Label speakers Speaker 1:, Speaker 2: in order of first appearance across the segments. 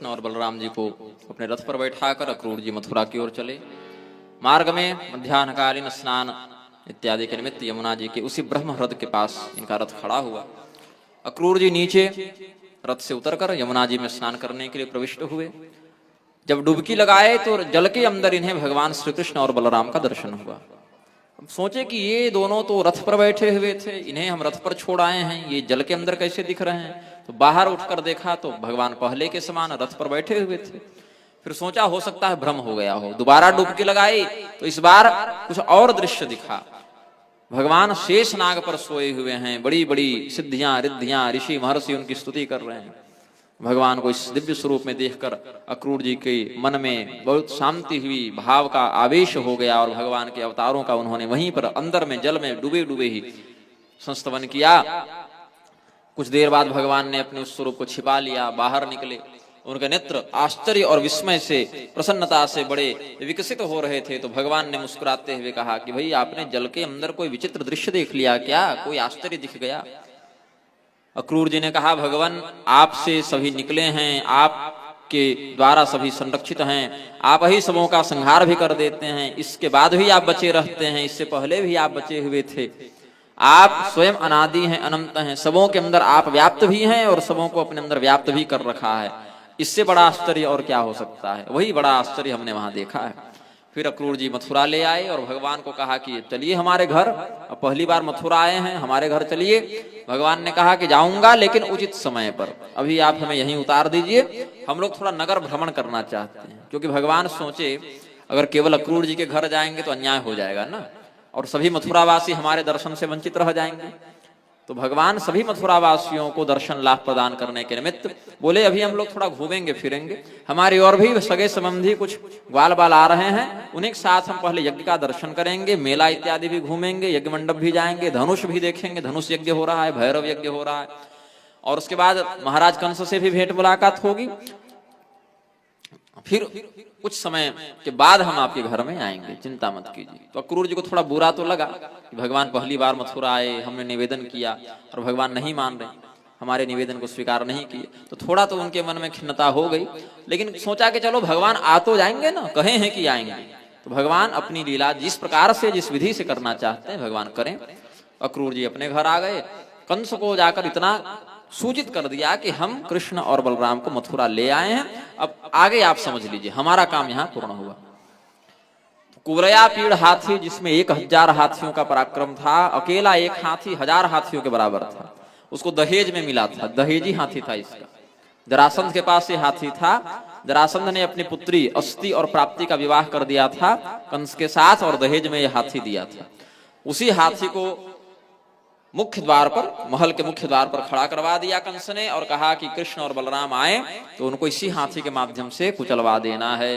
Speaker 1: कृष्ण और बलराम जी को अपने रथ पर बैठाकर अक्रूर जी मथुरा की ओर चले। मार्ग में मध्याह्नकालीन स्नान इत्यादि के निमित्त यमुना जी के उसी ब्रह्म हृद के पास इनका रथ खड़ा हुआ। अक्रूर जी नीचे रथ से उतरकर यमुना जी में स्नान करने के लिए प्रविष्ट हुए। जब डुबकी लगाए तो जल के अंदर इन्हें भगवान श्री कृष्ण और बलराम का दर्शन हुआ। अब सोचे कि ये दोनों तो रथ पर बैठे हुए थे, इन्हें हम रथ पर छोड़ आए हैं, ये जल के अंदर कैसे दिख रहे हैं। तो बाहर उठकर देखा तो भगवान पहले के समान रथ पर बैठे हुए थे। फिर सोचा हो सकता है भ्रम हो गया हो, दोबारा डुबकी लगाई तो इस बार कुछ और दृश्य दिखा। भगवान शेष नाग पर सोए हुए हैं, बड़ी बड़ी सिद्धियां रिद्धियां ऋषि महर्षि उनकी स्तुति कर रहे हैं। भगवान को इस दिव्य स्वरूप में देखकर अक्रूर जी के मन में बहुत शांति हुई, भाव का आवेश हो गया और भगवान के अवतारों का उन्होंने वहीं पर अंदर में जल में डूबे डूबे ही संस्तवन किया। कुछ देर बाद भगवान ने अपने उस स्वरूप को छिपा लिया, बाहर निकले। उनके नेत्र आश्चर्य और विस्मय से प्रसन्नता से बड़े विकसित हो रहे थे। तो भगवान ने मुस्कुराते हुए कहा कि भाई आपने जल के अंदर कोई विचित्र दृश्य देख लिया क्या, कोई आश्चर्य दिख गया। अक्रूर जी ने कहा भगवान आपसे सभी निकले हैं, आपके द्वारा सभी संरक्षित हैं, आप ही सबों का संहार भी कर देते हैं, इसके बाद भी आप बचे रहते हैं, इससे पहले भी आप बचे हुए थे। आप स्वयं अनादि हैं, अनंत हैं, सबों के अंदर आप व्याप्त भी हैं और सबों को अपने अंदर व्याप्त भी कर रखा है। इससे बड़ा आश्चर्य और क्या हो सकता है। वही बड़ा आश्चर्य हमने वहां देखा है। फिर अक्रूर जी मथुरा ले आए और भगवान को कहा कि चलिए हमारे घर, अब पहली बार मथुरा आए हैं, हमारे घर चलिए। भगवान ने कहा कि जाऊंगा लेकिन उचित समय पर, अभी आप हमें यहीं उतार दीजिए, हम लोग थोड़ा नगर भ्रमण करना चाहते हैं। क्योंकि भगवान सोचे अगर केवल अक्रूर जी के घर जाएंगे तो अन्याय हो जाएगा ना, और सभी मथुरावासी हमारे दर्शन से वंचित रह जाएंगे। तो भगवान सभी मथुरावासियों को दर्शन लाभ प्रदान करने के निमित्त बोले अभी हम लोग थोड़ा घूमेंगे फिरेंगे, हमारी और भी सगे संबंधी कुछ ग्वाल बाल आ रहे हैं, उन्हीं के साथ हम पहले यज्ञ का दर्शन करेंगे, मेला इत्यादि भी घूमेंगे, यज्ञ मंडप भी जाएंगे, धनुष भी देखेंगे, धनुष यज्ञ हो रहा है, भैरव यज्ञ हो रहा है, और उसके बाद महाराज कंस से भी भेंट मुलाकात होगी। फिर कुछ समय के बाद हम आपके घर में आएंगे, चिंता मत कीजिए। तो अक्रूर जी को थोड़ा बुरा तो लगा कि भगवान पहली बार मथुरा आए, हमने निवेदन किया और भगवान नहीं मान रहे, हमारे निवेदन को स्वीकार नहीं किए। तो थोड़ा तो उनके मन में खिन्नता हो गई, लेकिन सोचा कि चलो भगवान आ तो जाएंगे ना, कहे हैं कि आएंगे, तो भगवान अपनी लीला जिस प्रकार से जिस विधि से करना चाहते हैं भगवान करें। अक्रूर जी अपने घर आ गए। कंस को जाकर इतना सूचित कर दिया कि हम कृष्ण और बलराम को मथुरा ले आए हैं, अब आगे आप समझ लीजिए, हमारा काम यहां पूर्ण हुआ। कुबरया पीड़ हाथी जिसमें 1000 हाथियों का पराक्रम था, अकेला एक हाथी 1000 हाथियों के बराबर था, उसको दहेज में मिला था, दहेजी हाथी था इसका। जरासंध के पास ये हाथी था। जरासंध ने अपनी पुत्री अस्ति और प्राप्ति का विवाह कर दिया था कंस के साथ और दहेज में यह हाथी दिया था। उसी हाथी को मुख्य द्वार पर, महल के मुख्य द्वार पर खड़ा करवा दिया कंस ने और कहा कि कृष्ण और बलराम आए तो उनको इसी हाथी के माध्यम से कुचलवा देना है।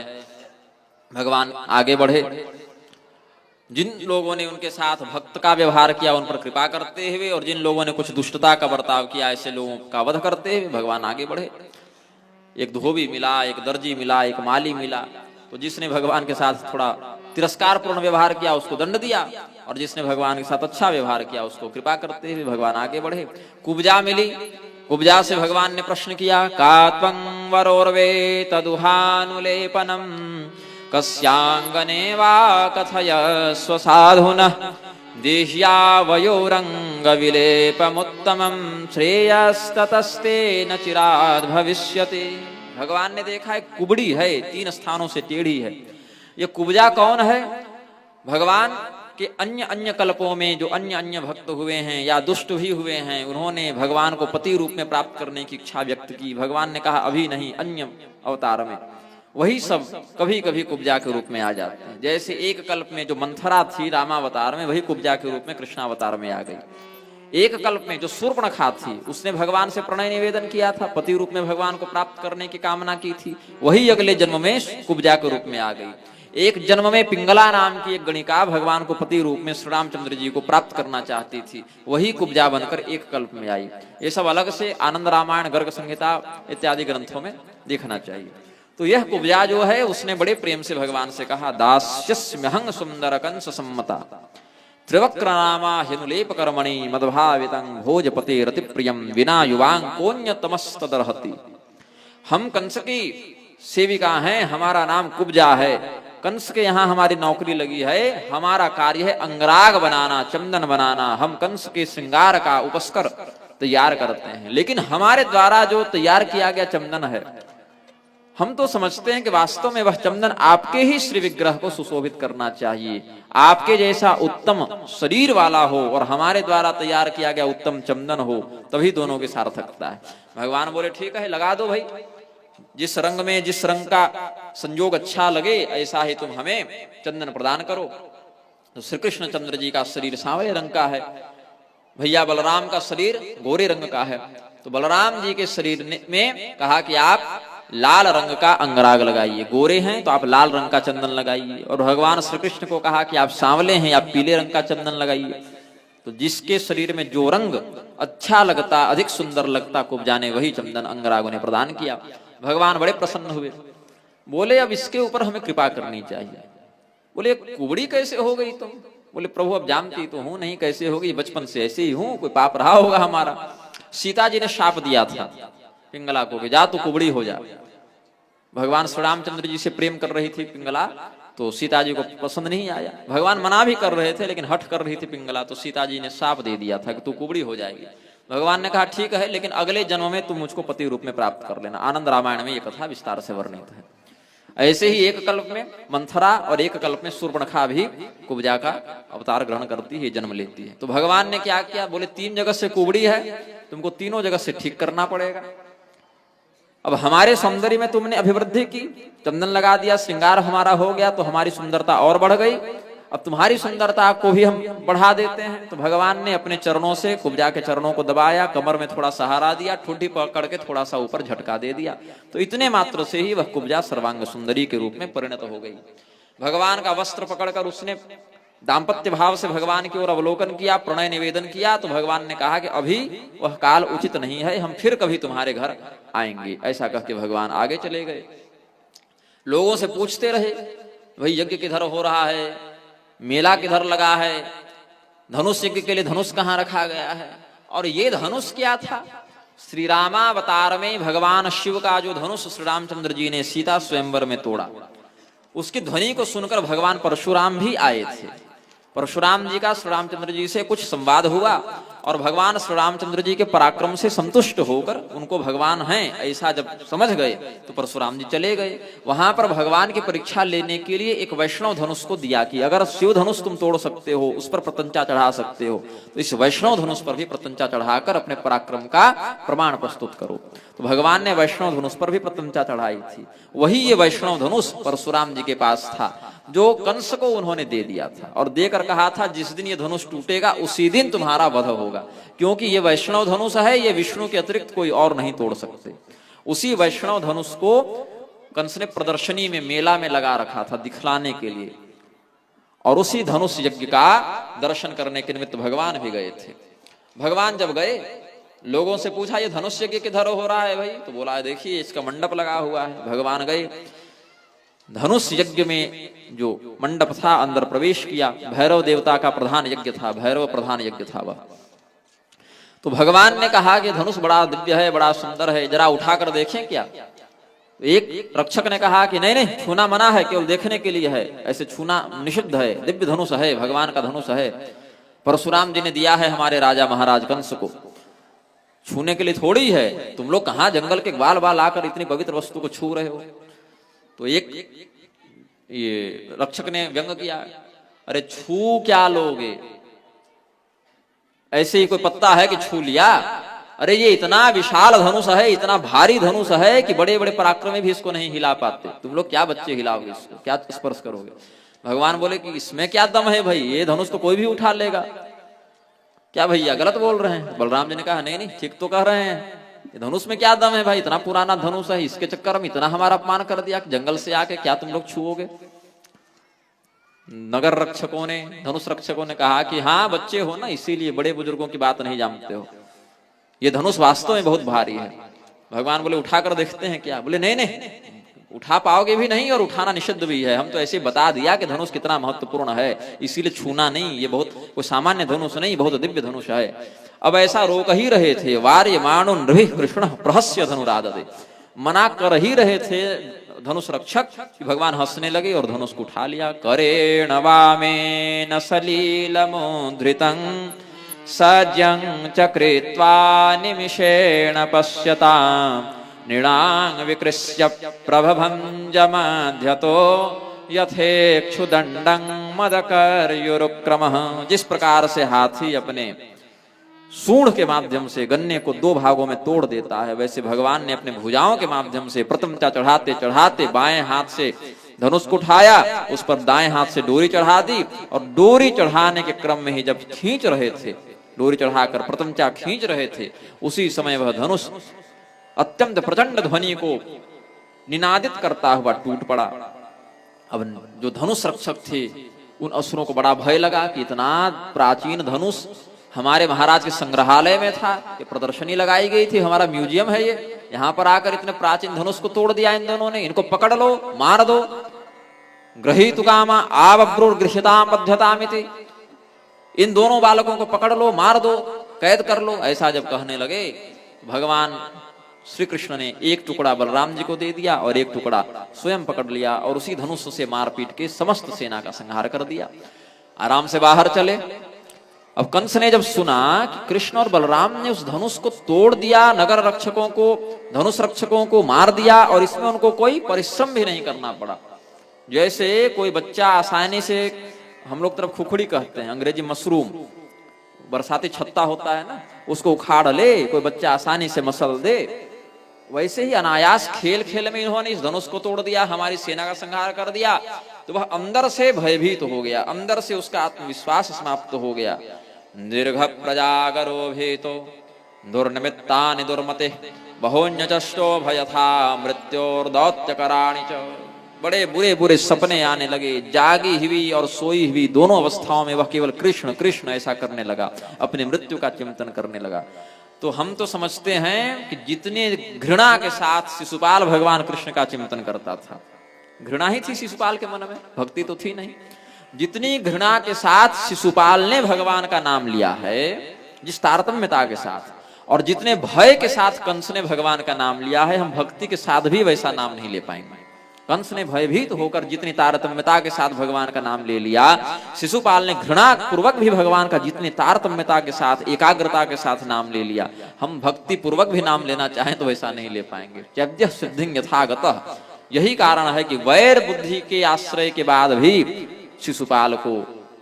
Speaker 1: भगवान आगे बढ़े। जिन लोगों ने उनके साथ भक्त का व्यवहार किया उन पर कृपा करते हुए, और जिन लोगों ने कुछ दुष्टता का बर्ताव किया ऐसे लोगों का वध करते हुए भगवान आगे बढ़े। एक धोबी मिला, एक दर्जी मिला, एक माली मिला। तो जिसने भगवान के साथ थोड़ा तिरस्कार पूर्ण व्यवहार किया उसको दंड दिया, और जिसने भगवान के साथ अच्छा व्यवहार किया उसको कृपा करते हुए भगवान आगे बढ़े। कुब्जा मिली। कुब्जा से भगवान ने प्रश्न किया, का त्वं वरोर्वे तदुहानुलेपनम कस्यांगने वा कथय स्वसाधुनः देह्या वयोरंग विलेपमुत्तमं श्रेयस्ततस्ते न चिराद भविष्यति। भगवान ने देखा एक कुबड़ी है, 3 स्थानों से टेढ़ी है। ये कुब्जा कौन है? भगवान के अन्य अन्य कल्पों में जो अन्य अन्य भक्त हुए हैं या दुष्ट भी हुए हैं, उन्होंने भगवान को पति रूप में प्राप्त करने की इच्छा व्यक्त की। भगवान ने कहा अभी नहीं, अन्य अवतार में। वही सब कभी कभी कुब्जा के रूप में आ जाते हैं। जैसे एक कल्प में जो मंथरा थी रामावतार में, वही कुब्जा के रूप में कृष्णावतार में आ गई। एक कल्प में जो शूर्पणखा थी उसने भगवान से प्रणय निवेदन किया था, पति रूप में भगवान को प्राप्त करने की कामना की थी, वही अगले जन्म में कुब्जा के रूप में आ गई। एक जन्म में पिंगला नाम की एक गणिका भगवान को पति रूप में श्री रामचंद्र जी को प्राप्त करना चाहती थी, वही कुब्जा बनकर एक कल्प में आई। ये सब अलग से आनंद रामायण, गर्ग संहिता इत्यादि ग्रंथों में देखना चाहिए। तो यह कुब्जा जो है उसने बड़े प्रेम से भगवान से कहा, दास्यस्म्यहं सुंदर कंस सम्मता त्रिवक्रनामा हिनुलेप कर्मणि मद्भावितं भोजपते रतिप्रियं विना युवां कोन्यतमस्तदर्हति। हम कंस की सेविका हैं, हमारा नाम कुब्जा है, कंस के यहाँ हमारी नौकरी लगी है, हमारा कार्य है अंगराग बनाना, चंदन बनाना, हम कंस के श्रृंगार का उपस्कर तैयार करते हैं। लेकिन हमारे द्वारा जो तैयार किया गया चंदन है, हम तो समझते हैं कि वास्तव में वह चंदन आपके ही श्री विग्रह को सुशोभित करना चाहिए, आपके जैसा उत्तम शरीर वाला हो और हमारे द्वारा तैयार किया गया उत्तम चंदन हो, तभी दोनों की सार्थकता है। भगवान बोले ठीक है, लगा दो भाई, जिस रंग में जिस रंग का संयोग अच्छा लगे ऐसा ही तुम हमें चंदन प्रदान करो। तो श्री कृष्ण चंद्र जी का शरीर सांवले रंग का है, भैया बलराम का शरीर गोरे रंग का है। तो बलराम जी के शरीर में कहा कि आप लाल रंग का अंगराग लगाइए, गोरे हैं तो आप लाल रंग का चंदन लगाइए। और भगवान श्री कृष्ण को कहा कि आप सांवले हैं, आप पीले रंग का चंदन लगाइए। तो जिसके शरीर में जो रंग अच्छा लगता, अधिक सुंदर लगता, कुब्जा ने वही चंदन अंगरागों ने प्रदान किया। भगवान बड़े प्रसन्न हुए, बोले अब इसके ऊपर हमें कृपा करनी चाहिए। बोले कुबड़ी कैसे हो गई तुम? बोले प्रभु अब जानती तो हूं नहीं कैसे हो गई, बचपन से ऐसे ही हूं, कोई पाप रहा होगा हमारा। सीता जी ने शाप दिया था पिंगला को कि जा तू कुबड़ी हो जा। भगवान श्री रामचंद्र जी से प्रेम कर रही थी पिंगला, तो सीता जी को पसंद नहीं आया। भगवान मना भी कर रहे थे लेकिन हट कर रही थी पिंगला, तो सीता जी ने शाप दे दिया था कि तू कुबड़ी हो जाएगी। भगवान ने कहा ठीक है, लेकिन अगले जन्म में तुम मुझको पति रूप में प्राप्त कर लेना। आनंद रामायण में यह कथा विस्तार से वर्णित है। ऐसे ही एक कल्प में मंथरा और एक कल्प में शूर्पणखा भी कुब्जा का अवतार ग्रहण करती है, जन्म लेती है। तो भगवान ने क्या किया? बोले 3 जगह से कुबड़ी है, तुमको तीनों जगह से ठीक करना पड़ेगा। अब हमारे सौंदर्य में तुमने अभिवृद्धि की, चंदन लगा दिया, श्रृंगार हमारा हो गया, तो हमारी सुंदरता और बढ़ गई। अब तुम्हारी सुंदरता को भी हम बढ़ा देते हैं। तो भगवान ने अपने चरणों से कुब्जा के चरणों को दबाया, कमर में थोड़ा सहारा दिया, ठुड्डी पकड़ के थोड़ा सा ऊपर झटका दे दिया। तो इतने मात्र से ही वह कुब्जा सर्वांग सुंदरी के रूप में परिणत हो गई। भगवान का वस्त्र पकड़कर उसने दाम्पत्य भाव से भगवान की ओर अवलोकन किया, प्रणय निवेदन किया। तो भगवान ने कहा कि अभी वह काल उचित नहीं है, हम फिर कभी तुम्हारे घर आएंगे। ऐसा कह के भगवान आगे चले गए। लोगों से पूछते रहे भाई यज्ञ किधर हो रहा है, मेला किधर लगा है, धनुष यज्ञ के लिए धनुष कहाँ रखा गया है। और ये धनुष क्या था? श्री रामावतार में भगवान शिव का जो धनुष श्री रामचंद्र जी ने सीता स्वयंवर में तोड़ा, उसकी ध्वनि को सुनकर भगवान परशुराम भी आए थे। परशुराम जी का श्री रामचंद्र जी से कुछ संवाद हुआ और भगवान श्री रामचंद्र जी के पराक्रम से संतुष्ट होकर उनको भगवान हैं ऐसा जब समझ गए तो परशुराम जी चले गए। वहां पर भगवान की परीक्षा लेने के लिए एक वैष्णव धनुष को दिया कि अगर शिव धनुष तुम तोड़ सकते हो, उस पर प्रतंचा चढ़ा सकते हो, तो इस वैष्णव धनुष पर भी प्रतंचा चढ़ाकर अपने पराक्रम का प्रमाण प्रस्तुत करो। तो भगवान ने वैष्णव धनुष पर भी प्रतंचा चढ़ाई थी। वही ये वैष्णव धनुष परशुराम जी के पास था, जो कंस को उन्होंने दे दिया था और देकर कहा था जिस दिन ये धनुष टूटेगा उसी दिन तुम्हारा वध होगा, क्योंकि ये वैष्णव धनुष है, ये विष्णु के अतिरिक्त कोई और नहीं तोड़ सकते। उसी वैष्णव धनुष को कंस ने प्रदर्शनी में मेला में लगा रखा था दिखलाने के लिए, और उसी धनुष यज्ञ का दर्शन करने के निमित्त भगवान भी गए थे। भगवान जब गए, लोगों से पूछा ये धनुष यज्ञ किधर हो रहा है भाई? तो बोला देखिए इसका मंडप लगा हुआ है। भगवान गए, धनुष यज्ञ में जो मंडप था अंदर प्रवेश किया। भैरव देवता का प्रधान यज्ञ था, भैरव प्रधान यज्ञ था वह। तो भगवान ने कहा कि धनुष बड़ा दिव्य है, बड़ा सुंदर है, जरा उठाकर देखें क्या? एक रक्षक ने कहा कि नहीं नहीं, छूना मना है, केवल देखने के लिए है, ऐसे छूना निषिद्ध है, दिव्य धनुष है, भगवान का धनुष है, परशुराम जी ने दिया है हमारे राजा महाराज कंस को, छूने के लिए थोड़ी है। तुम लोग कहाँ जंगल के ग्वाल बाल आकर इतनी पवित्र वस्तु को छू रहे हो? तो एक ये रक्षक ने व्यंग किया, अरे छू क्या लोगे, ऐसे ही कोई पत्ता है कि छू लिया? अरे ये इतना विशाल धनुष है, इतना भारी धनुष है कि बड़े बड़े पराक्रमी भी इसको नहीं हिला पाते। तुम लोग क्या बच्चे हिलाओगे इसको, क्या स्पर्श करोगे? भगवान बोले कि इसमें क्या दम है भाई, ये धनुष तो कोई भी उठा लेगा। क्या भैया गलत बोल रहे हैं? बलराम जी ने कहा नहीं नहीं, ठीक तो कह रहे हैं, धनुष में क्या दम है भाई, इतना पुराना धनुष है, इसके चक्कर में इतना हमारा अपमान कर दिया, जंगल से आके क्या तुम लोग छुओगे? नगर रक्षकों ने, धनुष रक्षकों ने कहा कि हाँ बच्चे हो ना, इसीलिए बड़े बुजुर्गों की बात नहीं जानते हो, ये धनुष वास्तव में बहुत भारी है। भगवान बोले उठाकर देखते हैं क्या? बोले नहीं नहीं, उठा पाओगे भी नहीं और उठाना निषिद्ध भी है, हम तो ऐसे बता दिया कि धनुष कितना महत्वपूर्ण है, इसीलिए छूना नहीं, ये बहुत कोई सामान्य धनुष नहीं, बहुत दिव्य धनुष है। अब ऐसा रोक ही रहे थे, वार्य माणो नृभिः कृष्ण प्रहस्य धनुराददे। मना कर ही रहे थे धनुष रक्षक कि भगवान हंसने लगे और धनुष को उठा लिया। करेण वामेन सलीलमुद्धृतं सज्जं चक्रित्वा निमिषेण पश्यताम् नृणां विकृष्य प्रभभञ्जमध्यतो यथेक्षुदण्डं मदकर्युरुक्रमः। जिस प्रकार से हाथी अपने सूंड के माध्यम से गन्ने को दो भागों में तोड़ देता है, वैसे भगवान ने अपने भुजाओं के माध्यम से प्रथमता चढ़ाते चढ़ाते बाएं हाथ से धनुष को उठाया, उस पर दाएं हाथ से डोरी चढ़ा दी और डोरी चढ़ाने के क्रम में ही जब खींच रहे थे, डोरी चढ़ाकर प्रथमता खींच रहे थे, उसी समय वह धनुष अत्यंत प्रचंड ध्वनि को निनादित करता हुआ टूट पड़ा। अब जो धनुष रक्षक थे उन असुरों को बड़ा भय लगा कि इतना प्राचीन धनुष हमारे महाराज के संग्रहालय में था, ये प्रदर्शनी लगाई गई थी, हमारा म्यूजियम है ये, यहाँ पर आकर इतने प्राचीन धनुष को तोड़ दिया इन दोनों ने, इनको पकड़ लो, मार दो। गृहीतु कामा आवब्रुर्गृह्यताम बध्यतामिति, इन दोनों बालकों को पकड़ लो, मार दो, कैद कर लो। ऐसा जब कहने लगे, भगवान श्री कृष्ण ने एक टुकड़ा बलराम जी को दे दिया और एक टुकड़ा स्वयं पकड़ लिया और उसी धनुष से मारपीट के समस्त सेना का संहार कर दिया। आराम से बाहर चले। अब कंस ने जब सुना कि कृष्ण और बलराम ने उस धनुष को तोड़ दिया, नगर रक्षकों को, धनुष रक्षकों को मार दिया और इसमें उनको कोई परिश्रम भी नहीं करना पड़ा। जैसे कोई बच्चा आसानी से, हम लोग तरफ खुखड़ी कहते हैं, अंग्रेजी मशरूम, बरसाती छत्ता होता है ना, उसको उखाड़ ले कोई बच्चा आसानी से मसल दे, वैसे ही अनायास खेल खेल में इन्होंने इस धनुष को तोड़ दिया, हमारी सेना का संहार कर दिया। तो वह अंदर से भयभीत हो गया, अंदर से उसका आत्मविश्वास समाप्त हो गया। दीर्घ प्रजागरो भीतो दुर्निमित्तानि दुर्मते बहोन्यचष्टो भयथा मृत्योर्दौत्यकराणि च। बड़े बुरे बुरे सपने आने लगे, जागी हुई और सोई हुई दोनों अवस्थाओं में वह केवल कृष्ण कृष्ण ऐसा करने लगा, अपनी मृत्यु का चिंतन करने लगा। तो हम तो समझते हैं कि जितने घृणा के साथ शिशुपाल भगवान कृष्ण का चिंतन करता था, घृणा ही थी शिशुपाल के मन में, भक्ति तो थी नहीं। जितनी घृणा के साथ शिशुपाल ने भगवान का नाम लिया है, जिस तारतम्यता के साथ, और जितने भय के साथ कंस ने भगवान का नाम लिया है, हम भक्ति के साथ भी वैसा नाम नहीं ले पाएंगे। कंस ने भयभीत होकर जितनी तारतम्यता के साथ भगवान का नाम ले लिया, शिशुपाल ने घृणा पूर्वक भी भगवान का जितनी तारतम्यता के साथ, एकाग्रता के साथ नाम ले लिया। हम भक्ति पूर्वक भी नाम लेना चाहें तो वैसा नहीं ले पाएंगे। त्यज्य सिद्धिं यथागतः, यही कारण है कि वैर बुद्धि के आश्रय के बाद भी शिशुपाल को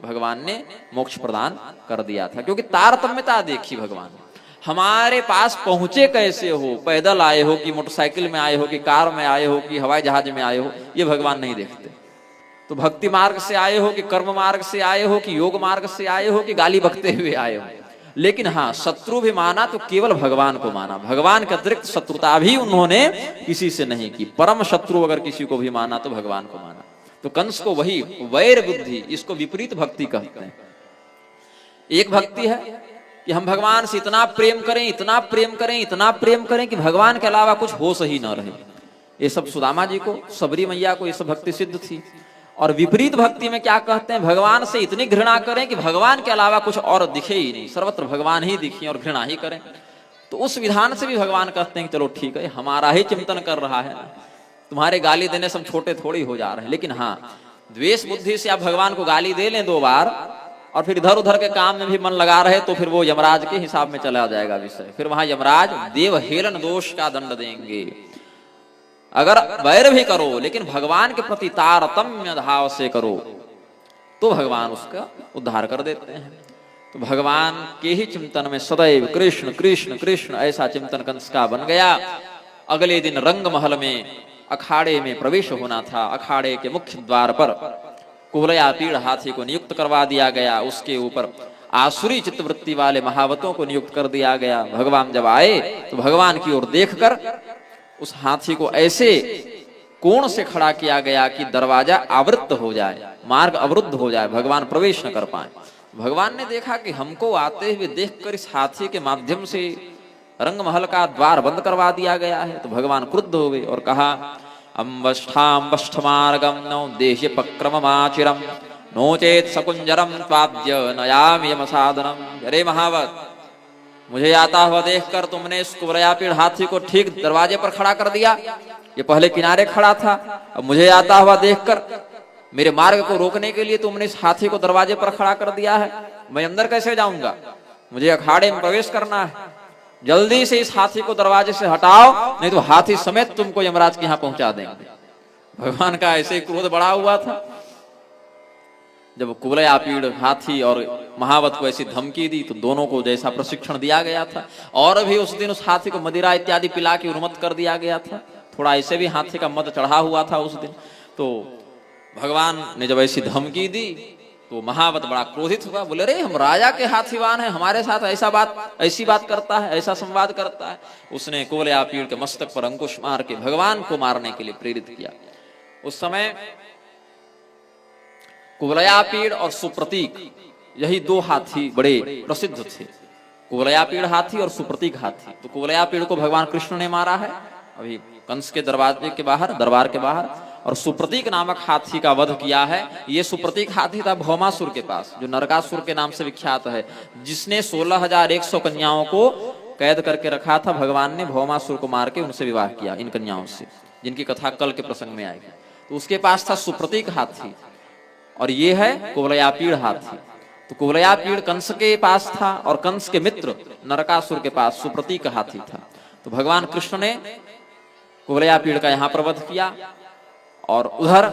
Speaker 1: भगवान ने मोक्ष प्रदान कर दिया था, क्योंकि तारतम्यता देखी भगवान ने। हमारे पास पहुंचे कैसे हो, पैदल आए हो कि मोटरसाइकिल में आए हो कि कार में आए हो कि हवाई जहाज में आए हो, ये भगवान नहीं देखते। तो भक्ति मार्ग से आए हो कि कर्म मार्ग से आए हो कि योग मार्ग से आए हो कि गाली बकते हुए आए हो, लेकिन हाँ, शत्रु भी माना तो केवल भगवान को माना। भगवान के अतिरिक्त शत्रुता भी उन्होंने किसी से नहीं की। परम शत्रु अगर किसी को भी माना तो भगवान को माना। तो कंस को वही वैर बुद्धि, इसको विपरीत भक्ति कहते हैं। एक भक्ति है कि हम भगवान से इतना प्रेम करें, इतना प्रेम करें, इतना प्रेम करें कि भगवान के अलावा कुछ होश ही न रहे। ये सब सुदामा जी को, सबरी मैया को ये सब भक्ति सिद्ध थी। और विपरीत भक्ति में क्या कहते हैं, भगवान से इतनी घृणा करें कि भगवान के अलावा कुछ और दिखे ही नहीं, सर्वत्र भगवान ही दिखे और घृणा ही करें। तो उस विधान से भी भगवान कहते हैं कि चलो ठीक है, हमारा ही चिंतन कर रहा है, तुम्हारे गाली देने से हम छोटे थोड़ी हो जा रहे हैं। लेकिन हाँ, द्वेष बुद्धि से आप भगवान को गाली दे लें 2 बार और फिर इधर उधर के काम में भी मन लगा रहे, तो फिर वो यमराज के हिसाब में चला जाएगा विषय। फिर वहां यमराज देव हेलन दोष का दंड देंगे। अगर वैर भी करो लेकिन भगवान के प्रति तारतम्य भाव से करो तो भगवान उसका उद्धार कर देते हैं। तो भगवान के ही चिंतन में सदैव कृष्ण कृष्ण कृष्ण ऐसा चिंतन कंस का बन गया। अगले दिन रंग महल में अखाड़े में प्रवेश होना था। अखाड़े के मुख्य द्वार पर कुवलया पीड़ हाथी को नियुक्त करवा दिया गया। उसके ऊपर आसुरी चित्तवृत्ति वाले महावतों को नियुक्त कर दिया गया। भगवान जब आए तो भगवान की ओर देखकर उस हाथी को ऐसे कोण से खड़ा किया गया कि दरवाजा आवृत्त हो जाए, मार्ग अवरुद्ध हो जाए, भगवान प्रवेश न कर पाए। भगवान ने देखा कि हमको आते हुए देखकर इस हाथी के माध्यम से रंग महल का द्वार बंद करवा दिया गया है। तो भगवान क्रुद्ध हो गए और कहा, अम्बष्ठाम्बष्ठमार्गम नौ देह्य पक्रममाचिरम नो चेत सकुंजरम त्वाद्य नयामि यमसादनम। अरे महावत, मुझे आता हुआ देखकर तुमने इस कुवलयापीड़ हाथी को ठीक दरवाजे पर खड़ा कर दिया। ये पहले किनारे खड़ा था, अब मुझे आता हुआ देखकर मेरे मार्ग को रोकने के लिए तुमने इस हाथी को दरवाजे पर खड़ा कर दिया है। मैं अंदर कैसे जाऊंगा? मुझे अखाड़े में प्रवेश करना है। जल्दी से इस हाथी को दरवाजे से हटाओ, नहीं तो हाथी समेत तुमको यमराज के यहाँ पहुंचा देंगे। भगवान का ऐसे क्रोध बढ़ा हुआ था। जब कुवलयापीड़ हाथी और महावत को ऐसी धमकी दी तो दोनों को जैसा प्रशिक्षण दिया गया था, और भी उस दिन उस हाथी को मदिरा इत्यादि पिला के उन्मत्त कर दिया गया था। थोड़ा ऐसे भी हाथी का मद चढ़ा हुआ था उस दिन। तो भगवान ने जब ऐसी धमकी दी तो महावत बड़ा क्रोधित हुआ। बोले, रे हम राजा के हाथीवान हैं, हमारे साथ ऐसी बात करता है, ऐसा संवाद करता है। उसने कुवलयापीड़ के मस्तक पर अंकुश मार के भगवान को मारने के लिए प्रेरित किया। उस समय कुवलयापीड़ और सुप्रतीक, यही दो हाथी बड़े प्रसिद्ध थे। कुवलयापीड़ हाथी और सुप्रतीक हाथी। तो कुवलयापीड़ को भगवान कृष्ण ने मारा है अभी कंस के दरवाजे के बाहर, दरबार के बाहर, और सुप्रतीक नामक हाथी का वध किया है। ये सुप्रतीक हाथी था भौमासुर के पास, जो नरकासुर के नाम से विख्यात है, जिसने 16,100 कन्याओं को कैद करके रखा था। भगवान ने भौमासुर को मार के उनसे विवाह किया, इन कन्याओं से, जिनकी कथा कल के प्रसंग में आएगी। तो उसके पास था सुप्रतीक हाथी, और ये है कुवलयापीड़ हाथी। तो कुवलयापीड़ कंस के पास था, और कंस के मित्र नरकासुर के पास सुप्रतीक हाथी था। तो भगवान कृष्ण ने कुवलयापीड़ का यहाँ पर वध किया। और उधर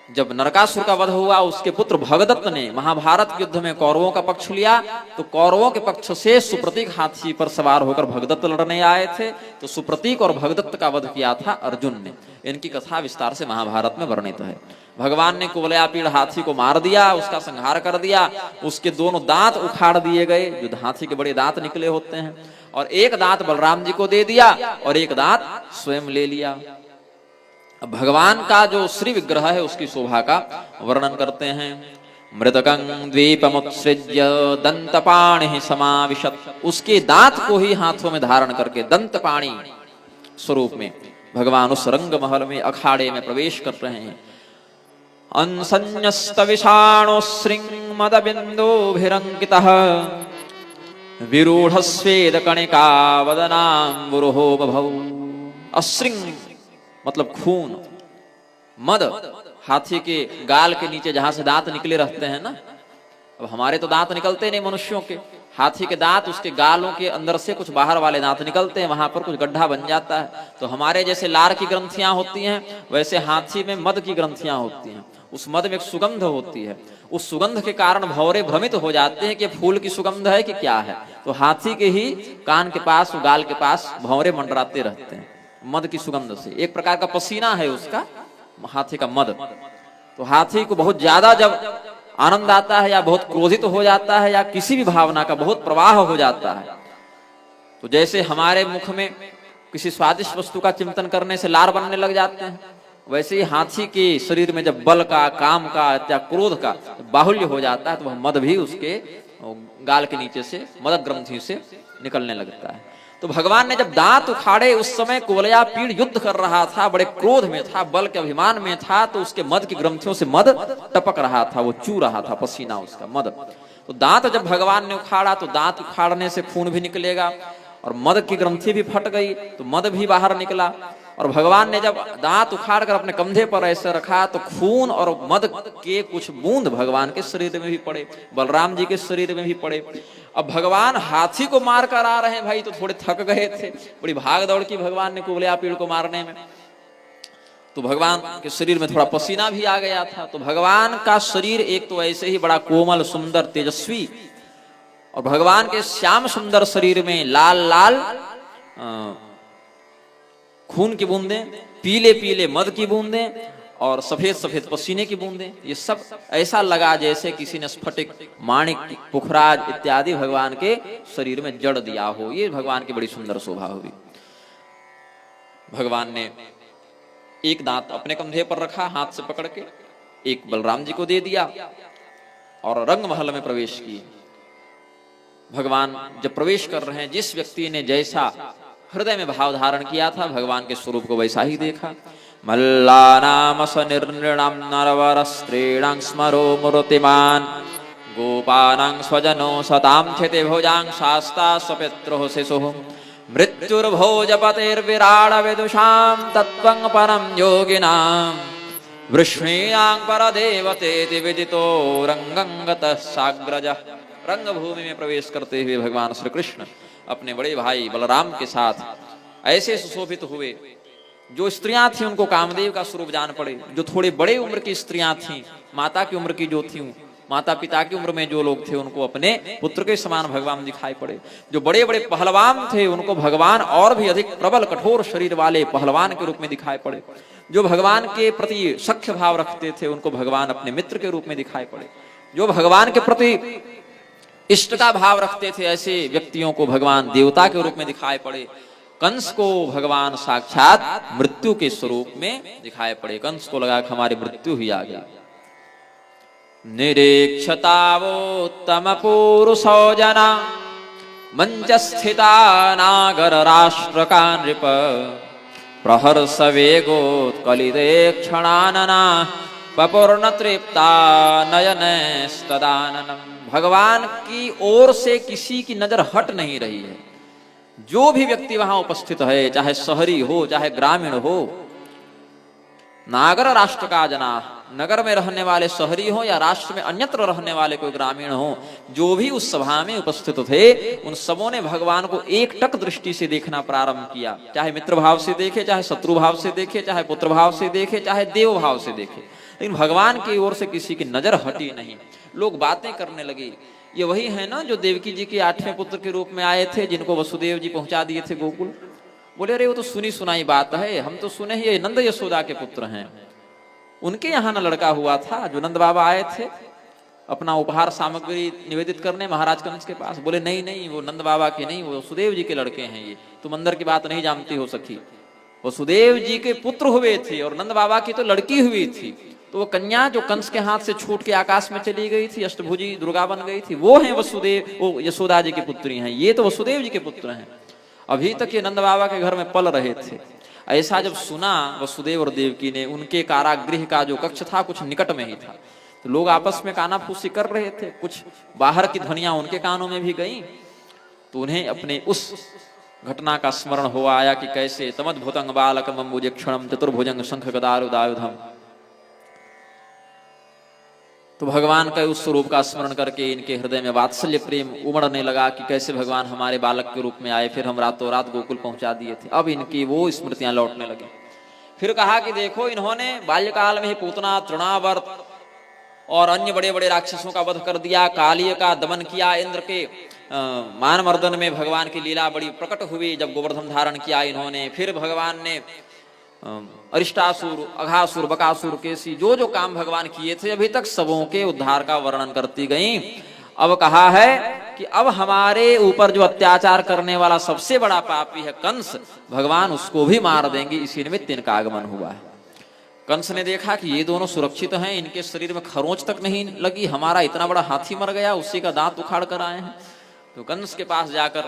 Speaker 1: जब नरकासुर का वध हुआ, उसके पुत्र भगदत्त ने महाभारत के युद्ध में कौरवों का पक्ष लिया। तो कौरवों के पक्ष से सुप्रतीक हाथी पर सवार होकर भगदत्त लड़ने आए थे। तो सुप्रतीक और भगदत्त का वध किया था अर्जुन ने। इनकी कथा विस्तार से महाभारत में वर्णित है। भगवान ने कुवलयापीड़ हाथी को मार दिया, उसका संहार कर दिया। उसके दोनों दांत उखाड़ दिए गए, जो हाथी के बड़े दांत निकले होते हैं, और एक दांत बलराम जी को दे दिया और एक दांत स्वयं ले लिया। अब भगवान का जो श्री विग्रह है उसकी शोभा का वर्णन करते हैं। मृतकं द्वीपमुत्सृज्य दंतपाणि समाविशत। उसके दांत को ही हाथों में धारण करके दंतपाणि स्वरूप में भगवान उस रंग महल में, अखाड़े में प्रवेश कर रहे हैं। अंसन्यस्त विषाणो श्रृंगमदबिंदुभिरंकितः विरूढ़ स्वेद कणिका वदनाम्बुरुहो बभौ। अश्रिंग मतलब खून, मद हाथी के गाल के नीचे जहां से दांत निकले रहते हैं ना। अब हमारे तो दांत निकलते नहीं मनुष्यों के, हाथी के दांत उसके गालों के अंदर से कुछ बाहर वाले दांत निकलते हैं, वहां पर कुछ गड्ढा बन जाता है। तो हमारे जैसे लार की ग्रंथियां होती हैं, वैसे हाथी में मद की ग्रंथियां होती हैं। उस मद में एक सुगंध होती है। उस सुगंध के कारण भंवरे भ्रमित हो जाते हैं कि फूल की सुगंध है कि क्या है। तो हाथी के ही कान के पास, गाल के पास भंवरे मंडराते रहते हैं मद की सुगंध से। एक प्रकार का पसीना है उसका, हाथी का मद। तो हाथी को बहुत ज्यादा जब आनंद आता है, या बहुत क्रोधित हो जाता है, या किसी भी भावना का बहुत प्रवाह हो जाता है, तो जैसे हमारे मुख में किसी स्वादिष्ट वस्तु का चिंतन करने से लार बनने लग जाते हैं, वैसे ही हाथी के शरीर में जब बल का, काम का या क्रोध का बाहुल्य हो जाता है, तो वह मद भी उसके गाल के नीचे से, मद ग्रंथि से निकलने लगता है। तो भगवान ने जब दांत उखाड़े, उस समय कुवलयापीड़ युद्ध कर रहा था, बड़े क्रोध में था, बल के अभिमान में था। तो उसके मद की ग्रंथियों से मद टपक रहा था, वो चू रहा था पसीना उसका, मद। तो दांत जब भगवान ने उखाड़ा, तो दांत उखाड़ने से खून भी निकलेगा, और मद की ग्रंथि भी फट गई, तो मद भी बाहर निकला। और भगवान ने जब दांत उखाड़ कर अपने कंधे पर ऐसे रखा, तो खून और मद के कुछ बूंद भगवान के शरीर में भी पड़े, बलराम जी के शरीर में भी पड़े। अब भगवान हाथी को मार कर आ रहे हैं भाई, तो थोड़े थक गए थे, बड़ी भाग दौड़ की भगवान ने कुवलयापीड़ को मारने में। तो भगवान के शरीर में थोड़ा पसीना भी आ गया था। तो भगवान का शरीर एक तो ऐसे ही बड़ा कोमल, सुंदर, तेजस्वी, और भगवान के श्याम सुंदर शरीर में लाल लाल खून की बूंदें, पीले पीले मद की बूंदें, और सफेद सफेद पसीने की बूंदें। ये सब ऐसा लगा जैसे किसी ने स्फटिक, माणिक, पुखराज इत्यादि भगवान के शरीर में जड़ दिया हो। ये भगवान की बड़ी सुंदर शोभा हुई। भगवान ने एक दांत अपने कंधे पर रखा, हाथ से पकड़ के, एक बलराम जी को दे दिया, और रंग महल में प्रवेश किए। भगवान जब प्रवेश कर रहे हैं, जिस व्यक्ति ने जैसा हृदय में भाव धारण किया था, भगवान के स्वरूप को वैसा ही देखा। मल्लानाम सनिर्नृणाम नरवर स्त्रीणां स्मरो मूर्तिमान गोपानां स्वजनो सतां क्षिते भुजां शास्ता स्वपित्रोः शिशुः मृत्युर्भोजपतेर्विराड विदुषां तत्त्वं परं योगिनां वृष्णीयां परदेवतेति विदितो रंगं गतः साग्रजः। रंगभूमि में प्रवेश करते हुए भगवान श्री कृष्ण अपने बड़े भाई बलराम के साथ ऐसे सुशोभित हुए, जो स्त्रियां थीं उनको कामदेव का स्वरूप जान पड़े। जो थोड़े बड़े उम्र की स्त्रियां थीं, माता की उम्र की जो थीं, माता पिता की उम्र में जो लोग थे, उनको अपने पुत्र के समान भगवान दिखाई पड़े। जो बड़े बड़े पहलवान थे, उनको भगवान और भी अधिक प्रबल कठोर शरीर वाले पहलवान के रूप में दिखाई पड़े। जो भगवान के प्रति सख्य भाव रखते थे, उनको भगवान अपने मित्र के रूप में दिखाई पड़े। जो भगवान के प्रति इष्ट का भाव रखते थे, ऐसे व्यक्तियों को भगवान देवता के रूप में दिखाई पड़े। कंस को भगवान साक्षात मृत्यु के स्वरूप में दिखाई पड़े। कंस को लगा कि हमारी मृत्यु ही आ गई। निरीक्षतावोत्तम पुरुषो जना मंचस्थिता नागर राष्ट्र का नृप प्रहर्ष वेगोत्कलिते क्षणानना पपूर्ण तृप्ता नयनस्तदाननम। भगवान की ओर से किसी की नजर हट नहीं रही है। जो भी व्यक्ति वहां उपस्थित है, चाहे शहरी हो चाहे ग्रामीण हो, नागर राष्ट्र का जना, नगर में रहने वाले शहरी हो या राष्ट्र में अन्यत्र रहने वाले कोई ग्रामीण हो, जो भी उस सभा में उपस्थित थे, उन सबों ने भगवान को एकटक दृष्टि से देखना प्रारंभ किया। चाहे मित्र भाव से देखे, चाहे शत्रु भाव से देखे, चाहे पुत्र भाव से देखे, चाहे देव भाव से देखे, लेकिन भगवान की ओर से किसी की नजर हटी नहीं। लोग बातें करने लगे, ये वही है ना जो देवकी जी के 8वें पुत्र के रूप में आए थे, जिनको वसुदेव जी पहुंचा दिए थे गोकुल। बोले अरे वो तो सुनी सुनाई बात है, हम तो सुने ही ये नंद यशोदा के पुत्र हैं। उनके यहाँ ना लड़का हुआ था, जो नंद बाबा आए थे अपना उपहार सामग्री निवेदित करने महाराज कंस के पास। बोले नहीं नहीं, वो नंद बाबा के नहीं, वो वसुदेव जी के लड़के हैं। ये तुम अंदर की बात नहीं जानती हो सखी। वसुदेव जी के पुत्र हुए थे और नंद बाबा की तो लड़की हुई थी। तो वो कन्या जो कंस के हाथ से छूट के आकाश में चली गई थी, अष्टभुजी दुर्गा बन गई थी, वो है वसुदेव, वो यशोदा जी की पुत्री हैं। ये तो वसुदेव जी के पुत्र हैं। अभी तक ये नंद बाबा के घर में पल रहे थे। ऐसा जब सुना वसुदेव और देवकी ने, उनके कारागृह का जो कक्ष था कुछ निकट में ही था, तो लोग आपस में कानाफूसी कर रहे थे। कुछ बाहर की ध्वनियां उनके कानों में भी गईं, तो उन्हें अपने उस घटना का स्मरण हो आया कि कैसे तमद्भुतंग बालकम अम्बुजक्षणम चतुर्भुजंग शंख गदारुदायुधम। तो भगवान का उस स्वरूप का स्मरण करके इनके हृदय में वात्सल्य प्रेम उमड़ने लगा कि कैसे भगवान हमारे बालक के रूप में आए, फिर हम रातों रात गोकुल पहुंचा दिए थे। अब इनकी वो स्मृतियां लौटने लगी। फिर कहा कि देखो, इन्होंने बाल्यकाल में ही पूतना, तृणावर्त और अन्य बड़े बड़े राक्षसों का वध कर दिया, कालिय का दमन किया, इंद्र के मान मर्दन में भगवान की लीला बड़ी प्रकट हुई जब गोवर्धन धारण किया इन्होंने। फिर भगवान ने अरिष्टासुर, अघासुर, बकासुर, केसी, जो जो काम भगवान किए थे अभी तक सबों के उद्धार का वर्णन करती गई। अब कहा है कि अब हमारे ऊपर जो अत्याचार करने वाला सबसे बड़ा पापी है कंस, भगवान उसको भी मार देंगे। इसी निमित्त इनका आगमन हुआ है। कंस ने देखा कि ये दोनों सुरक्षित हैं, इनके शरीर में खरोंच तक नहीं लगी, हमारा इतना बड़ा हाथी मर गया, उसी का दांत उखाड़ कर आए हैं। तो कंस के पास जाकर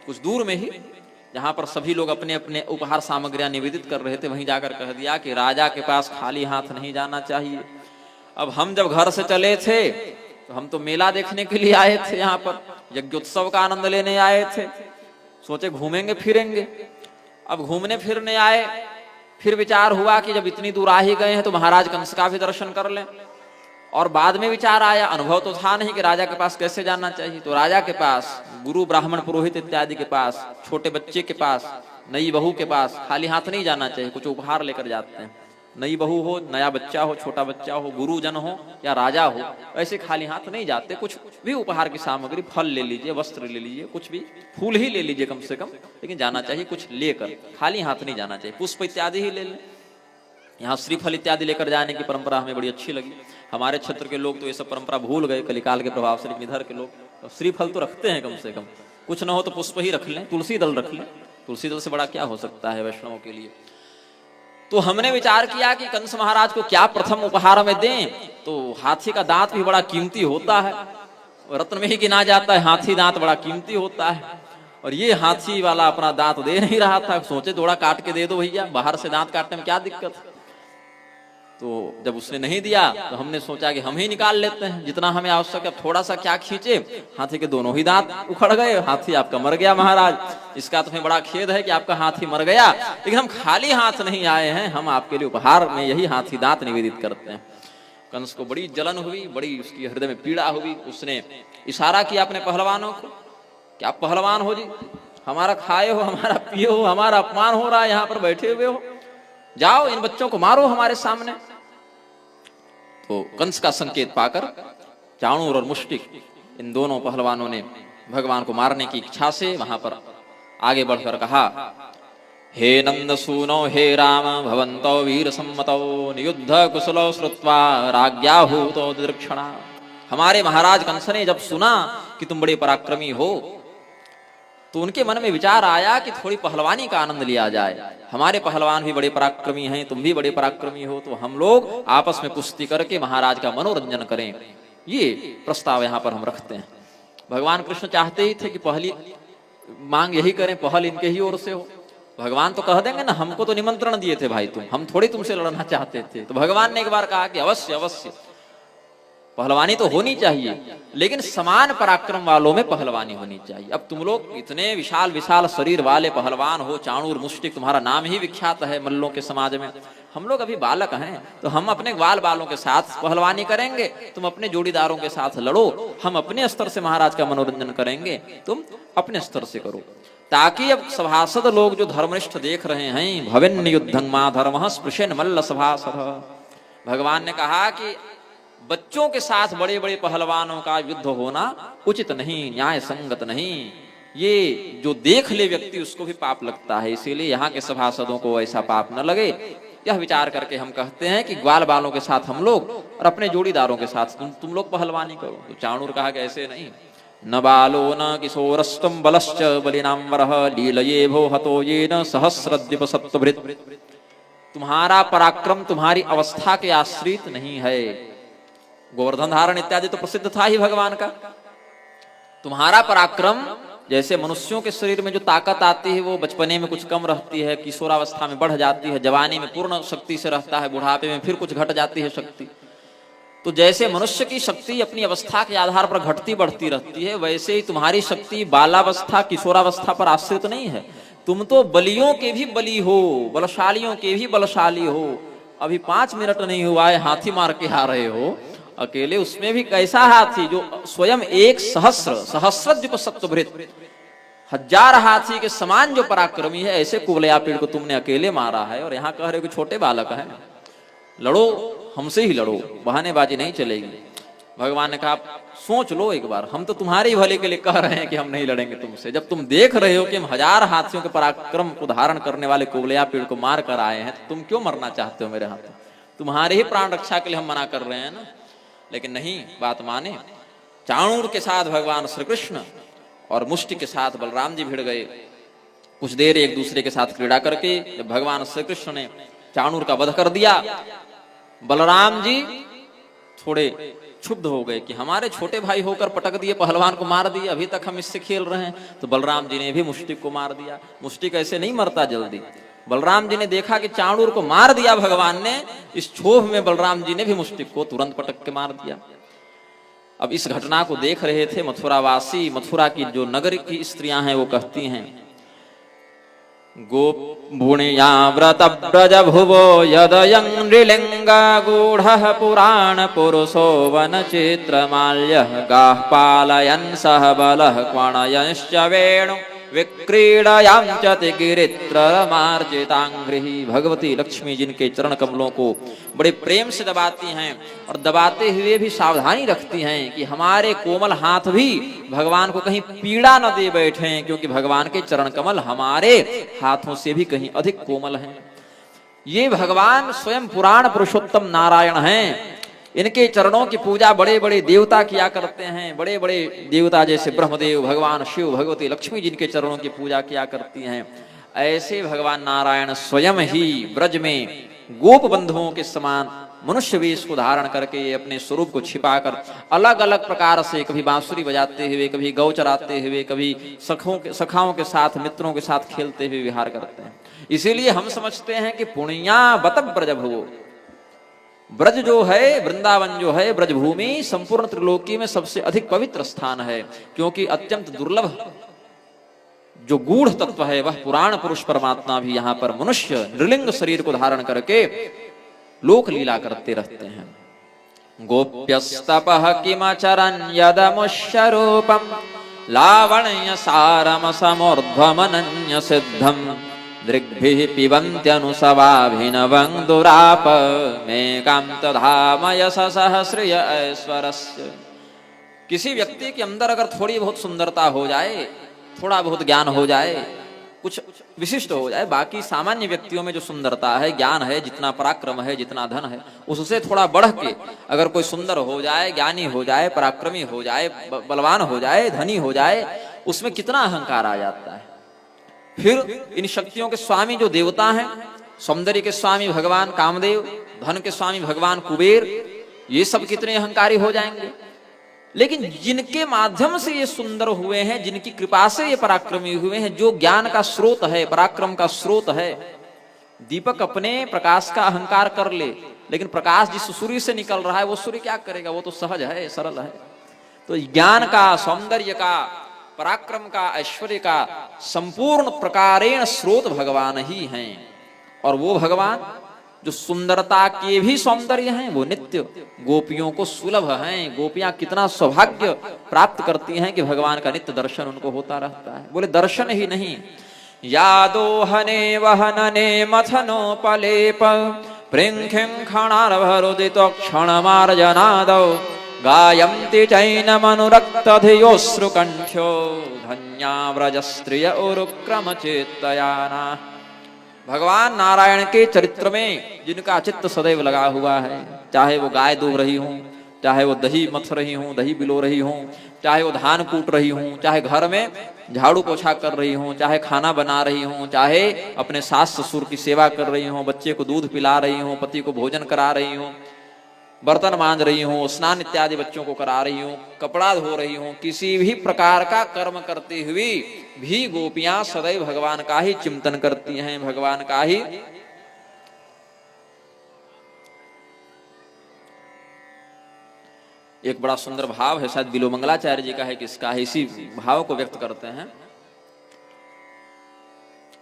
Speaker 1: कुछ दूर में ही, जहां पर सभी लोग अपने अपने उपहार सामग्रियां निवेदित कर रहे थे, वहीं जाकर कह दिया कि राजा के पास खाली हाथ नहीं जाना चाहिए। अब हम जब घर से चले थे तो हम तो मेला देखने के लिए आए थे, यहाँ पर यज्ञोत्सव का आनंद लेने आए थे, सोचे घूमेंगे फिरेंगे। अब घूमने फिरने आए, फिर विचार हुआ कि जब इतनी दूर आ ही गए हैं तो महाराज कंस का भी दर्शन कर लें। और बाद में विचार आया, अनुभव तो था नहीं कि राजा के पास कैसे जाना चाहिए, तो राजा के पास, गुरु ब्राह्मण पुरोहित इत्यादि के पास, छोटे बच्चे के पास, नई बहू के पास खाली हाथ नहीं जाना चाहिए, कुछ उपहार लेकर जाते हैं। नई बहू हो, नया बच्चा हो, छोटा बच्चा हो, गुरुजन हो या राजा हो, ऐसे खाली हाथ नहीं जाते। कुछ भी उपहार की सामग्री, फल ले लीजिए, वस्त्र ले लीजिए, कुछ भी फूल ही ले लीजिए कम से कम, लेकिन जाना चाहिए कुछ लेकर, खाली हाथ नहीं जाना चाहिए। पुष्प इत्यादि ही ले लें। यहाँ श्रीफल इत्यादि लेकर जाने की परंपरा हमें बड़ी अच्छी लगी। हमारे क्षेत्र के लोग तो ये सब परंपरा भूल गए कलिकाल के प्रभाव से, लेकिन इधर के लोग श्रीफल तो रखते हैं कम से कम, कुछ न हो तो पुष्प ही रख लें, तुलसी दल रख लें। तुलसी दल से बड़ा क्या हो सकता है वैष्णवों के लिए। तो हमने विचार किया कि कंस महाराज को क्या प्रथम उपहार में दें, तो हाथी का दांत भी बड़ा कीमती होता है, रत्न में ही गिना जाता है, हाथी दांत बड़ा कीमती होता है। और ये हाथी वाला अपना दांत दे नहीं रहा था, सोचे थोड़ा काट के दे दो भैया, बाहर से दांत काटने में क्या दिक्कत है। तो जब उसने नहीं दिया तो हमने सोचा कि हम ही निकाल लेते हैं जितना हमें आवश्यक है, थोड़ा सा क्या खींचे, हाथी के दोनों ही दांत उखड़ गए, हाथी आपका मर गया महाराज। इसका तुम्हें बड़ा खेद है कि आपका हाथी मर गया, लेकिन हम खाली हाथ नहीं आए हैं, हम आपके लिए उपहार में यही हाथी दांत निवेदित करते हैं। कंस को बड़ी जलन हुई, बड़ी उसकी हृदय में पीड़ा हुई। उसने इशारा किया अपने पहलवानों को कि आप पहलवान हो जी, हमारा खाए हो, हमारा पिए हो, हमारा अपमान हो रहा है, यहाँ पर बैठे हुए हो, जाओ इन बच्चों को मारो हमारे सामने। तो कंस का संकेत पाकर चाणूर और मुष्टिक इन दोनों पहलवानों ने भगवान को मारने की इच्छा से वहां पर आगे बढ़कर कहा, हे नंद सूनो हे राम भवंतो वीर सम्मतो नियुद्ध कुशलो श्रुत्वा राज्ञाहूतो दिदृक्षणा। हमारे महाराज कंस ने जब सुना कि तुम बड़े पराक्रमी हो तो उनके मन में विचार आया कि थोड़ी पहलवानी का आनंद लिया जाए। हमारे पहलवान भी बड़े पराक्रमी हैं, तुम भी बड़े पराक्रमी हो, तो हम लोग आपस में कुश्ती करके महाराज का मनोरंजन करें, ये प्रस्ताव यहाँ पर हम रखते हैं। भगवान कृष्ण चाहते ही थे कि पहली मांग यही करें, पहल इनके ही ओर से हो। भगवान तो कह देंगे ना, हमको तो निमंत्रण दिए थे भाई तुम, हम थोड़ी तुमसे लड़ना चाहते थे। तो भगवान ने एक बार कहा कि अवश्य अवश्य पहलवानी तो होनी चाहिए, लेकिन समान पराक्रम वालों में पहलवानी होनी चाहिए। अब तुम लोग इतने विशाल विशाल शरीर वाले पहलवान हो, चाणूर मुष्टिक, तुम्हारा नाम ही विख्यात है मल्लों के समाज में। हम लोग अभी बालक हैं, तो हम अपने ग्वाल बालों के साथ पहलवानी करेंगे, तुम अपने जोड़ीदारों के साथ लड़ो, हम अपने स्तर से महाराज का मनोरंजन करेंगे, तुम अपने स्तर से करो, ताकि अब सभासद लोग जो धर्मनिष्ठ देख रहे हैं, भविन युद्धं मा धर्मः स्पृशेन मल्ल सभासद। भगवान ने कहा कि बच्चों के साथ बड़े बड़े पहलवानों का युद्ध होना उचित नहीं, न्याय संगत नहीं। ये जो देख ले व्यक्ति उसको भी पाप लगता है, इसीलिए यहाँ के सभासदों को ऐसा पाप न लगे, यह विचार करके हम कहते हैं कि ग्वाल बालों के साथ हम लोग और अपने जोड़ीदारों के साथ तुम लोग पहलवानी करो। तो चाणूर कहा कि ऐसे नहीं, न बालो न किशोरस्तम बलश्च बलिनाम वरः लीलये भो हतो येन सहस्रद्वीप सप्तभृत। तुम्हारा पराक्रम तुम्हारी अवस्था के आश्रित नहीं है। गोवर्धन धारण इत्यादि तो प्रसिद्ध था ही भगवान का। तुम्हारा पराक्रम जैसे मनुष्यों के शरीर में जो ताकत आती है वो बचपने में कुछ कम रहती है, किशोरावस्था में बढ़ जाती है, जवानी में पूर्ण शक्ति से रहता है, बुढ़ापे में फिर कुछ घट जाती है शक्ति। तो जैसे मनुष्य की शक्ति अपनी अवस्था के आधार पर घटती बढ़ती रहती है, वैसे ही तुम्हारी शक्ति बालावस्था किशोरावस्था पर आश्रित नहीं है। तुम तो बलियों के भी बली हो, बलशालियों के भी बलशाली हो। अभी 5 मिनट नहीं हुआ है हाथी मार के आ रहे हो अकेले, उसमें भी कैसा हाथी जो स्वयं एक सहस्रद्वीप सप्तभृत 1000 हाथी के समान जो पराक्रमी है, ऐसे कुवलया पेड़ को तुमने अकेले मारा है और यहाँ कह रहे हो कि छोटे बालक हैं, लड़ो हमसे ही लड़ो, बहानेबाजी नहीं चलेगी। भगवान ने कहा सोच लो एक बार, हम तो तुम्हारे ही भले के लिए कह रहे हैं कि हम नहीं लड़ेंगे तुमसे। जब तुम देख रहे हो कि हम 1000 हाथियों के पराक्रम को धारण करने वाले कुवलया पेड़ को मार कर आए हैं, तो तुम क्यों मरना चाहते हो मेरे हाथों? तुम्हारे ही प्राण रक्षा के लिए हम मना कर रहे हैं ना। लेकिन नहीं, बात माने। चाणूर के साथ भगवान श्री कृष्ण और मुष्टिक के साथ बलराम जी भिड़ गए। कुछ देर एक दूसरे के साथ क्रीड़ा करके जब भगवान श्री कृष्ण ने चाणूर का वध कर दिया, बलराम जी थोड़े क्षुब्ध हो गए कि हमारे छोटे भाई होकर पटक दिए, पहलवान को मार दिए, अभी तक हम इससे खेल रहे हैं। तो बलराम जी ने भी मुष्टिक को मार दिया। मुष्टिक ऐसे नहीं मरता जल्दी। बलराम जी ने देखा कि चाणूर को मार दिया भगवान ने, इस क्षोभ में बलराम जी ने भी मुष्टिक को तुरंत पटक के मार दिया। अब इस घटना को देख रहे थे मथुरावासी, मथुरा की जो नगर की स्त्रियां हैं वो कहती हैं, गोपुण्या व्रत ब्रज भुवो यदयं नृलिंगा गूढ़ः पुराण पुरुषो वन चित्रमाल्यः गाः पालयन् सह बलः क्वणयंश्च वेणु विक्रीडयां च गिरित्रमार्जितांघ्रिः। भगवती लक्ष्मी जिनके चरण कमलों को बड़े प्रेम से दबाती हैं और दबाते हुए भी सावधानी रखती हैं कि हमारे कोमल हाथ भी भगवान को कहीं पीड़ा न दे बैठे, क्योंकि भगवान के चरण कमल हमारे हाथों से भी कहीं अधिक कोमल हैं। ये भगवान स्वयं पुराण पुरुषोत्तम नारायण हैं। इनके चरणों की पूजा बड़े बड़े देवता किया करते हैं। बड़े बड़े देवता जैसे ब्रह्मदेव, भगवान शिव, भगवती लक्ष्मी जिनके चरणों की पूजा किया करती हैं, ऐसे भगवान नारायण स्वयं ही ब्रज में गोप बंधुओं के समान मनुष्य वेश को धारण करके अपने स्वरूप को छिपाकर अलग अलग प्रकार से कभी बांसुरी बजाते हुए, कभी गौ चराते हुए, कभी सखाओं के साथ, मित्रों के साथ खेलते हुए विहार करते हैं। इसीलिए हम समझते हैं कि पुण्या बत ब्रज भुवो, ब्रज जो है, वृंदावन जो है, ब्रजभूमि संपूर्ण त्रिलोकी में सबसे अधिक पवित्र स्थान है, क्योंकि अत्यंत दुर्लभ जो गूढ़ तत्व है वह पुराण पुरुष परमात्मा भी यहाँ पर मनुष्य नृलिंग शरीर को धारण करके लोक लीला करते रहते हैं। गोप्यस्तपः किमचरन् यदमुष्य रूपम् लावण्य सारम समोर्ध्वमनन्य सिद्धम् दृग्भिः पिबन्त्यनुसवाभिनवं दुराप मेकान्तधाम यशसः श्रिय ऐश्वरस्य। किसी व्यक्ति के अंदर अगर थोड़ी बहुत सुंदरता हो जाए, थोड़ा बहुत ज्ञान हो जाए, कुछ विशिष्ट हो जाए, बाकी सामान्य व्यक्तियों में जो सुंदरता है, ज्ञान है, जितना पराक्रम है, जितना धन है, उससे थोड़ा बढ़ के अगर कोई सुंदर हो जाए, ज्ञानी हो जाए, पराक्रमी हो जाए, बलवान हो जाए, धनी हो जाए, उसमें कितना अहंकार आ जाता है। फिर इन शक्तियों के स्वामी जो देवता हैं, सौंदर्य के स्वामी भगवान कामदेव, धन के स्वामी भगवान कुबेर, ये सब कितने अहंकारी हो जाएंगे। लेकिन जिनके माध्यम से ये सुंदर हुए हैं, जिनकी कृपा से ये पराक्रमी हुए हैं, जो ज्ञान का स्रोत है, पराक्रम का स्रोत है, दीपक अपने प्रकाश का अहंकार कर ले, लेकिन प्रकाश जिस सूर्य से निकल रहा है वो सूर्य क्या करेगा, वो तो सहज है, सरल है। तो ज्ञान का, सौंदर्य का, पराक्रम का, ऐश्वर्य का संपूर्ण प्रकारेण स्रोत भगवान ही हैं। और वो भगवान जो सुंदरता के भी सौंदर्य हैं, वो नित्य गोपियों को सुलभ हैं। गोपियां कितना सौभाग्य प्राप्त करती हैं कि भगवान का नित्य दर्शन उनको होता रहता है। बोले दर्शन ही नहीं, यादोहने वहनने मथनोपलेप प्रिंखिं क्षणार्भरुदितो क्षणमार्जनादौ गायन्ति चैनमनुरक्तधियोऽश्रुकण्ठ्यो धन्या व्रजस्त्रिय उरुक्रमचेतयाना। भगवान नारायण के चरित्र में जिनका चित्त सदैव लगा हुआ है, चाहे वो गाय दूह रही हूं, चाहे वो दही मथ रही हूं, दही बिलो रही हूं, चाहे वो धान कूट रही हूं, चाहे घर में झाड़ू पोछा कर रही हूं, चाहे खाना बना रही हूं, चाहे अपने सास ससुर की सेवा कर रही हूं, बच्चे को दूध पिला रही हूं, पति को भोजन करा रही हूं, बर्तन मांज रही हूँ, स्नान इत्यादि बच्चों को करा रही हूँ, कपड़ा धो रही हूँ, किसी भी प्रकार का कर्म करती हुई भी गोपियां सदैव भगवान का ही चिंतन करती हैं, भगवान का ही। एक बड़ा सुंदर भाव है, शायद बिलोमंगलाचार्य जी का है, किसका है, इसी भाव को व्यक्त करते हैं।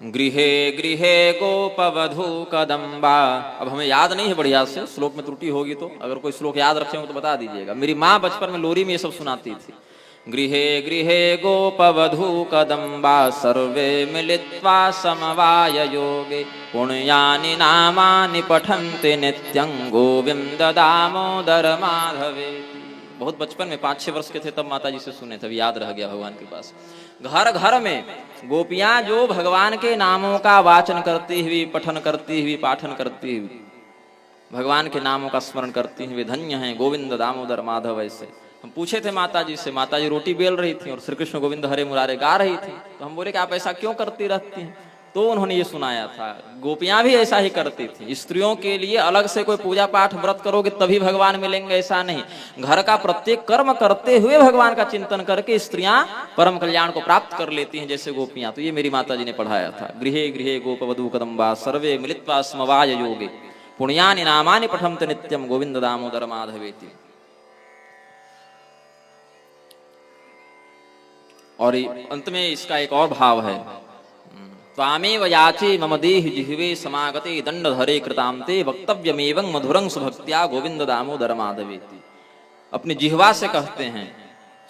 Speaker 1: गृहे गृहे गोपवधू कदम्बा। अब हमें याद नहीं है बढ़िया से, श्लोक में त्रुटि होगी तो अगर कोई श्लोक याद रखे हो तो बता दीजिएगा। मेरी माँ बचपन में लोरी में ये सब सुनाती थी। गृहे गृहे गोपवधू कदम्बा सर्वे मिलित्वा समवाय योगे पुण्यानि नामानि पठन्ति नित्यं गोविंद दामोदर माधवेति। बहुत बचपन में 5-6 वर्ष के थे तब माता जी से सुने थे, याद रह गया भगवान के पास। घर घर में गोपियां जो भगवान के नामों का वाचन करती हुई, पठन करती हुई, पाठन करती हुई, भगवान के नामों का स्मरण करती हुई धन्य हैं गोविंद दामोदर माधव। ऐसे हम पूछे थे माता जी से, माता जी रोटी बेल रही थी और श्री कृष्ण गोविंद हरे मुरारे गा रही थी, तो हम बोले कि आप ऐसा क्यों करती रहती हैं, तो उन्होंने ये सुनाया था गोपियां भी ऐसा ही करती थी। स्त्रियों के लिए अलग से कोई पूजा पाठ व्रत करोगे तभी भगवान मिलेंगे, ऐसा नहीं। घर का प्रत्येक कर्म करते हुए भगवान का चिंतन करके स्त्रियां परम कल्याण को प्राप्त कर लेती हैं, जैसे गोपियां। तो ये मेरी माता जी ने पढ़ाया था। गृहे गृहे गोपवधू कदम्बा सर्वे मिलित्वा समवाय योगे पुण्यानि नामानि पठन्ति नित्यं गोविंद दामोदर माधवेति। और अंत में इसका एक और भाव है, त्वामेव याचे मम देहि जिह्वे समागते दंडधरे कृतांते वक्तव्यमेवं मधुरं सुभक्त्या गोविंद दामोदर माधवेति। अपनी जिह्वा से कहते हैं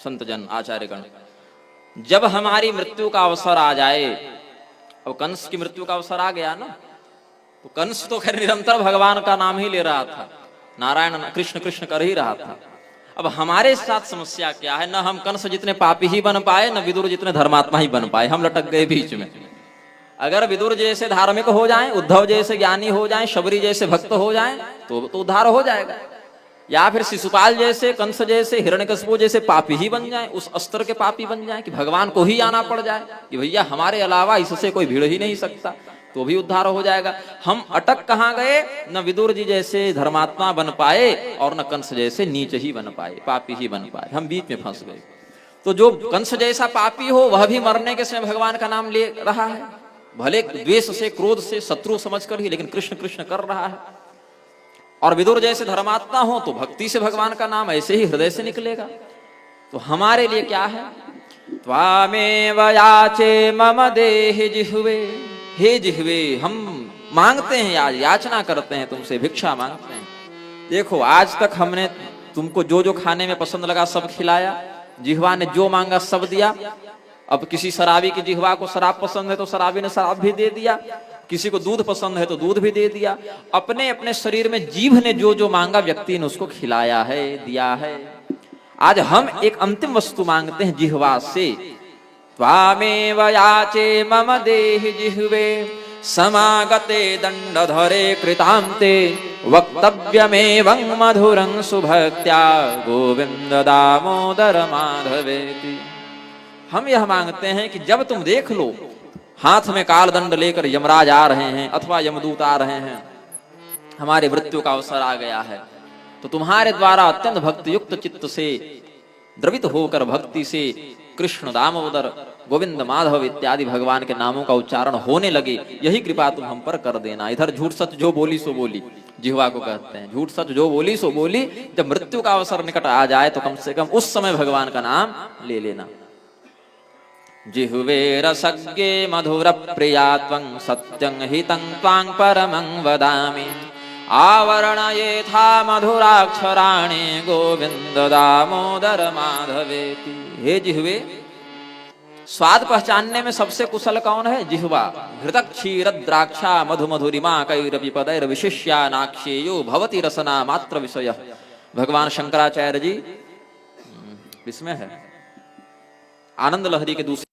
Speaker 1: संतजन आचार्यगण, जब हमारी मृत्यु का अवसर आ जाए। अब कंस की मृत्यु का अवसर आ गया ना, तो कंस तो खैर निरंतर भगवान का नाम ही ले रहा था, नारायण कृष्ण कृष्ण कर ही रहा था। अब हमारे साथ समस्या क्या है, न हम कंस जितने पापी ही बन पाए, न विदुर जितने धर्मात्मा ही बन पाए, हम लटक गए बीच में। अगर विदुर जैसे धार्मिक हो जाएं, उद्धव जैसे ज्ञानी हो जाएं, शबरी जैसे भक्त हो जाएं, तो उद्धार हो जाएगा। या फिर शिशुपाल जैसे, कंस जैसे, हिरण्यकशिपु जैसे पापी ही बन जाएं, उस स्तर के पापी बन जाएं कि भगवान को ही आना पड़ जाए कि भैया हमारे अलावा इससे कोई भिड़ ही नहीं सकता, तो भी उद्धार हो जाएगा। हम अटक कहाँ गए, न विदुर जी जैसे धर्मात्मा बन पाए और न कंस जैसे नीच ही बन पाए, पापी ही बन पाए, हम बीच में फंस गए। तो जो कंस जैसा पापी हो वह भी मरने के समय भगवान का नाम ले रहा है, भले द्वेष से, क्रोध से, शत्रु समझकर ही, लेकिन कृष्ण कृष्ण कर रहा है। और विदुर जैसे धर्मात्मा हो तो भक्ति से भगवान का नाम ऐसे ही हृदय से निकलेगा। तो हमारे लिए क्या है, त्वामेव याचे मम देहि जिह्वे, हे जिह्वे हम मांगते हैं, आज याचना करते हैं तुमसे, भिक्षा मांगते हैं। देखो आज तक हमने तुमको जो जो खाने में पसंद लगा सब खिलाया, जिह्वा ने जो मांगा सब दिया। अब किसी शराबी की जिह्वा को शराब पसंद है तो शराबी ने शराब भी दे दिया, किसी को दूध पसंद है तो दूध भी दे दिया। अपने अपने शरीर में जीभ ने जो जो मांगा व्यक्ति ने उसको खिलाया है, दिया है। आज हम एक अंतिम वस्तु मांगते हैं जिह्वा से, त्वामेव याचे मम देहि जिह्वे समागते दंडधरे कृतांते वक्तव्यमेवं मधुरं सुभक्त्या गोविंद दामोदर माधवेति। हम यह मांगते हैं कि जब तुम देख लो हाथ में काल दंड लेकर यमराज आ रहे हैं अथवा यमदूत आ रहे हैं, हमारे मृत्यु का अवसर आ गया है, तो तुम्हारे द्वारा अत्यंत भक्ति युक्त चित्त से द्रवित होकर भक्ति से कृष्ण दामोदर गोविंद माधव इत्यादि भगवान के नामों का उच्चारण होने लगे, यही कृपा तुम हम पर कर देना। इधर झूठ सच जो बोली सो बोली, जिह्वा को कहते हैं, झूठ सच जो बोली सो बोली। जब मृत्यु का अवसर निकट आ जाए तो कम से कम उस समय भगवान का नाम ले लेना। जिह्वे रसज्ञे मधुर प्रिया त्वं सत्यं हितं त्वां परमं वदामि आवरणयेथा मधुराक्षराणि गोविंद दामोदर माधवेति। हे जिह्वे, स्वाद पहचानने में सबसे कुशल कौन है? जिह्वा। घृतक क्षीर द्राक्षा मधु मधुरिमा कैरपि पदैर विशिष्या नाक्षेयो भवति रसना मात्र विषय। भगवान शंकराचार्य जी इसमें है आनंद लहरी के दूसरे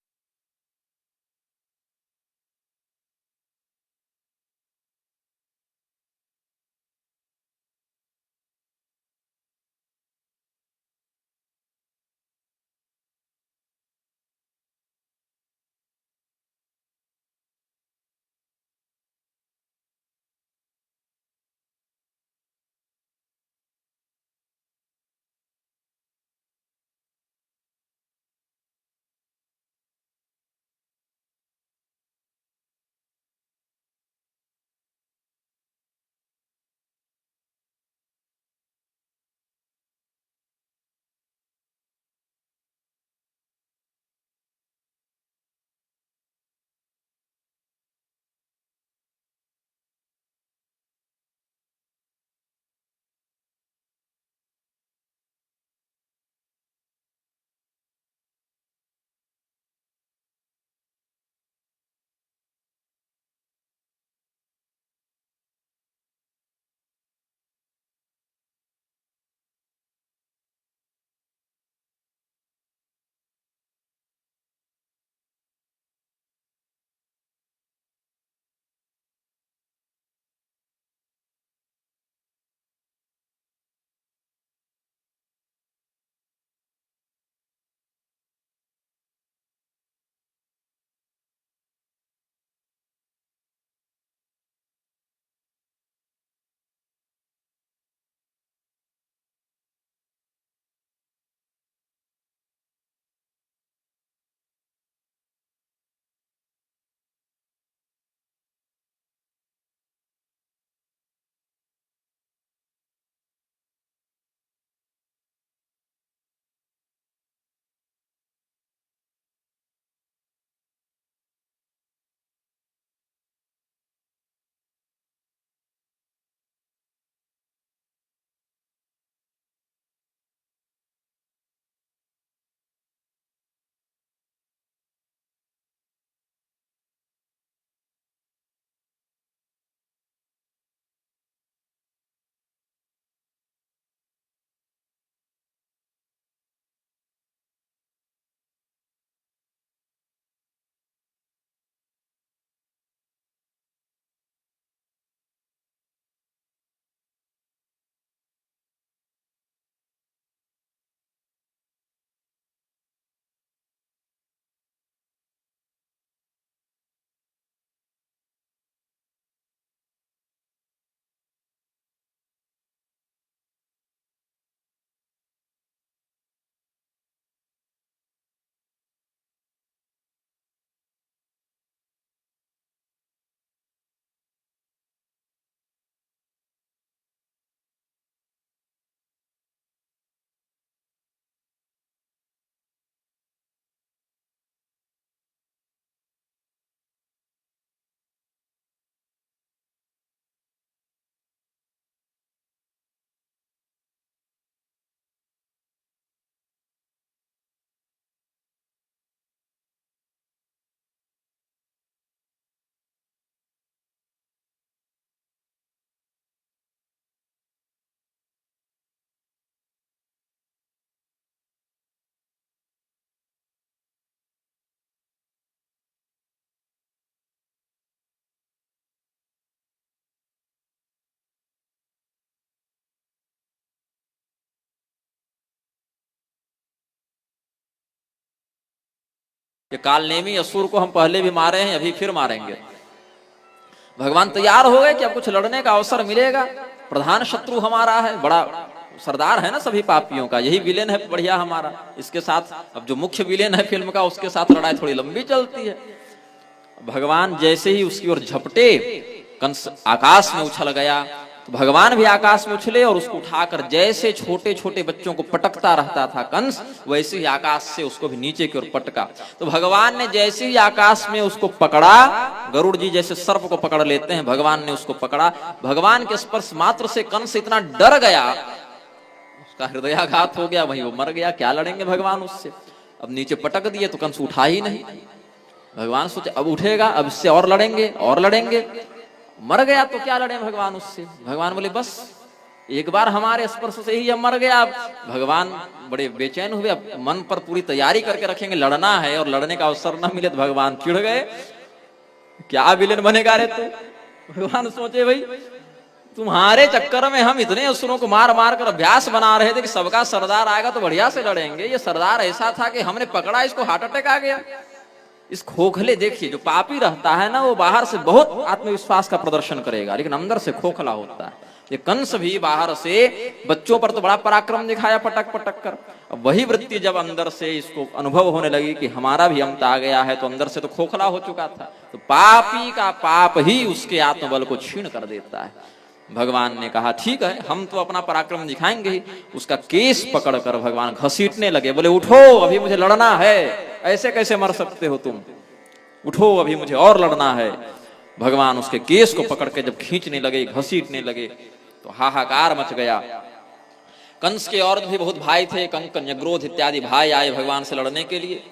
Speaker 1: ये कालनेमी असुर को हम पहले भी मारे हैं, अभी फिर मारेंगे। भगवान तैयार हो गए कि अब कुछ लड़ने का अवसर मिलेगा। प्रधान शत्रु हमारा है, बड़ा सरदार है ना सभी पापियों का, यही विलेन है बढ़िया हमारा। इसके साथ अब जो मुख्य विलेन है फिल्म का, उसके साथ लड़ाई थोड़ी लंबी चलती है। भगवान जैसे ही उसकी ओर झपटे, कंस आकाश में उछल गया, तो भगवान भी आकाश में उछले और उसको उठाकर जैसे छोटे छोटे बच्चों को पटकता रहता था कंस, वैसे ही आकाश से उसको भी नीचे की ओर पटका। तो भगवान ने जैसे ही आकाश में उसको पकड़ा, गरुड़ जी जैसे सर्प को पकड़ लेते हैं, भगवान ने उसको पकड़ा। भगवान के स्पर्श मात्र से कंस इतना डर गया, उसका हृदयाघात हो गया, वही वो मर गया। क्या लड़ेंगे भगवान उससे? अब नीचे पटक दिए तो कंस उठा ही नहीं। भगवान सोचे अब उठेगा, अब इससे और लड़ेंगे और लड़ेंगे। मर गया तो क्या लड़े भगवान उससे? भगवान बोले बस एक बार हमारे स्पर्श से ही अब मर गया। अब भगवान बड़े बेचैन हुए, अब मन पर पूरी तैयारी करके रखेंगे, लड़ना है, और लड़ने का अवसर ना मिले तो भगवान चिढ़ गए। क्या विलेन बनेगा रे तू? भगवान सोचे भाई तुम्हारे चक्कर में हम इतने असुरों को मार मार कर अभ्यास बना रहे थे कि सबका सरदार आएगा तो बढ़िया से लड़ेंगे। ये सरदार ऐसा था कि हमने पकड़ा, इसको हार्ट अटैक आ गया। इस खोखले, देखिए जो पापी रहता है ना, वो बाहर से बहुत आत्मविश्वास का प्रदर्शन करेगा, लेकिन अंदर से खोखला होता है। ये कंस भी बाहर से बच्चों पर तो बड़ा पराक्रम दिखाया पटक पटक कर, अब वही वृत्ति जब अंदर से इसको अनुभव होने लगी कि हमारा भी अंत आ गया है, तो अंदर से तो खोखला हो चुका था। तो पापी का पाप ही उसके आत्मबल को छीन कर देता है। भगवान ने कहा ठीक है, हम तो अपना पराक्रम दिखाएंगे ही। उसका केस पकड़कर भगवान घसीटने लगे, बोले उठो अभी मुझे लड़ना है, ऐसे कैसे मर सकते हो तुम, उठो अभी मुझे और लड़ना है। भगवान उसके केस को पकड़ के जब खींचने लगे, घसीटने लगे, तो हाहाकार मच गया। कंस के और भी बहुत भाई थे, कंक, न्यग्रोध इत्यादि भाई आए भगवान से लड़ने के लिए।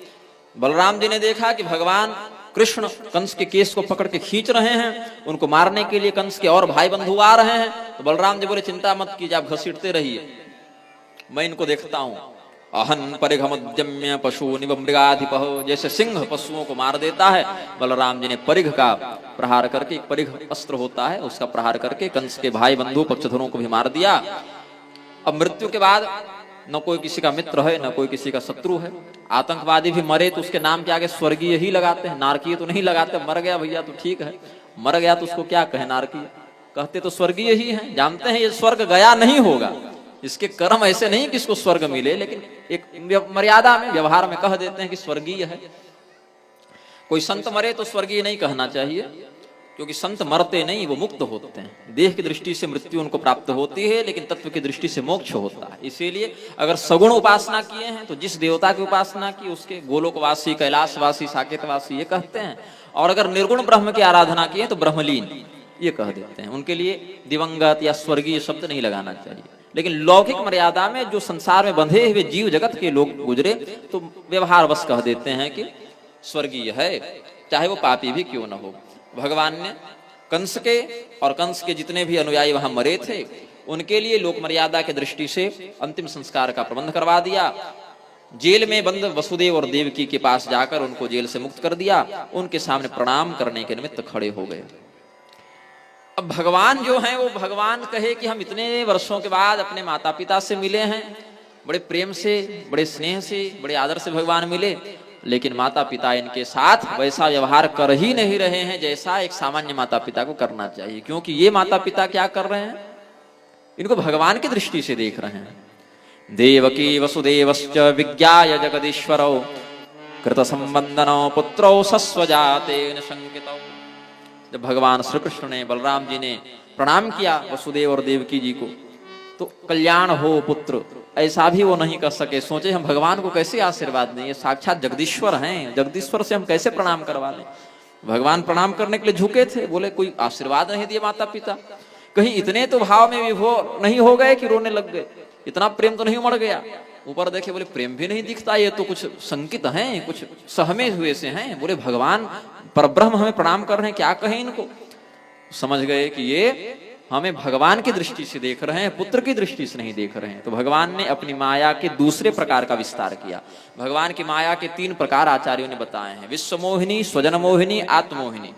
Speaker 1: बलराम जी ने देखा कि भगवान कृष्ण कंस के केस को पकड़ के खींच रहे हैं, उनको मारने के लिए कंस के और भाई बंधु आ रहे हैं। तो बलराम जी बोले चिंता मत कीजिए, आप घसीटते रहिए, मैं इनको देखता हूं। अहन परिघमद्यम्य पशु निव मृगाधिपः, जैसे सिंह पशुओं को मार देता है, बलराम जी ने परिघ का प्रहार करके, एक परिघ अस्त्र होता है उसका प्रहार करके कंस के भाई बंधु पक्षधरों को भी मार दिया। अब मृत्यु के बाद न कोई किसी का मित्र है, न कोई किसी का शत्रु है। आतंकवादी भी मरे तो उसके नाम के आगे स्वर्गीय ही लगाते हैं, नारकीय तो नहीं लगाते। मर गया भैया तो ठीक है, मर गया तो उसको क्या कहे, नारकीय कहते तो स्वर्गीय ही है। जानते हैं ये स्वर्ग गया नहीं होगा, इसके कर्म ऐसे नहीं कि इसको स्वर्ग मिले, लेकिन एक मर्यादा में, व्यवहार में कह देते हैं कि स्वर्गीय है। कोई संत मरे तो स्वर्गीय नहीं कहना चाहिए, क्योंकि संत मरते नहीं, वो मुक्त होते हैं। देह की दृष्टि से मृत्यु उनको प्राप्त होती है, लेकिन तत्व की दृष्टि से मोक्ष होता है। इसीलिए अगर सगुण उपासना किए हैं तो जिस देवता की उपासना की उसके गोलोकवासी, कैलाशवासी, साकेतवासी ये कहते हैं, और अगर निर्गुण ब्रह्म की आराधना की है तो ब्रह्मलीन ये कह देते हैं। उनके लिए दिवंगत या स्वर्गीय शब्द नहीं लगाना चाहिए। लेकिन लौकिक मर्यादा में जो संसार में बंधे हुए जीव जगत के लोग गुजरे तो व्यवहार बस कह देते हैं कि स्वर्गीय है, चाहे वो पापी भी क्यों न हो। भगवान ने कंस के और कंस के जितने भी अनुयायी वहां मरे थे उनके लिए लोक मर्यादा की दृष्टि से अंतिम संस्कार का प्रबंध करवा दिया। जेल में बंद वसुदेव और देवकी के पास जाकर उनको जेल से मुक्त कर दिया, उनके सामने प्रणाम करने के निमित्त खड़े हो गए। अब भगवान जो हैं वो भगवान कहे कि हम इतने वर्षों के बाद अपने माता पिता से मिले हैं, बड़े प्रेम से, बड़े स्नेह से, बड़े आदर से भगवान मिले, लेकिन माता पिता इनके साथ वैसा व्यवहार कर ही नहीं रहे हैं जैसा एक सामान्य माता पिता को करना चाहिए। क्योंकि ये माता पिता क्या कर रहे हैं, इनको भगवान की दृष्टि से देख रहे हैं। देवकी वसुदेवश्च विज्ञाय जगदीश्वरौ कृत संबंधनो पुत्रौ सस्वजातेन शंकितौ। जब भगवान श्री कृष्ण ने, बलराम जी ने प्रणाम किया वसुदेव और देवकी जी को, तो कल्याण हो पुत्र ऐसा भी वो नहीं कर सके। सोचे हम भगवान को कैसे आशीर्वाद दें, ये साक्षात जगदीश्वर हैं, जगदीश्वर से हम कैसे प्रणाम करवा लें। भगवान प्रणाम करने के लिए झुके थे, बोले कोई आशीर्वाद नहीं दिए माता पिता, कहीं इतने तो भाव में विभोर नहीं हो गए कि रोने लग गए, इतना प्रेम तो नहीं उमड़ गया। ऊपर देखे बोले प्रेम भी नहीं दिखता, ये तो कुछ संकित हैं, कुछ सहमे हुए से हैं। बोले भगवान परब्रह्म हमें प्रणाम कर रहे हैं, क्या कहें इनको। समझ गए कि ये हमें भगवान की दृष्टि से देख रहे हैं, पुत्र की दृष्टि से नहीं देख रहे हैं। तो भगवान ने अपनी माया के दूसरे प्रकार का विस्तार किया। भगवान की माया के 3 प्रकार आचार्यों ने बताए हैं, विश्व मोहिनी, स्वजन मोहिनी, आत्मोहिनी।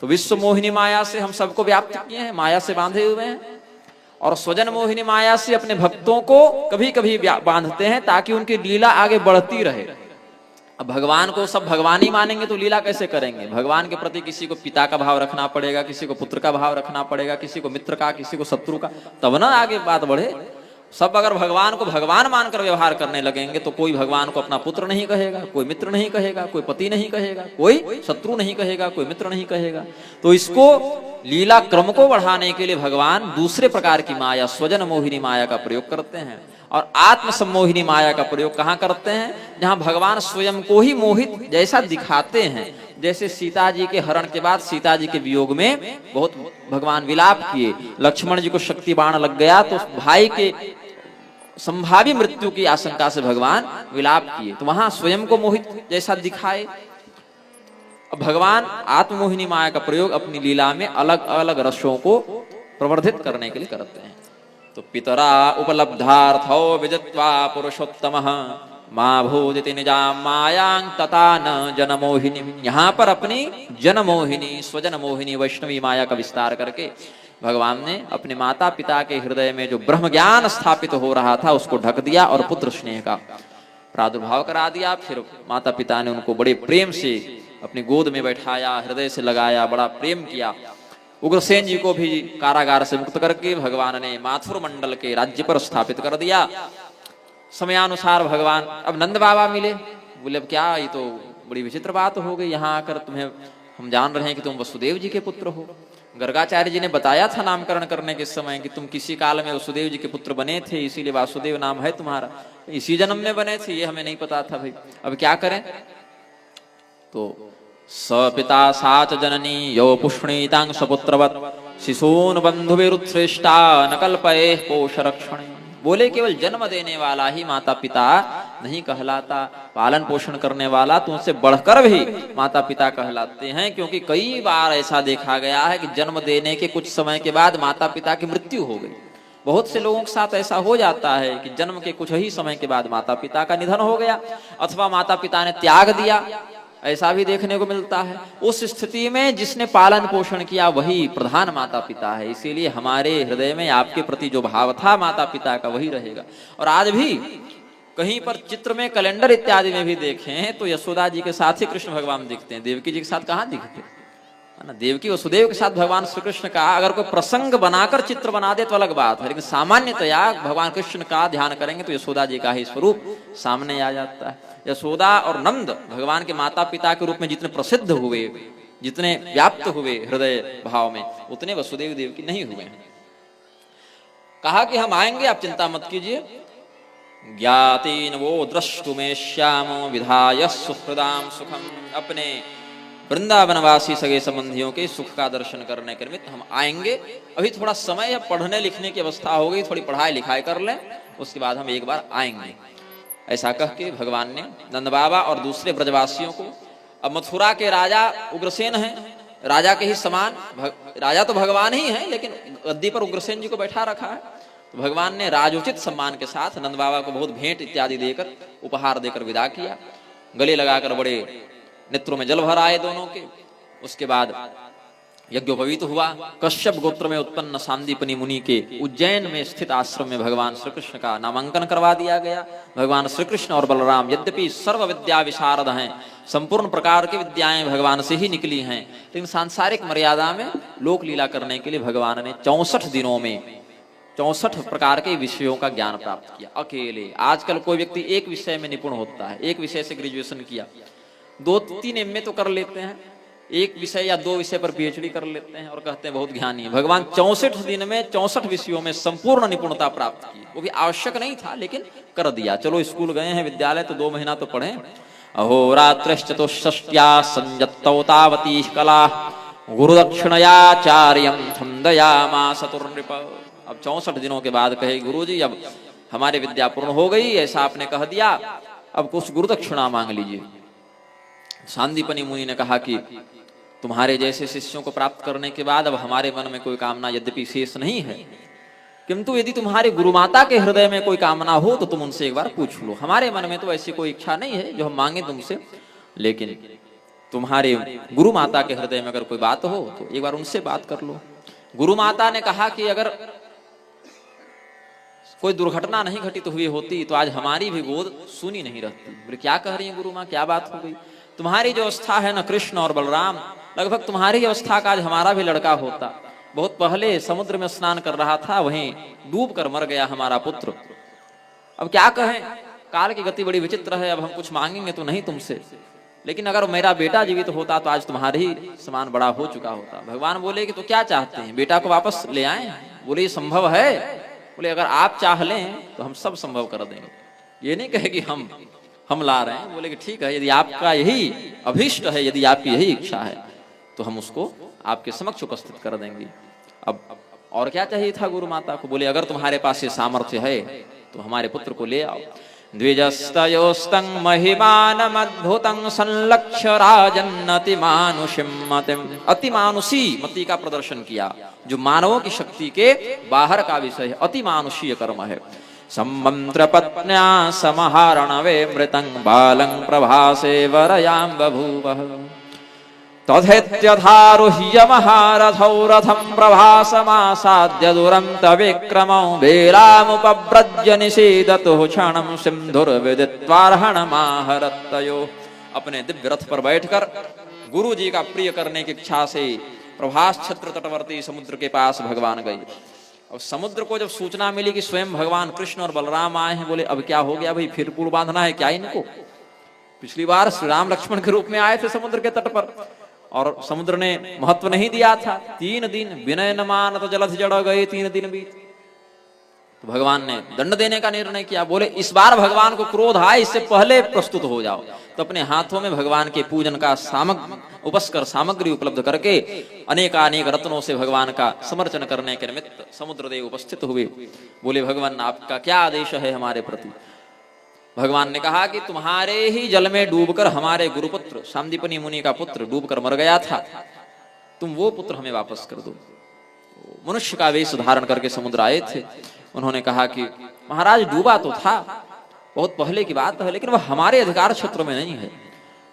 Speaker 1: तो विश्व मोहिनी माया से हम सबको व्याप्त किए हैं, माया से बांधे हुए हैं, और स्वजन मोहिनी माया से अपने भक्तों को कभी कभी बांधते हैं ताकि उनकी लीला आगे बढ़ती रहे। अब अब भगवान को सब भगवान ही मानेंगे तो लीला कैसे करेंगे? भगवान के प्रति किसी को पिता का भाव रखना पड़ेगा, किसी को पुत्र का भाव रखना पड़ेगा, किसी को मित्र का, किसी को शत्रु का, तब ना आगे बात बढ़े। सब अगर भगवान को भगवान मानकर व्यवहार करने लगेंगे तो कोई भगवान को अपना पुत्र नहीं कहेगा, कोई मित्र नहीं कहेगा, कोई पति नहीं कहेगा, कोई शत्रु नहीं कहेगा, कोई मित्र नहीं कहेगा। तो इसको लीला क्रम को बढ़ाने के लिए भगवान दूसरे प्रकार की माया, स्वजन मोहिनी माया का प्रयोग करते हैं। और आत्म सम्मोहिनी माया का प्रयोग कहाँ करते हैं? जहां भगवान स्वयं को ही मोहित जैसा दिखाते हैं। जैसे सीता जी के हरण के बाद सीता जी के वियोग में बहुत भगवान विलाप किए, लक्ष्मण जी को शक्ति बाण लग गया तो भाई के संभावी मृत्यु की आशंका से भगवान विलाप किए, तो वहां स्वयं को मोहित जैसा दिखाए। अब भगवान आत्ममोहिनी माया का प्रयोग अपनी लीला में अलग अलग रसों को प्रवर्धित करने के लिए करते हैं। तो पितरा उपलब्धार्थो विजित्वा पुरुषोत्तमः मां भोजति निजाम मायांग तथा न जनमोहिनी। यहाँ पर अपनी जनमोहिनी, स्वजन मोहिनी, वैष्णवी माया का विस्तार करके भगवान ने अपने माता पिता के हृदय में जो ब्रह्म ज्ञान स्थापित हो रहा था उसको ढक दिया और पुत्र स्नेह का प्रादुर्भाव करा दिया। फिर माता पिता ने उनको बड़े प्रेम से अपनी गोद में बैठाया, हृदय से लगाया, बड़ा प्रेम किया। उग्रसेन जी को भी कारागार से मुक्त करके भगवान ने माथुर मंडल के राज्य पर स्थापित कर दिया। समयानुसार भगवान अब नंद बाबा मिले, बोले अब क्या, ये तो बड़ी विचित्र बात हो गई, यहाँ आकर तुम्हें हम जान रहे हैं कि तुम वसुदेव जी के पुत्र हो। गर्गाचार्य जी ने बताया था नामकरण करने के समय कि तुम किसी काल में वसुदेव जी के पुत्र बने थे, इसीलिए वासुदेव नाम है तुम्हारा, इसी जन्म में बने थे, ये हमें नहीं पता था भाई, अब क्या करें। तो सपिता साच जननी यो पुष्णीतांग सपुत्रवत शिशून बंधु विरुत्श्रेष्ठा न कल्पये पोष रक्षण। बोले केवल जन्म देने वाला ही माता पिता नहीं कहलाता, पालन पोषण करने वाला तो उनसे बढ़कर भी माता पिता कहलाते हैं। क्योंकि कई बार ऐसा देखा गया है कि जन्म देने के कुछ समय के बाद माता पिता की मृत्यु हो गई। बहुत से लोगों के साथ ऐसा हो जाता है कि जन्म के कुछ ही समय के बाद माता पिता का निधन हो गया अथवा माता पिता ने त्याग दिया, ऐसा भी देखने को मिलता है। उस स्थिति में जिसने पालन पोषण किया वही प्रधान माता पिता है। इसीलिए हमारे हृदय में आपके प्रति जो भाव था माता पिता का वही रहेगा। और आज भी कहीं पर चित्र में, कैलेंडर इत्यादि में भी देखें तो यशोदा जी के साथ ही कृष्ण भगवान दिखते हैं, देवकी जी के साथ कहाँ दिखते हैं ना। देवकी वसुदेव के साथ भगवान श्री कृष्ण का अगर कोई प्रसंग बनाकर चित्र बना दे तो अलग बात है, लेकिन सामान्यतया भगवान कृष्ण का ध्यान करेंगे तो यशोदा जी का ही स्वरूप सामने आ जाता है। यशोदा और नंद भगवान के माता पिता के रूप में जितने प्रसिद्ध हुए, जितने व्याप्त हुए हृदय भाव में, उतने वसुदेव देव की नहीं हुए हैं। कहा कि हम आएंगे, आप चिंता मत कीजिए। ज्ञातीन वो द्रष्टुमेश्यामो विधाय सुहृदाम सुखम। अपने वृंदावनवासी सगे संबंधियों के सुख का दर्शन करने के निमित्त हम आएंगे। अभी थोड़ा समय या पढ़ने लिखने की अवस्था हो गई, थोड़ी पढ़ाई लिखाई कर लें, उसके बाद हम एक बार आएंगे। ऐसा कह के भगवान ने नंद बाबा और दूसरे ब्रजवासियों को, अब मथुरा के राजा उग्रसेन हैं, राजा के ही समान, राजा तो भगवान ही हैं लेकिन गद्दी पर उग्रसेन जी को बैठा रखा है। तो भगवान ने राजोचित सम्मान के साथ नंद बाबा को बहुत भेंट इत्यादि देकर, उपहार देकर विदा किया। गले लगाकर बड़े नेत्रों में जल भर आए दोनों के। उसके बाद यज्ञोपवीत हुआ। कश्यप गोत्र में उत्पन्न सांदीपनी मुनि के उज्जैन में स्थित आश्रम में भगवान श्री कृष्ण का नामांकन करवा दिया गया। भगवान श्री कृष्ण और बलराम यद्यपि सर्व विद्या विशारद हैं, संपूर्ण प्रकार की विद्याएं भगवान से ही निकली हैं, लेकिन सांसारिक मर्यादा में लोक लीला करने के लिए भगवान ने 64 दिनों में 64 प्रकार के विषयों का ज्ञान प्राप्त किया अकेले। आजकल कोई व्यक्ति एक विषय में निपुण होता है, एक विषय से ग्रेजुएशन किया, 2-3 एमए तो कर लेते हैं, एक विषय या 2 विषय पर पीएचडी कर लेते हैं और कहते हैं बहुत ज्ञानी है। भगवान 64 दिन में 64 विषयों में संपूर्ण निपुणता प्राप्त की। वो भी आवश्यक नहीं था लेकिन कर दिया। चलो स्कूल गए हैं, विद्यालय तो 2 महीना तो पढ़े। अहोरात्रश्चतुष्षष्ट्या संयत्तौ तावती कला गुरुदक्षिणयाचार्यं छन्दयामास तुर्नृप। अब 64 दिनों के बाद कहे गुरुजी अब हमारी विद्या पूर्ण हो गई, ऐसा आपने कह दिया, अब कुछ गुरुदक्षिणा मांग लीजिए। सांदीपनी मुनि ने कहा कि तुम्हारे जैसे शिष्यों को प्राप्त करने के बाद अब हमारे मन में कोई कामना यद्यपि शेष नहीं है, किंतु यदि तुम्हारे गुरुमाता के हृदय में कोई कामना हो तो तुम उनसे एक बार पूछ लो। हमारे मन में तो ऐसी कोई इच्छा नहीं है जो हम मांगे तुमसे, लेकिन तुम्हारे गुरुमाता के हृदय में अगर कोई बात हो तो एक बार उनसे बात कर लो। गुरुमाता ने कहा कि अगर कोई दुर्घटना नहीं घटित हुई होती तो आज हमारी भी गोद सुनी नहीं रहती। बोले क्या कह रही है गुरु माँ, क्या बात हो गई? तुम्हारी जो अवस्था है ना कृष्ण और बलराम, लगभग तुम्हारी अवस्था का आज हमारा भी लड़का होता। बहुत पहले समुद्र में स्नान कर रहा था, वहीं डूब कर मर गया हमारा पुत्र। अब क्या कहें, काल की गति बड़ी विचित्र है। अब हम कुछ मांगेंगे तो नहीं तुमसे, लेकिन अगर मेरा बेटा जीवित होता तो आज तुम्हारे ही समान बड़ा हो चुका होता। भगवान बोले कि तो क्या चाहते हैं, बेटा को वापस ले आए? बोले ये संभव है? बोले अगर आप चाह लें तो हम सब संभव कर देंगे। ये नहीं कहे कि हम ला रहे हैं। बोले कि ठीक है, यदि आपका यही अभीष्ट है, यदि आपकी यही इच्छा है तो हम उसको आपके समक्ष उपस्थित कर देंगे। अब और क्या चाहिए था गुरु माता को? बोले अगर तुम्हारे पास ये सामर्थ्य है तो हमारे पुत्र को ले आओ। द्विजस्तयोस्तं महिमानमद्भुतं संलक्ष्य राजन्नतिमानुषीं मतिम्। अतिमानुषी मति का प्रदर्शन किया, जो मानवों की शक्ति के बाहर का विषय है, अतिमानुषीय कर्म है। सम्मंत्र पत्न्या समहारणवे मृतं बालं प्रभासे वरयां बभूवः। तथेत्यधारुह्य महारथौ रथं प्रभासमासाद्य दुरन्त विक्रमौ वेलामुपव्रज्य निषेदतुः क्षणं सिन्धुर्विदित्वार्हणमाहरत्तयो। अपने दिव्य रथ पर बैठकर गुरु जी का प्रिय करने की इच्छा से प्रभास छत्र तटवर्ती समुद्र के पास भगवान गए। और समुद्र को जब सूचना मिली कि स्वयं भगवान कृष्ण और बलराम आए हैं, बोले अब क्या हो गया भाई, फिर पुल बांधना है क्या इनको? पिछली बार श्री राम लक्ष्मण के रूप में आए थे समुद्र के तट पर और समुद्र ने महत्व नहीं दिया था। 3 दिन विनय न मानत जलधि जड़ गए, 3 दिन बीत। तो भगवान ने दंड देने का निर्णय किया। बोले इस बार भगवान को क्रोध आए, इससे पहले प्रस्तुत हो जाओ। तो अपने हाथों में भगवान के पूजन का उपस्कर सामग्री उपलब्ध करके अनेकानेक रत्नों से भगवान का समर्चन करने के निमित्त समुद्र देव उपस्थित हुए। बोले भगवान आपका क्या आदेश है हमारे प्रति? भगवान ने कहा कि तुम्हारे ही जल में डूबकर हमारे गुरुपुत्र सांदीपनि मुनि का पुत्र डूबकर मर गया था, तुम वो पुत्र हमें वापस कर दो। मनुष्य का वेश धारण करके समुद्र आए थे। उन्होंने कहा कि महाराज डूबा तो था, बहुत पहले की बात है, लेकिन वह हमारे अधिकार क्षेत्र में नहीं है।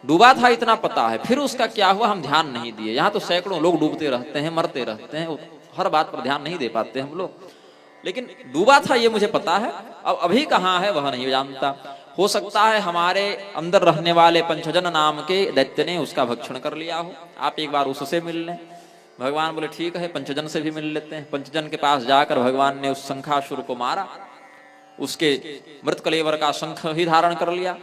Speaker 1: डूबा था इतना पता है, फिर उसका क्या हुआ हम ध्यान नहीं दिए। यहाँ तो सैकड़ों लोग डूबते रहते हैं, मरते रहते हैं, हर बात पर ध्यान नहीं दे पाते हम लोग। लेकिन डूबा था ये मुझे पता है, अब अभी कहाँ है वह नहीं जानता। हो सकता है हमारे अंदर रहने वाले पंचजन नाम के दैत्य ने उसका भक्षण कर लिया हो, आप एक बार उससे मिल लें। भगवान बोले ठीक है, पंचजन से भी मिल लेते हैं। पंचजन के पास जाकर भगवान ने उस शंखासुर को मारा, उसके मृत कलेवर का शंख ही धारण कर लिया,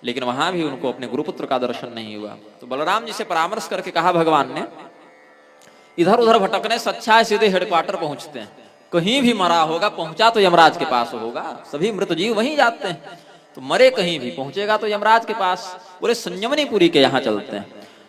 Speaker 1: लेकिन वहां भी उनको अपने गुरुपुत्र का दर्शन नहीं हुआ। तो बलराम जी से परामर्श करके कहा भगवान ने, इधर उधर भटकने से अच्छा है सीधे हेडक्वार्टर पहुंचते हैं। कहीं भी मरा होगा पहुंचा तो यमराज के पास होगा, सभी मृत जीव वहीं जाते हैं, तो मरे कहीं भी पहुंचेगा तो यमराज के पास। बोले संयमनीपुरी के यहाँ चलते हैं,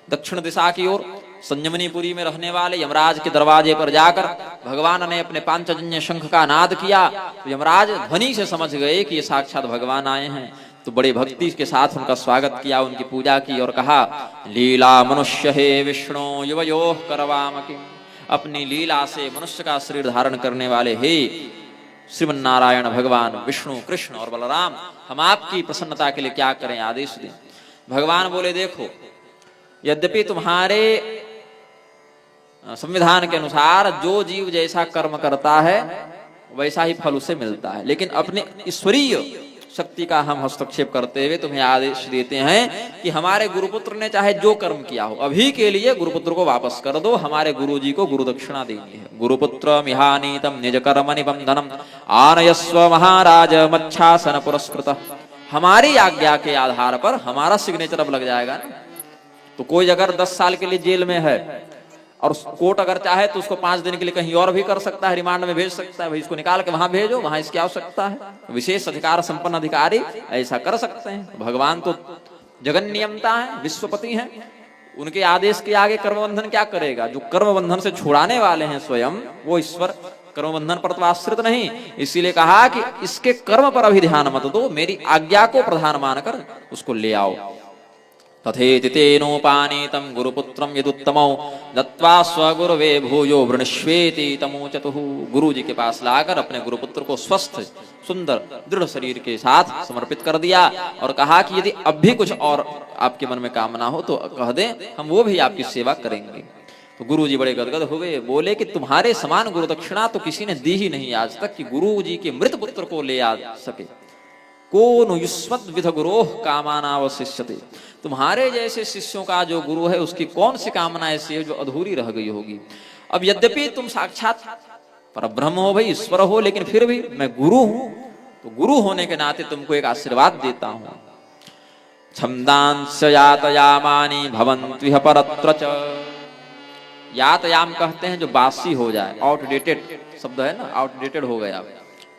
Speaker 1: दक्षिण दिशा की ओर संयमनीपुरी में रहने वाले यमराज के दरवाजे पर जाकर भगवान ने अपने पांचजन्य शंख का नाद किया। तो यमराज ध्वनि से समझ गए कि ये साक्षात भगवान आए हैं, तो बड़े भक्ति के साथ उनका स्वागत किया, उनकी पूजा की और कहा लीला मनुष्य हे विष्णु युवयोः करवाम किम। अपनी लीला से मनुष्य का शरीर धारण करने वाले हे श्रीमन नारायण भगवान विष्णु कृष्ण और बलराम, हम आपकी प्रसन्नता के लिए क्या करें, आदेश दें। भगवान बोले देखो, यद्यपि तुम्हारे संविधान के अनुसार जो जीव जैसा कर्म करता है वैसा ही फल उसे मिलता है, लेकिन अपने ईश्वरीय शक्ति का हम हस्तक्षेप करते हुए तुम्हें आदेश देते हैं कि हमारे गुरुपुत्र ने चाहे जो कर्म किया हो, अभी के लिए गुरुपुत्र को वापस कर दो। हमारे गुरुजी को गुरु दक्षिणा देनी है। गुरुपुत्र मिहानीतम निज कर्म निबंधनम आनयस्व महाराज मच्छासन पुरस्कृत। हमारी आज्ञा के आधार पर हमारा सिग्नेचर अब लग जाएगा ना। तो कोई अगर 10 साल के लिए जेल में है और कोर्ट अगर चाहे तो उसको 5 दिन के लिए कहीं और भी कर सकता है, रिमांड में भेज सकता है, भाई इसको निकाल के वहां भेजो, वहां इसकी आवश्यकता है। विशेष अधिकार संपन्न अधिकारी ऐसा कर सकते हैं। भगवान तो जगन नियंता है, विश्वपति हैं, उनके आदेश के आगे कर्मबंधन क्या करेगा। जो कर्मबंधन से छुड़ाने वाले हैं स्वयं वो ईश्वर, कर्मबंधन पर तो आश्रित नहीं। इसीलिए कहा कि इसके कर्म पर अभी ध्यान मत दो, मेरी आज्ञा को प्रधान मानकर उसको ले आओ। तथेति तेनोपानीतं गुरुपुत्रं यदुत्तमौ दत्वा स्वगुरवे भूयो वृणश्वेति तमोचतुः। गुरु जी के पास लाकर अपने गुरुपुत्र को स्वस्थ सुंदर दृढ़ शरीर के साथ समर्पित कर दिया और कहा कि यदि अब भी कुछ और आपके मन में कामना हो तो कह दें, हम वो भी आपकी सेवा करेंगे। तो गुरु जी बड़े गदगद हुए, बोले कि तुम्हारे समान गुरु दक्षिणा तो किसी ने दी ही नहीं आज तक कि गुरु जी के मृत पुत्र को ले आ सके। को युष्मत् विध गुरोह कामानावशिष्यते, तुम्हारे जैसे शिष्यों का जो गुरु है उसकी कौन सी कामना ऐसी है जो अधूरी रह गई होगी। अब यद्यपि तुम साक्षात परब्रह्म हो भाई, ईश्वर हो, लेकिन फिर भी मैं गुरु हूं, तो गुरु होने के नाते तुमको एक आशीर्वाद देता हूं। छंदांश यातयामानि भवन्त्विह परत्र च, यातयाम कहते हैं जो बासी हो जाए, आउटडेटेड शब्द है ना, आउटडेटेड हो गया,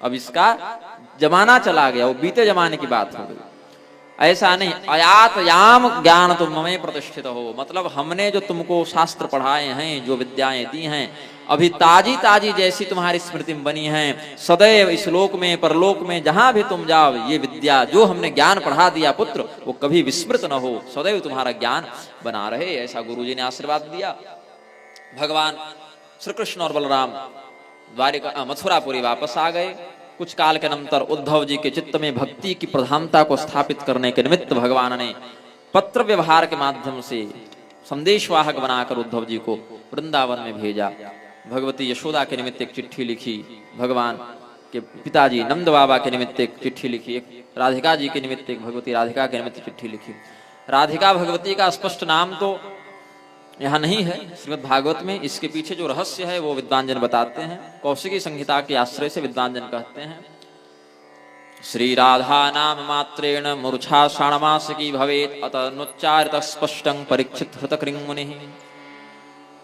Speaker 1: अब इसका जमाना चला गया, वो बीते जमाने की बात हो गई। ऐसा नहीं, अयातयाम ज्ञान तुम ममे प्रतिष्ठित हो, मतलब हमने जो तुमको शास्त्र पढ़ाए हैं, जो विद्याएं दी हैं, अभी ताजी ताजी जैसी तुम्हारी स्मृति में बनी हैं, सदैव इस लोक में परलोक में जहां भी तुम जाओ, ये विद्या जो हमने ज्ञान पढ़ा दिया पुत्र, वो कभी विस्मृत न हो, सदैव तुम्हारा ज्ञान बना रहे, ऐसा गुरु जी ने आशीर्वाद दिया। भगवान श्री कृष्ण और बलराम द्वारिका मथुरापुरी वापस आ गए। कुछ काल के नंतर उद्धव जी के चित्त में भक्ति की प्रधानता को स्थापित करने के निमित्त भगवान ने पत्र व्यवहार के माध्यम से संदेशवाहक बनाकर उद्धव जी को वृंदावन में भेजा। भगवती यशोदा के निमित्त एक चिट्ठी लिखी, भगवान के पिताजी नंद बाबा के निमित्त एक चिट्ठी लिखी, एक राधिका जी के निमित्त, एक भगवती राधिका के निमित्त चिट्ठी लिखी। राधिका भगवती का स्पष्ट नाम तो यहाँ नहीं है श्रीमद् भागवत में, इसके पीछे जो रहस्य है वो विद्वानजन बताते हैं। कौशिकी संहिता के आश्रय से विद्वानजन कहते हैं, श्री राधा नाम मात्रेण मूर्छा षाणमासिकी भवेत अतनुच्चारित स्पष्टं परीक्षित हृतकृं मुनिः।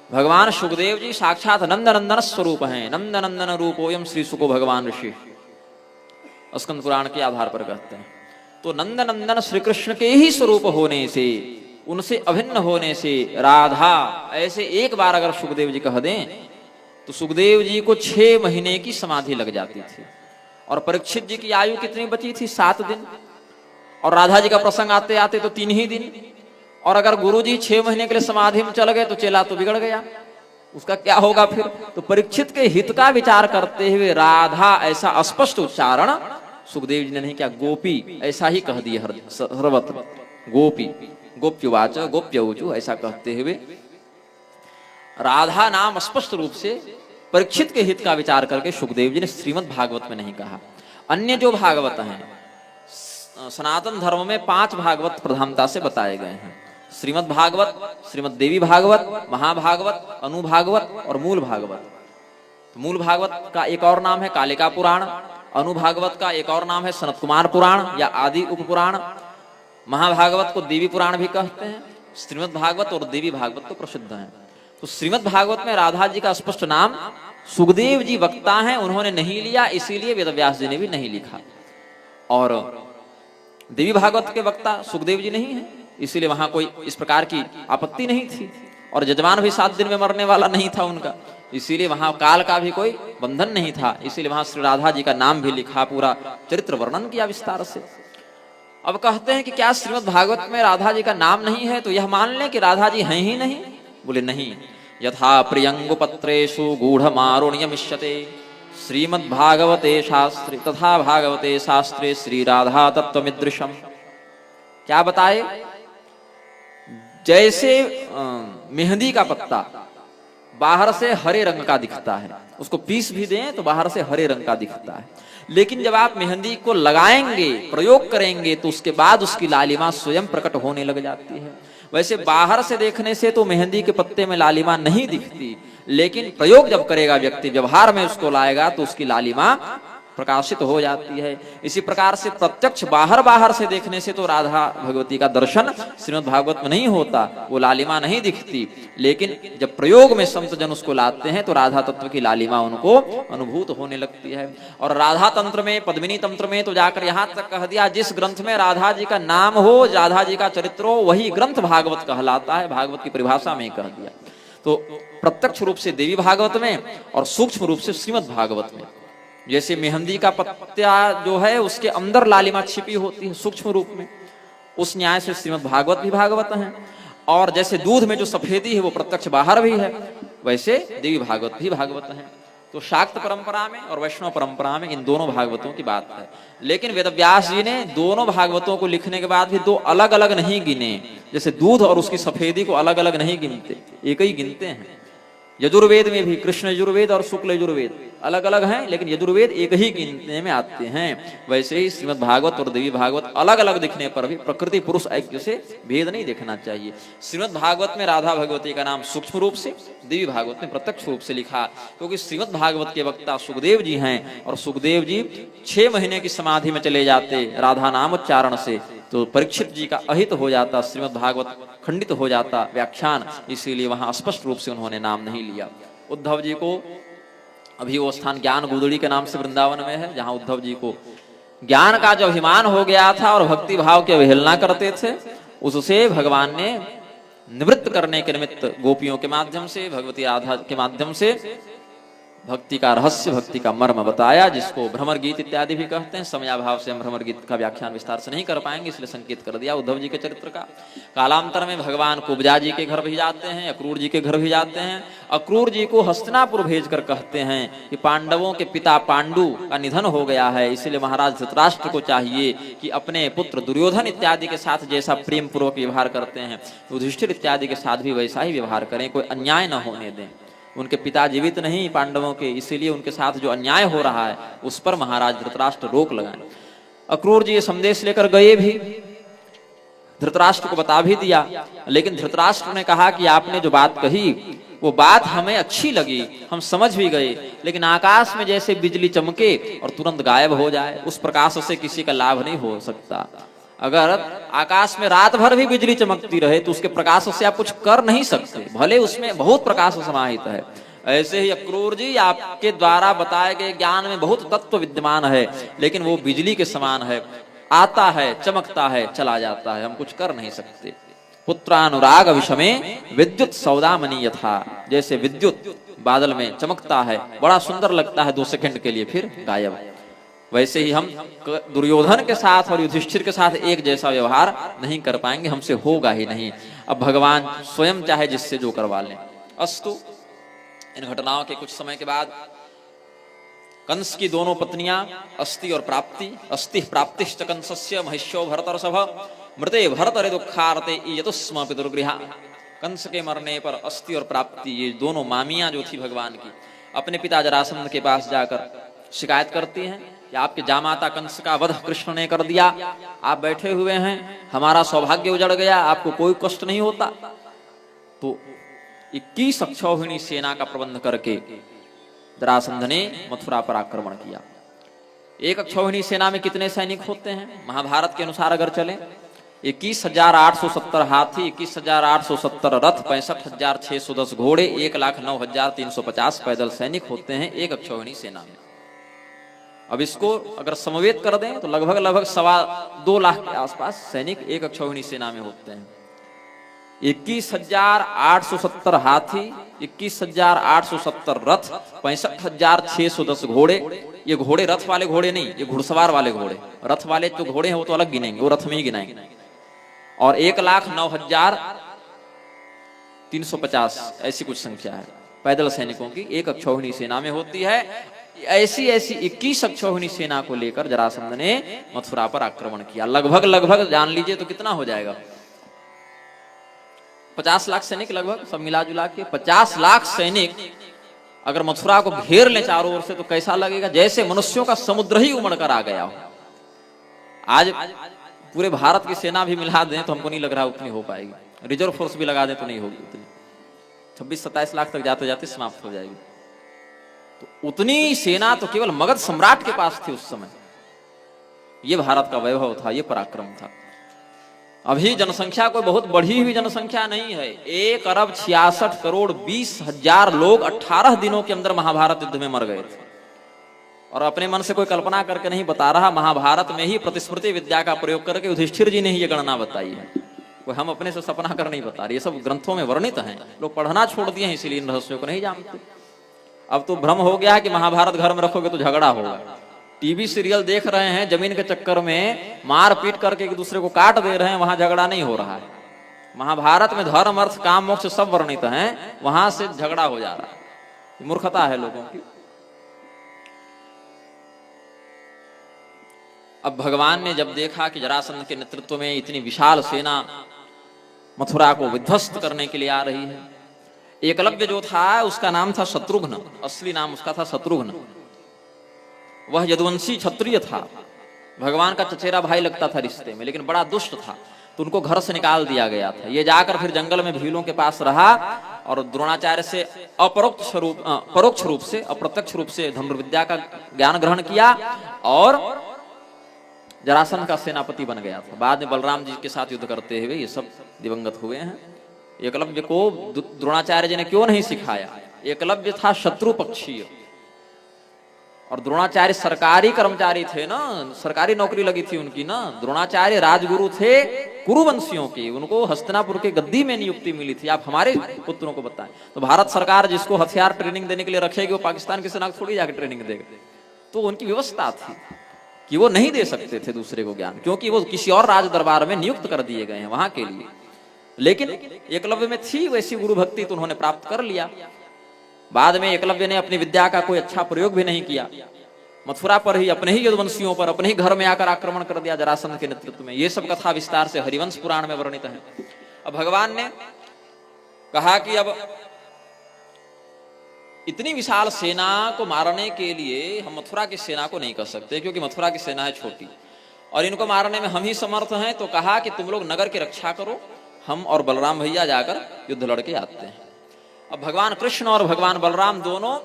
Speaker 1: भगवान सुखदेव जी साक्षात नंदनंदन स्वरूप हैं, नंदनंदन रूपोयम श्री सुको भगवान ऋषि, स्कंद पुराण के आधार पर कहते हैं। तो नंदनंदन श्री कृष्ण के ही स्वरूप होने से, उनसे अभिन्न होने से राधा, ऐसे एक बार अगर सुखदेव जी कह दें तो सुखदेव जी को 6 महीने की समाधि लग जाती थी, और परीक्षित जी की आयु कितनी बची थी, 7 दिन, और राधा जी का प्रसंग आते आते तो 3 ही दिन, और अगर गुरु जी 6 महीने के लिए समाधि में चल गए तो चेला तो बिगड़ गया, उसका क्या होगा फिर। तो परीक्षित के हित का विचार करते हुए राधा ऐसा स्पष्ट उच्चारण सुखदेव जी ने नहीं किया, गोपी ऐसा ही कह दिया सर्वत्र, गोपी गोप्यवाच गोप्यऊचु ऐसा कहते हुए राधा नाम स्पष्ट रूप से परीक्षित के हित का विचार करके सुखदेव जी ने श्रीमद् भागवत में नहीं कहा। अन्य जो भागवत हैं, सनातन धर्म में 5 भागवत प्रधानता से बताए गए हैं, श्रीमद् भागवत, श्रीमद् देवी भागवत, महाभागवत, अनुभागवत और मूल भागवत। तो मूल भागवत का एक और नाम है कालिका पुराण, अनुभागवत का एक और नाम है सनत कुमार पुराण या आदि उप पुराण, महाभागवत को देवी पुराण भी कहते हैं, श्रीमद् भागवत और देवी भागवत तो प्रसिद्ध हैं। तो श्रीमद् भागवत में राधा जी का स्पष्ट नाम सुखदेव जी वक्ता हैं, उन्होंने नहीं लिया, इसीलिए वेदव्यास जी ने भी नहीं लिखा, और देवी भागवत के वक्ता सुखदेव जी नहीं है, इसीलिए वहां कोई इस प्रकार की आपत्ति नहीं थी, और यजमान भी 7 दिन में मरने वाला नहीं था उनका, इसीलिए वहां काल का भी कोई बंधन नहीं था, इसीलिए वहां श्री राधा जी का नाम भी लिखा, पूरा चरित्र वर्णन किया विस्तार से। अब कहते हैं कि क्या श्रीमद् भागवत में राधा जी का नाम नहीं है तो यह मान लें कि राधा जी हैं ही नहीं? बोले नहीं, यथा प्रियंगु पत्रेषु गूढ़मारुण्यमिष्यते श्रीमद् भागवते शास्त्रे तथा भागवते शास्त्रे श्री राधा तत्वमिदृशम। क्या बताए? जैसे मेहंदी का पत्ता बाहर से हरे रंग का दिखता है, उसको पीस भी दें तो बाहर से हरे रंग का दिखता है, लेकिन जब आप मेहंदी को लगाएंगे, प्रयोग करेंगे, तो उसके बाद उसकी लालिमा स्वयं प्रकट होने लग जाती है। वैसे बाहर से देखने से तो मेहंदी के पत्ते में लालिमा नहीं दिखती, लेकिन प्रयोग जब करेगा व्यक्ति, व्यवहार में उसको लाएगा तो उसकी लालिमा प्रकाशित हो जाती है। इसी प्रकार से प्रत्यक्ष बाहर से देखने से तो राधा भगवती का दर्शन श्रीमद् भागवत में नहीं होता, वो लालिमा नहीं दिखती, लेकिन जब प्रयोग में संत जन उसको लाते हैं तो राधा तत्व की लालिमा उनको अनुभूत होने लगती है। और राधा तंत्र में, पद्मिनी तंत्र में तो जाकर यहाँ तक कह दिया, जिस ग्रंथ में राधा जी का नाम हो, राधा जी का चरित्र हो, वही ग्रंथ भागवत कहलाता है, भागवत की परिभाषा में कह दिया। तो प्रत्यक्ष रूप से देवी भागवत में और सूक्ष्म रूप से श्रीमद् भागवत में। जैसे मेहंदी का पत्ता जो है उसके अंदर लालिमा छिपी होती है सूक्ष्म रूप में, उस न्याय से श्रीमद् भागवत भी भागवत है, और जैसे दूध में जो सफेदी है वो प्रत्यक्ष बाहर भी है, वैसे देवी भागवत भी भागवत है। तो शाक्त परंपरा में और वैष्णव परंपरा में इन दोनों भागवतों की बात है। लेकिन वेदव्यास जी ने दोनों भागवतों को लिखने के बाद भी 2 अलग अलग नहीं गिने, जैसे दूध और उसकी सफेदी को अलग अलग नहीं गिनते, एक ही गिनते हैं। यजुर्वेद में भी कृष्ण यजुर्वेद और शुक्ल यजुर्वेद अलग अलग हैं, लेकिन यजुर्वेद एक ही गिनने में आते हैं। वैसे ही श्रीमद् भागवत और देवी भागवत अलग अलग दिखने पर भी प्रकृति पुरुष ऐक्य से भेद नहीं देखना चाहिए। श्रीमद् भागवत में राधा भगवती का नाम सूक्ष्म रूप से, देवी भागवत में प्रत्यक्ष रूप से लिखा, क्योंकि श्रीमद् भागवत के वक्ता सुखदेव जी हैं और सुखदेव जी 6 महीने की समाधि में चले जाते राधा नाम उच्चारण से, तो परीक्षित जी का अहित हो जाता, श्रीमद् भागवत खंडित हो जाता व्याख्यान, इसीलिए वहां स्पष्ट रूप से उन्होंने नाम नहीं लिया। उद्धव जी को अभी वो स्थान ज्ञान गुदड़ी के नाम से वृंदावन में है, जहां उद्धव जी को ज्ञान का जो अभिमान हो गया था और भक्ति भाव की अवहेलना करते थे, उससे भगवान ने निवृत्त करने के निमित्त गोपियों के माध्यम से, भगवती राधा के माध्यम से भक्ति का रहस्य, भक्ति का मर्म बताया, जिसको भ्रमर गीत इत्यादि भी कहते हैं। समयाभाव से हम भ्रमर गीत का व्याख्यान विस्तार से नहीं कर पाएंगे, इसलिए संकेत कर दिया उद्धव जी के चरित्र का। कालांतर में भगवान कुब्जा जी के घर भी जाते हैं, अक्रूर जी के घर भी जाते हैं। अक्रूर जी को हस्तिनापुर भेजकर कहते हैं कि पांडवों के पिता पांडु का निधन हो गया है, इसलिए महाराज धृतराष्ट्र को चाहिए कि अपने पुत्र दुर्योधन इत्यादि के साथ जैसा प्रेम पूर्वक व्यवहार करते हैं, युधिष्ठिर इत्यादि के साथ भी वैसा ही व्यवहार करें, कोई अन्याय न होने दें। उनके पिता जीवित नहीं पांडवों के, इसीलिए उनके साथ जो अन्याय हो रहा है उस पर महाराज धृतराष्ट्र रोक लगाएं। अक्रूर जी ये संदेश लेकर गए भी, धृतराष्ट्र को बता भी दिया, लेकिन धृतराष्ट्र ने कहा कि आपने जो बात कही वो बात हमें अच्छी लगी, हम समझ भी गए, लेकिन आकाश में जैसे बिजली चमके और तुरंत गायब हो जाए, उस प्रकाश से किसी का लाभ नहीं हो सकता। अगर आकाश में रात भर भी बिजली चमकती रहे तो उसके प्रकाश से आप कुछ कर नहीं सकते, भले उसमें बहुत प्रकाश समाहित है। ऐसे ही अक्रूर जी, आपके द्वारा बताए गए ज्ञान में बहुत तत्व विद्यमान है, लेकिन वो बिजली के समान है, आता है, चमकता है, चला जाता है, हम कुछ कर नहीं सकते। पुत्रानुराग विषमे विद्युत सौदामनी यथा, जैसे विद्युत बादल में चमकता है, बड़ा सुंदर लगता है 2 सेकंड के लिए, फिर गायब। वैसे ही हम दुर्योधन के साथ और युधिष्ठिर के साथ एक जैसा व्यवहार नहीं कर पाएंगे, हमसे होगा ही नहीं। अब भगवान स्वयं चाहे जिससे जो करवा लें। अस्तु, इन घटनाओं के कुछ समय के बाद कंस की दोनों पत्नियां अस्ति और प्राप्ति, अस्ति प्राप्तिश्च कंसस्य महिष्यो भरतर्षभ मृते भरतरे दुःखार्ते यतुस्म पितुर्गृहा। कंस के मरने पर अस्ति और प्राप्ति, ये दोनों मामियां जो थी भगवान की, अपने पिता जरासंध के पास जाकर शिकायत करती हैं कि आपके जामाता कंस का वध कृष्ण ने कर दिया, आप बैठे हुए हैं, हमारा सौभाग्य उजड़ गया, आपको कोई कष्ट नहीं होता। तो 21 अक्षौहिणी सेना का प्रबंध करके जरासंध ने मथुरा पर आक्रमण किया। एक अक्षौहिणी सेना में कितने सैनिक होते हैं? महाभारत के अनुसार अगर चले 21,870 हाथी, 21,870 रथ, 65,610 घोड़े, 1,09,350 पैदल सैनिक होते हैं एक अक्षौहिणी सेना में। अब इसको अगर समवेत कर दें तो लगभग 2.25 लाख के आसपास सैनिक एक अक्षौहिणी सेना में होते हैं। 21,870 हाथी, 21,870 रथ, 65,610 घोड़े। ये घोड़े रथ वाले घोड़े नहीं, ये घुड़सवार वाले घोड़े। रथ वाले जो घोड़े हैं वो तो अलग गिनेंगे, वो रथ में ही गिनाएंगे। और 1,09,350 ऐसी कुछ संख्या है पैदल सैनिकों की एक अक्षौहिणी सेना में होती है। ऐसी 21 अक्षौहिणी सेना को लेकर जरासंध ने मथुरा पर आक्रमण किया। लगभग जान लीजिए तो कितना हो जाएगा, 50 लाख सैनिक, लगभग सब मिला जुला के 50 लाख सैनिक अगर मथुरा को घेर ले चारों ओर से तो कैसा लगेगा, जैसे मनुष्यों का समुद्र ही उमड़ कर आ गया हो। आज पूरे भारत की सेना भी मिला दें तो हमको नहीं लग रहा उतनी हो पाएगी, रिजर्व फोर्स भी लगा दें तो नहीं होगी उतनी, 26-27 लाख तक जाते जाते समाप्त हो जाएगी। तो उतनी सेना तो केवल मगध सम्राट के पास थी उस समय। ये भारत का वैभव था, ये पराक्रम था। अभी जनसंख्या कोई बहुत बढ़ी हुई जनसंख्या नहीं है। 1,66,20,000 लोग 18 दिनों के अंदर महाभारत युद्ध में मर गए थे। और अपने मन से कोई कल्पना करके नहीं बता रहा, महाभारत में ही प्रतिस्मृति विद्या का प्रयोग करके युधिष्ठिर जी ने ही ये गणना बताई है। कोई हम अपने से सपना कर नहीं बता रहे, ये सब ग्रंथों में वर्णित हैं। लोग पढ़ना छोड़ दिए हैं, इसीलिए इन रहस्यों को नहीं जानते। अब तो भ्रम हो गया है कि महाभारत घर में रखोगे तो झगड़ा होगा। टीवी सीरियल देख रहे हैं, जमीन के चक्कर में मार पीट करके एक दूसरे को काट दे रहे हैं, वहां झगड़ा नहीं हो रहा है। महाभारत में धर्म अर्थ काम मोक्ष सब वर्णित हैं, वहां से झगड़ा हो जा रहा है। मूर्खता है लोगों की। अब भगवान ने जब देखा कि जरासंध के नेतृत्व में इतनी विशाल सेना मथुरा को विध्वस्त करने के लिए आ रही है, एकलव्य जो था उसका नाम था शत्रुघ्न, असली नाम उसका था शत्रुघ्न। वह यदुवंशी क्षत्रिय था, भगवान का चचेरा भाई लगता था रिश्ते में, लेकिन बड़ा दुष्ट था, तो उनको घर से निकाल दिया गया था। ये जाकर फिर जंगल में भीलों के पास रहा और द्रोणाचार्य से परोक्ष रूप से, अप्रत्यक्ष रूप से धनुर्विद्या का ज्ञान ग्रहण किया और जरासंध का सेनापति बन गया था। बाद में बलराम जी के साथ युद्ध करते हुए ये सब दिवंगत हुए हैं। एकलव्य को द्रोणाचार्य जी ने क्यों नहीं सिखाया? एकलव्य था शत्रु पक्षीय और द्रोणाचार्य सरकारी कर्मचारी थे ना, सरकारी नौकरी लगी थी उनकी ना। द्रोणाचार्य राजगुरु थे कुरुवंशियों के, उनको हस्तिनापुर के गद्दी में नियुक्ति मिली थी। आप हमारे पुत्रों को बताएं तो भारत सरकार जिसको हथियार ट्रेनिंग देने के लिए रखेगी वो पाकिस्तान की सेना को थोड़ी जाकर ट्रेनिंग देगा। तो उनकी व्यवस्था थी कि वो नहीं दे सकते थे दूसरे को ज्ञान, क्योंकि वो किसी और राज दरबार में नियुक्त कर दिए गए हैं वहां के लिए। लेकिन एकलव्य में थी वैसी गुरु भक्ति, तो उन्होंने प्राप्त कर लिया। बाद में एकलव्य ने अपनी विद्या का कोई अच्छा प्रयोग भी नहीं किया, मथुरा पर ही अपने ही यदुवंशियों पर अपने ही घर में आकर आक्रमण कर दिया जरासंध के नेतृत्व में। ये सब कथा विस्तार से हरिवंश पुराण में वर्णित है। अब भगवान ने कहा कि अब इतनी विशाल सेना को मारने के लिए हम मथुरा की सेना को नहीं कर सकते, क्योंकि मथुरा की सेना है छोटी और इनको मारने में हम ही समर्थ हैं। तो कहा कि तुम लोग नगर की रक्षा करो, हम और बलराम भैया जाकर युद्ध लड़के आते हैं। अब भगवान कृष्ण और भगवान बलराम दोनों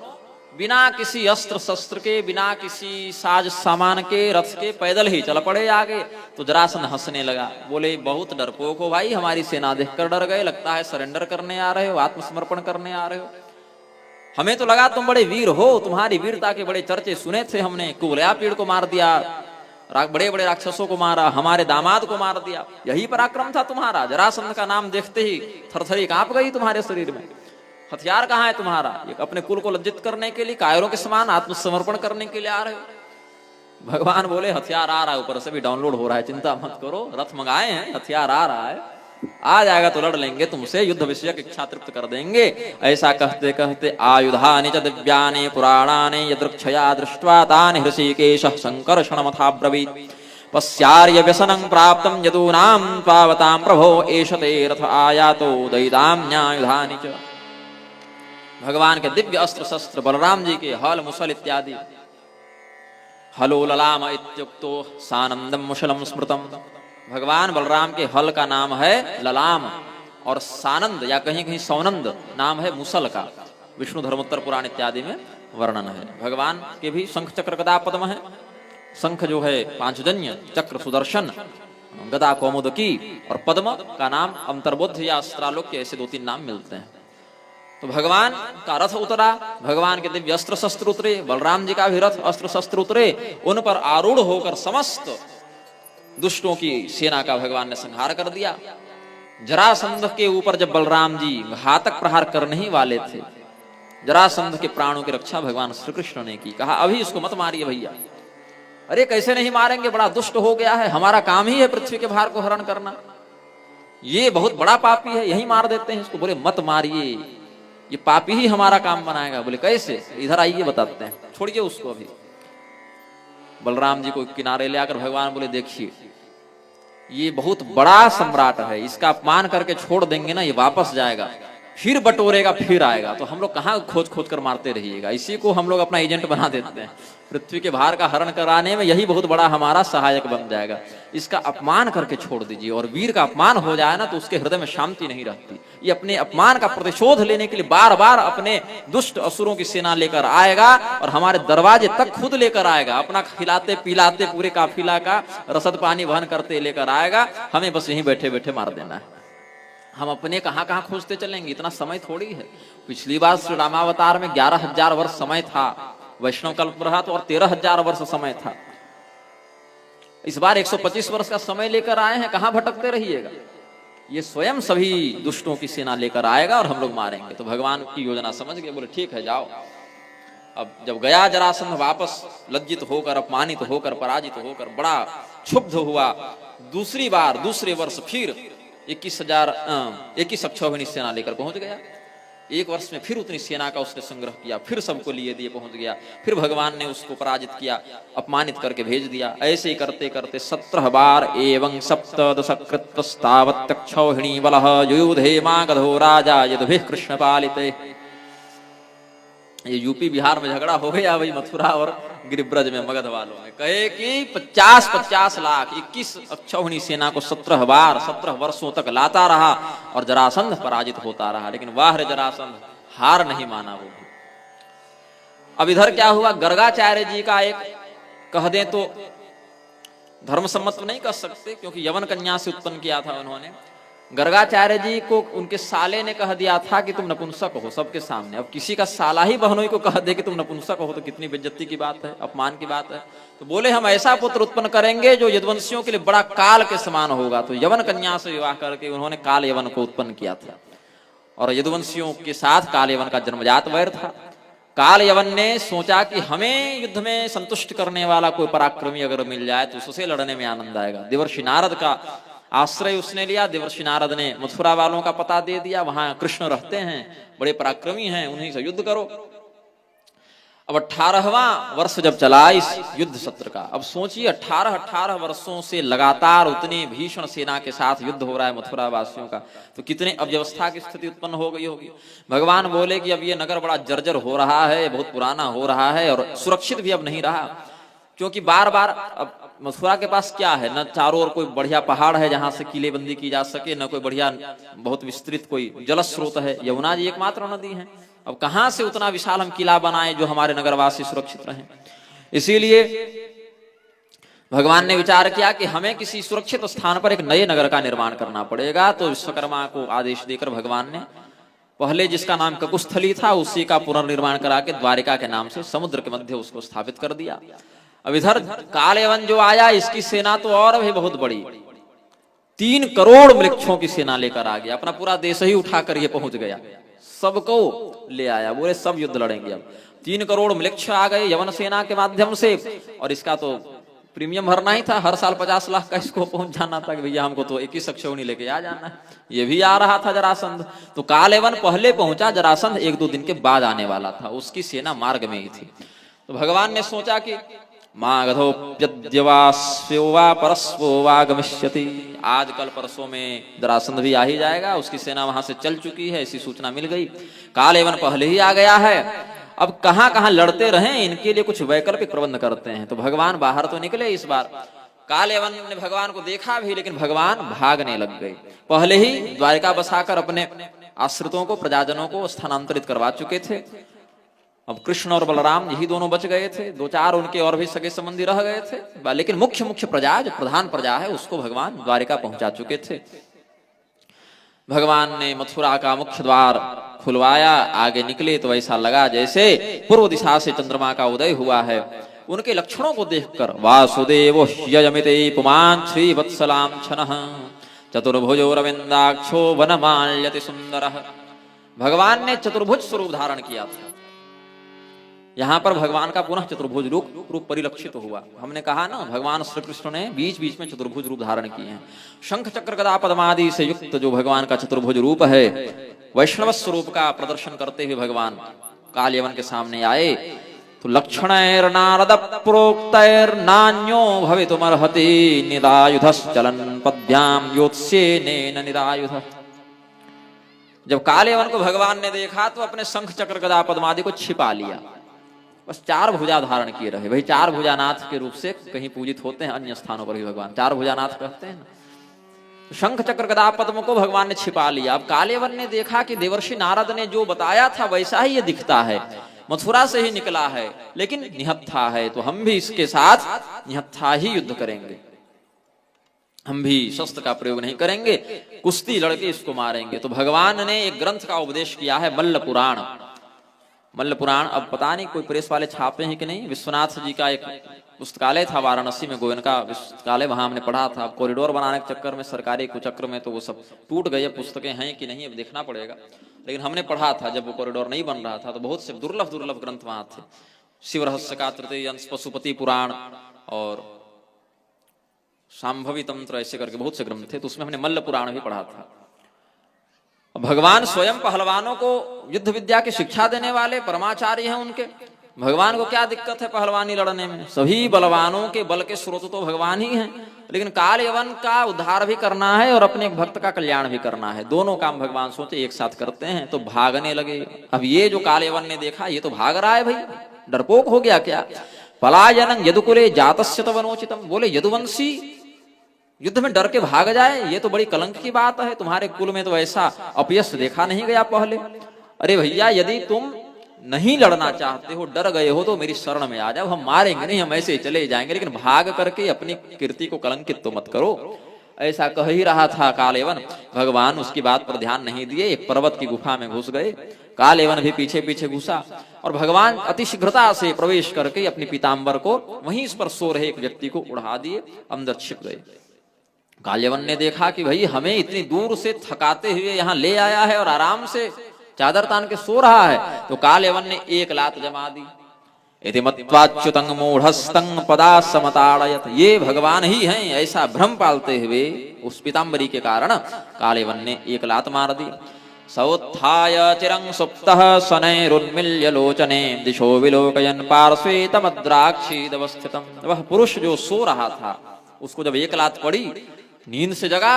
Speaker 1: बिना किसी अस्त्र शस्त्र के, बिना किसी साज सामान के, रथ के, पैदल ही चल पड़े आगे। तो जरासंध हंसने लगा, बोले बहुत डरपोक हो भाई, हमारी सेना देखकर डर गए, लगता है सरेंडर करने आ रहे हो, आत्मसमर्पण करने आ रहे हो। हमें तो लगा तुम बड़े वीर हो, तुम्हारी वीरता के बड़े चर्चे सुने थे हमने। कुवलया पीड़ को मार दिया, बड़े बड़े राक्षसों को मारा, हमारे दामाद को मार दिया, यही पराक्रम था तुम्हारा। जरासंध का नाम देखते ही थरथरी कांप गई तुम्हारे शरीर में। हथियार कहाँ है तुम्हारा? अपने कुल को लज्जित करने के लिए, कायरों के समान आत्मसमर्पण करने के लिए आ रहे हो। भगवान बोले हथियार आ रहा है, ऊपर से भी डाउनलोड हो रहा है, चिंता मत करो, रथ मंगाए हैं, हथियार आ रहा है, आ जाएगा तो लड़ लेंगे तुमसे, युद्ध विषयक इच्छा तृप्त कर देंगे। ऐसा कहते कहते आयुधानि च दिव्यानि पुराणानि यदृक्षया दृष्ट्वा तानि हृषीकेशः संकर्षणमथाब्रवीत् पश्यार्य व्यसनं प्राप्तं यदूनां पावतां प्रभो एष ते रथ आयातो दैताम्यायुधानि च। भगवान के दिव्य अस्त्र शस्त्र, बलराम जी के हल मुसल इत्यादि। हलो ललाम इत्युक्तो सानंदम मुशलम स्मृतम। भगवान बलराम के हल का नाम है ललाम और सानंद या कहीं कहीं सौनंद नाम है मुसल का। विष्णु धर्मोत्तर पुराण इत्यादि में वर्णन है। भगवान के भी शंख चक्र गदा पद्म है। शंख जो है पांचजन्य, चक्र सुदर्शन, गदा कौमुदकी और पद्म का नाम अंतर्बोध या अस्त्रालोक्य, ऐसे 2-3 नाम मिलते हैं। तो भगवान का रथ उतरा, भगवान के दिव्य अस्त्र शस्त्र उतरे, बलराम जी का भी रथ अस्त्र शस्त्र उतरे, उन पर आरूढ़ होकर समस्त दुष्टों की सेना का भगवान ने संहार कर दिया। जरासंध के ऊपर जब बलराम जी घातक प्रहार करने ही वाले थे, जरासंध के प्राणों की रक्षा भगवान श्री कृष्ण ने की। कहा अभी इसको मत मारिए भैया। अरे कैसे नहीं मारेंगे, बड़ा दुष्ट हो गया है, हमारा काम ही है पृथ्वी के भार को हरण करना, ये बहुत बड़ा पापी है, यही मार देते हैं इसको। बोले मत मारिए, ये पापी ही हमारा काम बनाएगा। बोले कैसे? इधर आइए बताते हैं, छोड़िए उसको। अभी बलराम जी को किनारे ले आकर भगवान बोले देखिए ये बहुत बड़ा सम्राट है, इसका अपमान करके छोड़ देंगे ना, ये वापस जाएगा, फिर बटोरेगा, फिर आएगा, तो हम लोग कहाँ खोज खोज कर मारते रहिएगा। इसी को हम लोग अपना एजेंट बना देते हैं, पृथ्वी के भार का हरण कराने में यही बहुत बड़ा हमारा सहायक बन जाएगा। इसका अपमान करके छोड़ दीजिए। और वीर का अपमान हो जाए ना तो उसके हृदय में शांति नहीं रहती। ये अपने अपमान का प्रतिशोध लेने के लिए बार बार अपने दुष्ट असुरों की सेना लेकर आएगा और हमारे दरवाजे तक खुद लेकर आएगा, अपना खिलाते पिलाते पूरे काफिला का रसद पानी वहन करते लेकर आएगा। हमें बस यहीं बैठे बैठे मार देना है। हम अपने कहाँ कहाँ खोजते चलेंगे, इतना समय थोड़ी है। पिछली बार श्री रामावतार में 11,000 वर्ष समय था, वैष्णव कल्प रहा तो और 13,000 वर्ष समय था। इस बार 125 वर्ष का समय लेकर आए हैं, कहाँ भटकते रहिएगा। ये स्वयं सभी दुष्टों की सेना लेकर आएगा और हम लोग मारेंगे। तो भगवान की योजना समझ गए, बोले ठीक है जाओ। अब जब गया जरासंध वापस लज्जित होकर, अपमानित होकर, पराजित होकर, बड़ा क्षुब्ध हुआ। दूसरी बार दूसरे वर्ष फिर 21 अक्षौहिणी सेना लेकर पहुंच गया। एक वर्ष में फिर उतनी सेना का उसने संग्रह किया, फिर सबको लिए दिए पहुंच गया, फिर भगवान ने उसको पराजित किया, अपमानित करके भेज दिया। ऐसे ही करते करते 17 बार एवं सप्तदशकृतस्तावत्तक्षौहिणी बलः युयुधे मागधो राजा यदुभिः कृष्ण पालिते। ये यूपी बिहार में झगड़ा हो गया भाई मथुरा और गिरिब्रज में, मगध वालों में। कहे कि 50-50 लाख 21 अक्षौहिणी सेना को 17 बार 17 वर्षों तक लाता रहा और जरासंध पराजित होता रहा, लेकिन वाह रे जरासंध, हार नहीं माना वो। अब इधर क्या हुआ, गर्गाचार्य जी का एक कह दें तो धर्मसम्मत नहीं कह सकते, क्योंकि यवन कन्या से उत्पन्न किया था उन्होंने। गर्गाचार्य जी को उनके साले ने कह दिया था कि तुम नपुंसक हो सबके सामने। अब किसी का साला ही बहनोई को कह दे कि तुम नपुंसक हो तो कितनी बेइज्जती की बात है, अपमान की बात है। तो बोले हम ऐसा पुत्र उत्पन्न करेंगे जो यदुवंशियों के लिए बड़ा काल के समान होगा। तो यवन कन्या से विवाह करके उन्होंने काल यवन को उत्पन्न किया था, और यदुवंशियों के साथ काल यवन का जन्मजात वैर था। काल यवन ने सोचा कि हमें युद्ध में संतुष्ट करने वाला कोई पराक्रमी अगर मिल जाए तो उससे लड़ने में आनंद आएगा। देवर्षि नारद का आश्रय उसने लिया। देवर्षि नारद ने मथुरा वालों का पता दे दिया, वहां कृष्ण रहते हैं, बड़े पराक्रमी हैं, उन्हीं से युद्ध करो। अब 18वां वर्ष जब चला इस युद्ध सत्र का, अब सोचिए 18 वर्षों से लगातार उतनी भीषण सेना के साथ युद्ध हो रहा है मथुरा वासियों का, तो कितने अव्यवस्था की स्थिति उत्पन्न हो गई होगी। भगवान बोले कि अब ये नगर बड़ा जर्जर हो रहा है, बहुत पुराना हो रहा है और सुरक्षित भी अब नहीं रहा, क्योंकि बार बार अब मथुरा के पास क्या है, न चारों ओर कोई बढ़िया पहाड़ है जहां से किलेबंदी की जा सके, न कोई बढ़िया बहुत विस्तृत कोई जल स्रोत है। यमुना जी एकमात्र नदी है। अब कहां से उतना विशाल हम किला बनाए जो हमारे नगरवासी सुरक्षित रहें। इसीलिए भगवान ने विचार किया कि हमें किसी सुरक्षित स्थान पर एक नए नगर का निर्माण करना पड़ेगा। तो विश्वकर्मा को आदेश देकर भगवान ने पहले जिसका नाम ककुस्थली था उसी का पुनर्निर्माण करा के द्वारिका के नाम से समुद्र के मध्य उसको स्थापित कर दिया। अब इधर कालयवन जो आया, इसकी सेना तो और भी बहुत बड़ी, 3 करोड़ मृक्षों की सेना लेकर आ गया, अपना पूरा देश ही उठाकर ये पहुंच गया, सबको ले आया, बोले सब युद्ध लड़ेंगे। अब 3 करोड़ मृक्ष आ गए यवन सेना के माध्यम से, और इसका तो प्रीमियम भरना ही था, हर साल 50 लाख का इसको पहुंच जाना था कि भैया हमको तो 21 अक्षौहिणी लेके आ जाना है। ये भी आ रहा था जरासंध, तो कालयवन पहले पहुंचा, जरासंध 1-2 दिन के बाद आने वाला था, उसकी सेना मार्ग में ही थी। तो भगवान ने सोचा कि मागधोप्यद्यवास्योवा परस्वोवा गमिष्यति, आज कल परसों में जरासंध भी आ ही जाएगा, उसकी सेना वहां से चल चुकी है, ऐसी सूचना मिल गई। कालयवन पहले ही आ गया है, अब कहां कहां लड़ते रहें, इनके लिए कुछ वैकल्पिक प्रबंध करते हैं। तो भगवान बाहर तो निकले इस बार। कालयवन ने भगवान को देखा भी, लेकिन भगवान भागने लग गए। पहले ही द्वारिका बसाकर अपने आश्रितों को, प्रजाजनों को स्थानांतरित करवा चुके थे। अब कृष्ण और बलराम यही दोनों बच गए थे, 2-4 उनके और भी सगे संबंधी रह गए थे, लेकिन मुख्य प्रजा, जो प्रधान प्रजा है, उसको भगवान द्वारिका पहुंचा चुके थे। भगवान ने मथुरा का मुख्य द्वार खुलवाया, आगे निकले तो ऐसा लगा जैसे पूर्व दिशा से चंद्रमा का उदय हुआ है। उनके लक्षणों को देखकर वासुदेव यजमिते पुमान श्री वत्सलाम छनः चतुर्भुजो रविंदाक्षो वनमाल्यति सुंदरः। भगवान ने चतुर्भुज स्वरूप धारण किया था। यहाँ पर भगवान का पुनः चतुर्भुज रूप परिलक्षित हुआ। हमने कहा ना, भगवान श्री कृष्ण ने बीच बीच में चतुर्भुज रूप धारण किए हैं। शंख चक्र गदा पद्मादि से युक्त जो भगवान का चतुर्भुज रूप है, वैष्णव स्वरूप का प्रदर्शन करते हुए भगवान कालयवन के सामने आए। तो लक्षणैर्नारद प्रोक्तैर्नान्यो भवितुमर्हति निदायुधश्चलन पद्भ्याम योत्स्येनेन निदायुधः। जब कालयवन को भगवान ने देखा तो अपने शंख चक्र गदा पद्मादि को छिपा लिया, बस 4 भुजा धारण किए रहे। भाई 4 भुजानाथ के रूप से कहीं पूजित होते हैं, अन्य स्थानों पर भी भगवान 4 भुजानाथ कहते हैं ना। शंख चक्र गदा पद्म को भगवान ने छिपा लिया। अब कालयवन ने देखा कि देवर्षि नारद ने जो बताया था वैसा ही ये दिखता है, मथुरा से ही निकला है, लेकिन निहत्था है, तो हम भी इसके साथ निहत्था ही युद्ध करेंगे, हम भी शस्त्र का प्रयोग नहीं करेंगे, कुश्ती लड़के इसको मारेंगे। तो भगवान ने एक ग्रंथ का उपदेश किया है, मल्ल पुराण। मल्ल पुराण अब पता नहीं कोई प्रेस वाले छापे हैं कि नहीं। विश्वनाथ जी का एक पुस्तकालय था वाराणसी में, गोयन का पुस्तकालय, वहां हमने पढ़ा था। कॉरिडोर बनाने के चक्कर में, सरकारी कुचक्र में, तो वो सब टूट गए। पुस्तकें हैं कि नहीं अब देखना पड़ेगा, लेकिन हमने पढ़ा था जब वो कॉरिडोर नहीं बन रहा था, तो बहुत से दुर्लभ ग्रंथ वहां थे। शिव रहस्य का तृतीय अंश, पशुपति पुराण और शांभवी तंत्र, ऐसे करके बहुत से ग्रंथ थे। तो उसमें हमने मल्ल पुराण भी पढ़ा था। भगवान स्वयं पहलवानों को युद्ध विद्या की शिक्षा देने वाले परमाचार्य हैं उनके। भगवान को क्या दिक्कत है पहलवानी लड़ने में? सभी बलवानों के बल के स्रोत तो भगवान ही हैं, लेकिन काल यवन का उद्धार भी करना है और अपने भक्त का कल्याण भी करना है। दोनों काम भगवान सोचे एक साथ करते हैं, तो भागने लगे। अब ये जो काल यवन ने देखा, ये तो भाग रहा है भाई, डरपोक हो गया क्या? पलायनं यदुकुले जातस्य तवनोचितम, बोले यदुवंशी युद्ध में डर के भाग जाए, ये तो बड़ी कलंक की बात है। तुम्हारे कुल में तो ऐसा अपयश देखा नहीं गया पहले। अरे भैया, यदि तुम नहीं लड़ना चाहते हो, डर गए हो, तो मेरी शरण में आ जाओ, हम मारेंगे नहीं, हम ऐसे ही चले जाएंगे, लेकिन भाग करके अपनी कीर्ति को कलंकित तो मत करो। ऐसा कह ही रहा था कालयवन। भगवान उसकी बात पर ध्यान नहीं दिए, एक पर्वत की गुफा में घुस गए। कालयवन भी पीछे पीछे घुसा और भगवान अति शीघ्रता से प्रवेश करके अपनी पीताम्बर को वहीं इस पर सो रहे एक व्यक्ति को उड़ा दिए, अंदर छिप गए। कालयवन ने देखा कि भाई हमें इतनी दूर से थकाते हुए यहाँ ले आया है और आराम से चादर तान के सो रहा है, तो कालयवन ने एक लात जमा दी। इति मत्वाच्युतं मूढ़स्तं पदा समताड़यत, ये भगवान ही हैं, ऐसा भ्रम पालते हुए उस पीताम्बरी के कारण कालयवन ने एक लात मार दी। सौत्थाय चिरं सुप्तः शनैरुन्मील्य लोचने दिशो विलोकयन् पार्श्वे तमद्राक्षीदवस्थितम्। वह पुरुष जो सो रहा था, उसको जब एक लात पड़ी, नींद से जगा,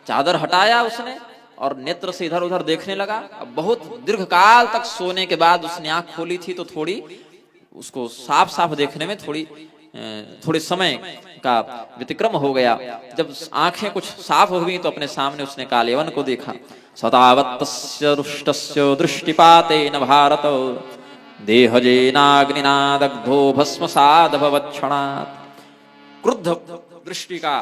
Speaker 1: चादर हटाया उसने और नेत्र से इधर उधर देखने लगा। अब बहुत दीर्घ काल तक सोने के बाद उसने आंख खोली थी, तो थोड़ी उसको साफ साफ देखने में थोड़े समय का व्यतिक्रम हो गया। जब आंखें कुछ साफ हो गई, तो अपने सामने उसने कालयवन को देखा। सतावत्तस्य रुष्टस्य दृष्टिपातेन भारत देहजेनाग्निना दग्धो भस्मसाद भवच्छणात्। क्रुद्ध दृष्टि का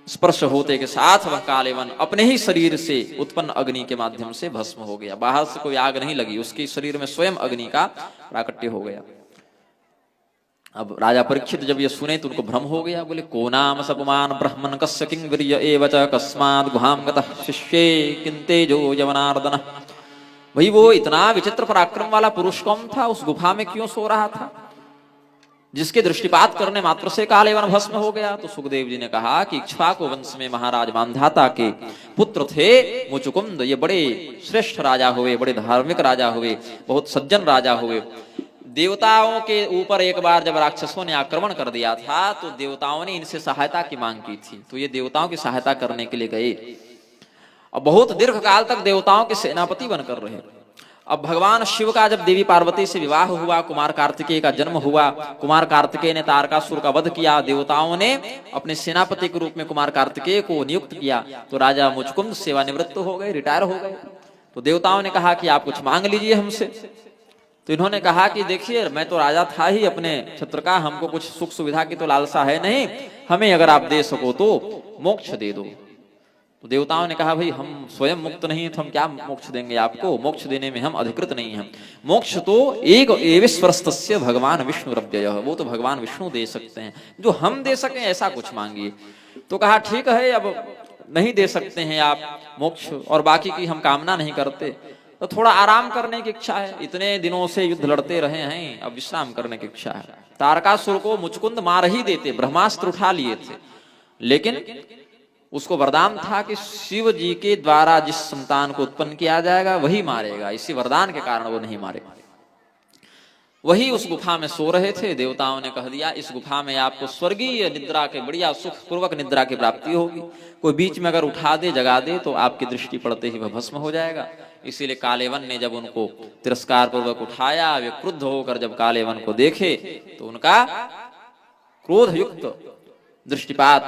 Speaker 1: स्पर्श होते के साथ वह कालयवन अपने ही शरीर से उत्पन्न अग्नि के माध्यम से भस्म हो गया। बाहर से कोई आग नहीं लगी, उसके शरीर में स्वयं अग्नि का प्राकट्य हो गया। अब राजा परीक्षित जब ये सुने तो उनको भ्रम हो गया। बोले को नाम सपुमान ब्रह्मन् कस्य किं वीर्य एव च कस्माद् गुहां गतः शिष्ये किं तेजो यवनार्दनः। भाई वो इतना विचित्र पराक्रम वाला पुरुष कौन था? उस गुफा में क्यों सो रहा था, जिसके दृष्टिपात करने मात्र से कालयवन भस्म हो गया? तो सुखदेव जी ने कहा कि इक्ष्वाकु वंश में महाराज मांधाता के पुत्र थे मुचुकुंद। ये बड़े श्रेष्ठ राजा हुए, बड़े धार्मिक राजा हुए, बहुत सज्जन राजा हुए। देवताओं के ऊपर एक बार जब राक्षसों ने आक्रमण कर दिया था, तो देवताओं ने इनसे सहायता की मांग की थी, तो ये देवताओं की सहायता करने के लिए गए और बहुत दीर्घ काल तक देवताओं के सेनापति बनकर रहे। अब भगवान शिव का जब देवी पार्वती से विवाह हुआ, कुमार कार्तिकेय का जन्म हुआ, कुमार कार्तिकेय ने तारकासुर का वध किया, देवताओं ने अपने सेनापति के रूप में कुमार कार्तिकेय को नियुक्त किया, तो राजा मुचकुंद सेवानिवृत्त हो गए, रिटायर हो गए। तो देवताओं ने कहा कि आप कुछ मांग लीजिए हमसे। तो इन्होंने कहा कि देखिए, मैं तो राजा था ही अपने क्षेत्र का, हमको कुछ सुख सुविधा की तो लालसा है नहीं, हमें अगर आप दे सको तो मोक्ष दे दो। तो देवताओं ने कहा भाई हम स्वयं मुक्त नहीं, तो हम क्या मोक्ष देंगे आपको, मोक्ष देने में हम अधिकृत नहीं हैं। मोक्ष तो एक एवेश्वरस्तस्य भगवान विष्णुरव्ययः, वो तो भगवान विष्णु दे सकते हैं, जो हम दे सकें ऐसा कुछ मांगिए। तो कहा ठीक है, अब नहीं दे सकते हैं आप मोक्ष और बाकी की हम कामना नहीं करते, तो थोड़ा आराम करने की इच्छा है, इतने दिनों से युद्ध लड़ते रहे हैं, अब विश्राम करने की इच्छा है। तारकासुर को मुचकुंद मार ही देते, ब्रह्मास्त्र उठा लिए थे, लेकिन उसको वरदान था कि शिव जी के द्वारा जिस संतान को उत्पन्न किया जाएगा वही मारेगा, इसी वरदान के कारण वो नहीं मारे। वही उस गुफा में सो रहे थे। देवताओं ने कह दिया इस गुफा में आपको स्वर्गीय निद्रा के, बढ़िया सुख पूर्वक निद्रा की प्राप्ति होगी, कोई बीच में अगर उठा दे जगा दे तो आपकी दृष्टि पड़ते ही वह भस्म हो जाएगा। इसीलिए कालयवन ने जब उनको तिरस्कार पूर्वक उठाया, वे क्रुद्ध होकर जब कालयवन को देखे तो उनका क्रोध युक्त दृष्टिपात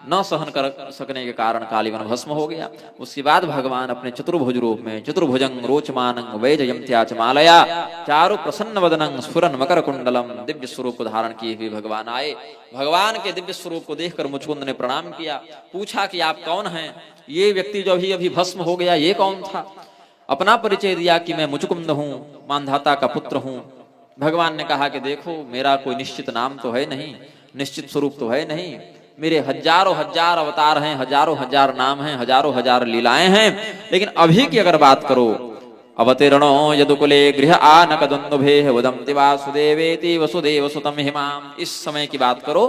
Speaker 1: न सहन कर सकने के कारण कालयवन भस्म हो गया। उसके बाद भगवान अपने चतुर्भुज रूप में चतुर्भुजं रोचमानं वैजयंत्याच मालया चारु प्रसन्न वदनं स्फुरन मकर कुंडलम, दिव्य स्वरूप को धारण किए हुए भगवान आए। भगवान के दिव्य स्वरूप को देखकर मुचकुंद ने प्रणाम किया, पूछा कि आप कौन हैं? ये व्यक्ति जो अभी भस्म हो गया ये कौन था? अपना परिचय दिया कि मैं मुचकुंद हूँ, मांधाता का पुत्र हूँ। भगवान ने कहा कि देखो मेरा कोई निश्चित नाम तो है नहीं, निश्चित स्वरूप तो है नहीं, मेरे हजारों हजार अवतार हैं, हजारों हजार नाम हैं, हजारों हजार लीलाएं हैं, लेकिन अभी की अगर बात करो, अवतीर्णो यदुकुले गृह आनक द्वंद्वभेः वदन्ति वासुदेवेति वसुदेव सुतं हिमाम, इस समय की बात करो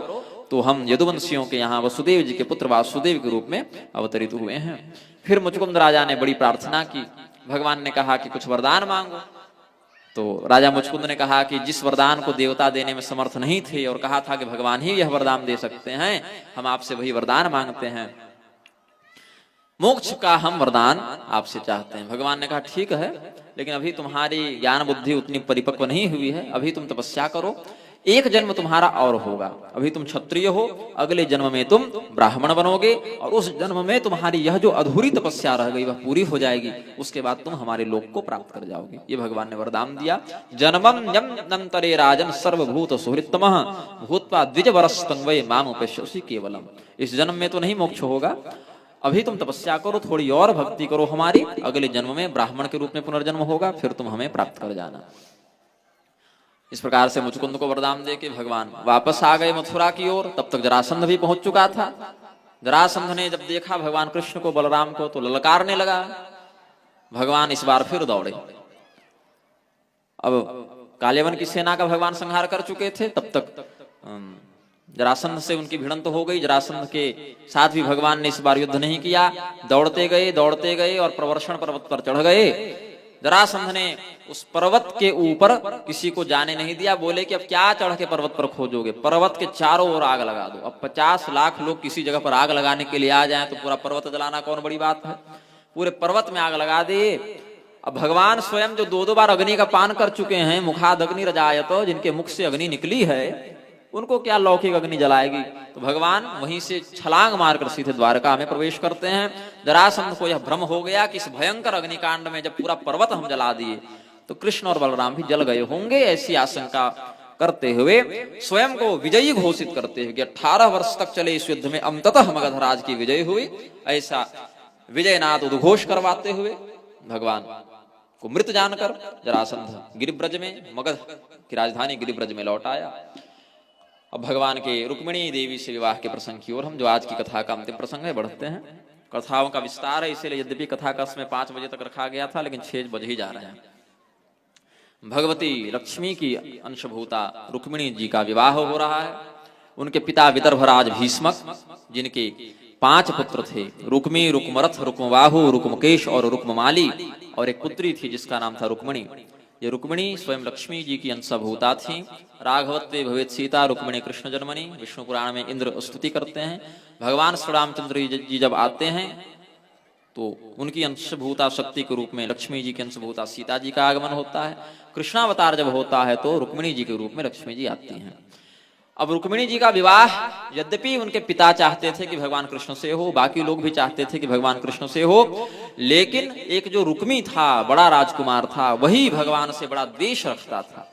Speaker 1: तो हम यदुवंशियों के यहाँ वसुदेव जी के पुत्र वासुदेव के रूप में अवतरित हुए हैं। फिर मुचकुंद राजा ने बड़ी प्रार्थना की। भगवान ने कहा कि कुछ वरदान मांगो। तो राजा मुचकुंद ने कहा कि जिस वरदान को देवता देने में समर्थ नहीं थे और कहा था कि भगवान ही यह वरदान दे सकते हैं, हम आपसे वही वरदान मांगते हैं, मोक्ष का हम वरदान आपसे चाहते हैं। भगवान ने कहा ठीक है, लेकिन अभी तुम्हारी ज्ञान बुद्धि उतनी परिपक्व नहीं हुई है, अभी तुम तपस्या करो, एक जन्म तुम्हारा और होगा। अभी तुम क्षत्रिय हो, अगले जन्म में तुम ब्राह्मण बनोगे और उस जन्म में तुम्हारी यह जो अधूरी तपस्या रह गई वह पूरी हो जाएगी, उसके बाद तुम हमारे लोक को प्राप्त कर जाओगे। ये भगवान ने वरदान दिया। जन्मम यम नंतरे राजन सर्वभूत सुहृतमः भूत्वा द्विज वरस्तंवय माम उपश्यसि केवलम। इस जन्म में तो नहीं मोक्ष होगा, अभी तुम तपस्या करो, थोड़ी और भक्ति करो हमारी, अगले जन्म में ब्राह्मण के रूप में पुनर्जन्म होगा, फिर तुम हमें प्राप्त कर जाना। इस प्रकार से मुचकुंद को वरदान दे के भगवान वापस आ गए मथुरा की ओर। तब तक जरासंध भी पहुंच चुका था। जरासंध ने जब देखा भगवान कृष्ण को, बलराम को, तो ललकारने लगा। भगवान इस बार फिर दौड़े। अब कालेवन की सेना का भगवान संहार कर चुके थे। तब तक जरासंध से उनकी भिड़ंत हो गई। जरासंध के साथ भी भगवान ने इस बार युद्ध नहीं किया। दौड़ते गए और प्रवर्षण पर्वत पर चढ़ गए। जरासंध ने उस पर्वत के ऊपर किसी को जाने नहीं दिया। बोले कि अब क्या चढ़ के पर्वत पर खोजोगे, पर्वत के चारों ओर आग लगा दो। अब 50 लाख लोग किसी जगह पर आग लगाने के लिए आ जाएं तो पूरा पर्वत जलाना कौन बड़ी बात है। पूरे पर्वत में आग लगा दिए। अब भगवान स्वयं जो 2-2 बार अग्नि का पान कर चुके हैं, मुखाद अग्नि रजायत, जिनके मुख से अग्नि निकली है, उनको क्या लौकिक अग्नि जलाएगी। तो भगवान वहीं से छलांग मारकर सीधे द्वारका में प्रवेश करते हैं। जरासंध को यह भ्रम हो गया कि इस भयंकर अग्निकांड में जब पूरा पर्वत हम जला दिए तो कृष्ण और बलराम भी जल गए होंगे, ऐसी आशंका करते हुए स्वयं को विजयी घोषित करते हुए 18 वर्ष तक चले इस युद्ध में अंततः मगधराज की विजय हुई, ऐसा विजयनाद उद्घोष करवाते हुए भगवान को मृत जानकर जरासंध गिरिब्रज में, मगध की राजधानी गिरिब्रज में लौट आया। अब भगवान के रुक्मिणी देवी से विवाह के प्रसंग की ओर हम, जो आज की कथा का अंतिम प्रसंग है, बढ़ते हैं। कथाओं का विस्तार है, इसीलिए यद्यपि कथा का समय 5 बजे तक रखा गया था, लेकिन 6 बज ही जा रहे हैं। भगवती लक्ष्मी की अंशभूता रुक्मिणी जी का विवाह हो रहा है। उनके पिता विदर्भराज भीष्मक, जिनके 5 पुत्र थे, रुक्मी, रुक्मरथ, रुक्मबाहु, रुक्मकेश और रुक्ममाली, और एक पुत्री थी जिसका नाम था रुक्मिणी। ये रुक्मिणी स्वयं लक्ष्मी जी की अंशभूता थी। राघवत्वे भवेत् सीता रुक्मिणी कृष्ण जन्मनि, विष्णु पुराण में इंद्र स्तुति करते हैं। भगवान श्री रामचंद्र जी जब आते हैं तो उनकी अंशभूता शक्ति के रूप में लक्ष्मी जी की अंशभूता सीता जी का आगमन होता है। कृष्णावतार जब होता है तो रुक्मिणी जी के रूप में लक्ष्मी जी आती हैं। अब रुक्मिणी जी का विवाह यद्यपि उनके पिता चाहते थे कि भगवान कृष्ण से हो, बाकी लोग भी चाहते थे कि भगवान कृष्ण से हो, लेकिन एक जो रुक्मी था, बड़ा राजकुमार था, वही भगवान से बड़ा द्वेष रखता था।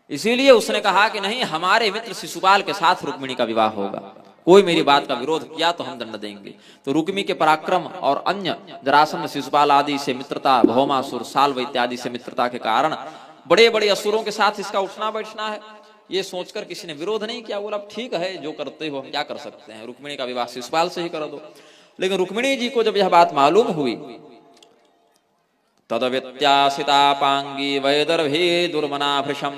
Speaker 1: इसीलिए उसने कहा कि नहीं, हमारे मित्र शिशुपाल के साथ रुक्मिणी का विवाह होगा, कोई मेरी बात का विरोध किया तो हम दंड देंगे। तो रुक्मी के पराक्रम और अन्य जरासंध, शिशुपाल आदि से मित्रता, भौमासुर, साल्व इत्यादि से मित्रता के कारण बड़े बड़े असुरों के साथ इसका उठना बैठना है, ये सोचकर किसी ने विरोध नहीं किया। बोला ठीक है, जो करते हो हम क्या कर सकते हैं, रुक्मिणी का विवाह शिशुपाल से ही कर दो। लेकिन रुक्मिणी जी को जब यह बात मालूम हुई, तदव्यत्यासितापांगी वैदर्भे दुर्मनाभृशम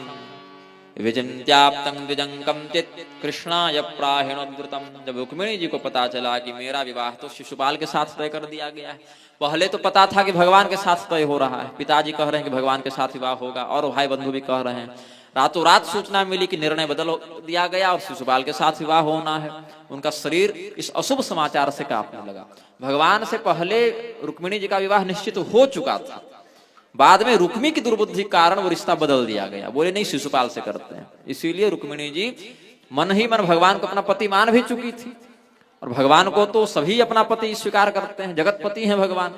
Speaker 1: विचिन्त्याप्तं द्विजंकं चित् कृष्णाय प्राहिणोद्धृतम्। जब रुक्मिणी जी को पता चला कि मेरा विवाह तो शिशुपाल के साथ तय कर दिया गया है, पहले तो पता था कि भगवान के साथ तय हो रहा है, पिताजी कह रहे हैं कि भगवान के साथ विवाह होगा और भाई बंधु भी कह रहे हैं, रातों रात सूचना मिली कि निर्णय बदल दिया गया और शिशुपाल के साथ विवाह होना है। उनका शरीर इस अशुभ समाचार से कांपने लगा। भगवान से पहले रुक्मिणी जी का विवाह निश्चित हो चुका था, बाद में रुक्मी की दुर्बुद्धि के कारण वो रिश्ता बदल दिया गया। बोले नहीं, शिशुपाल से करते हैं। इसीलिए रुक्मिणी जी मन ही मन भगवान को अपना पति मान भी चुकी थी, और भगवान को तो सभी अपना पति स्वीकार करते हैं, जगतपति हैं भगवान।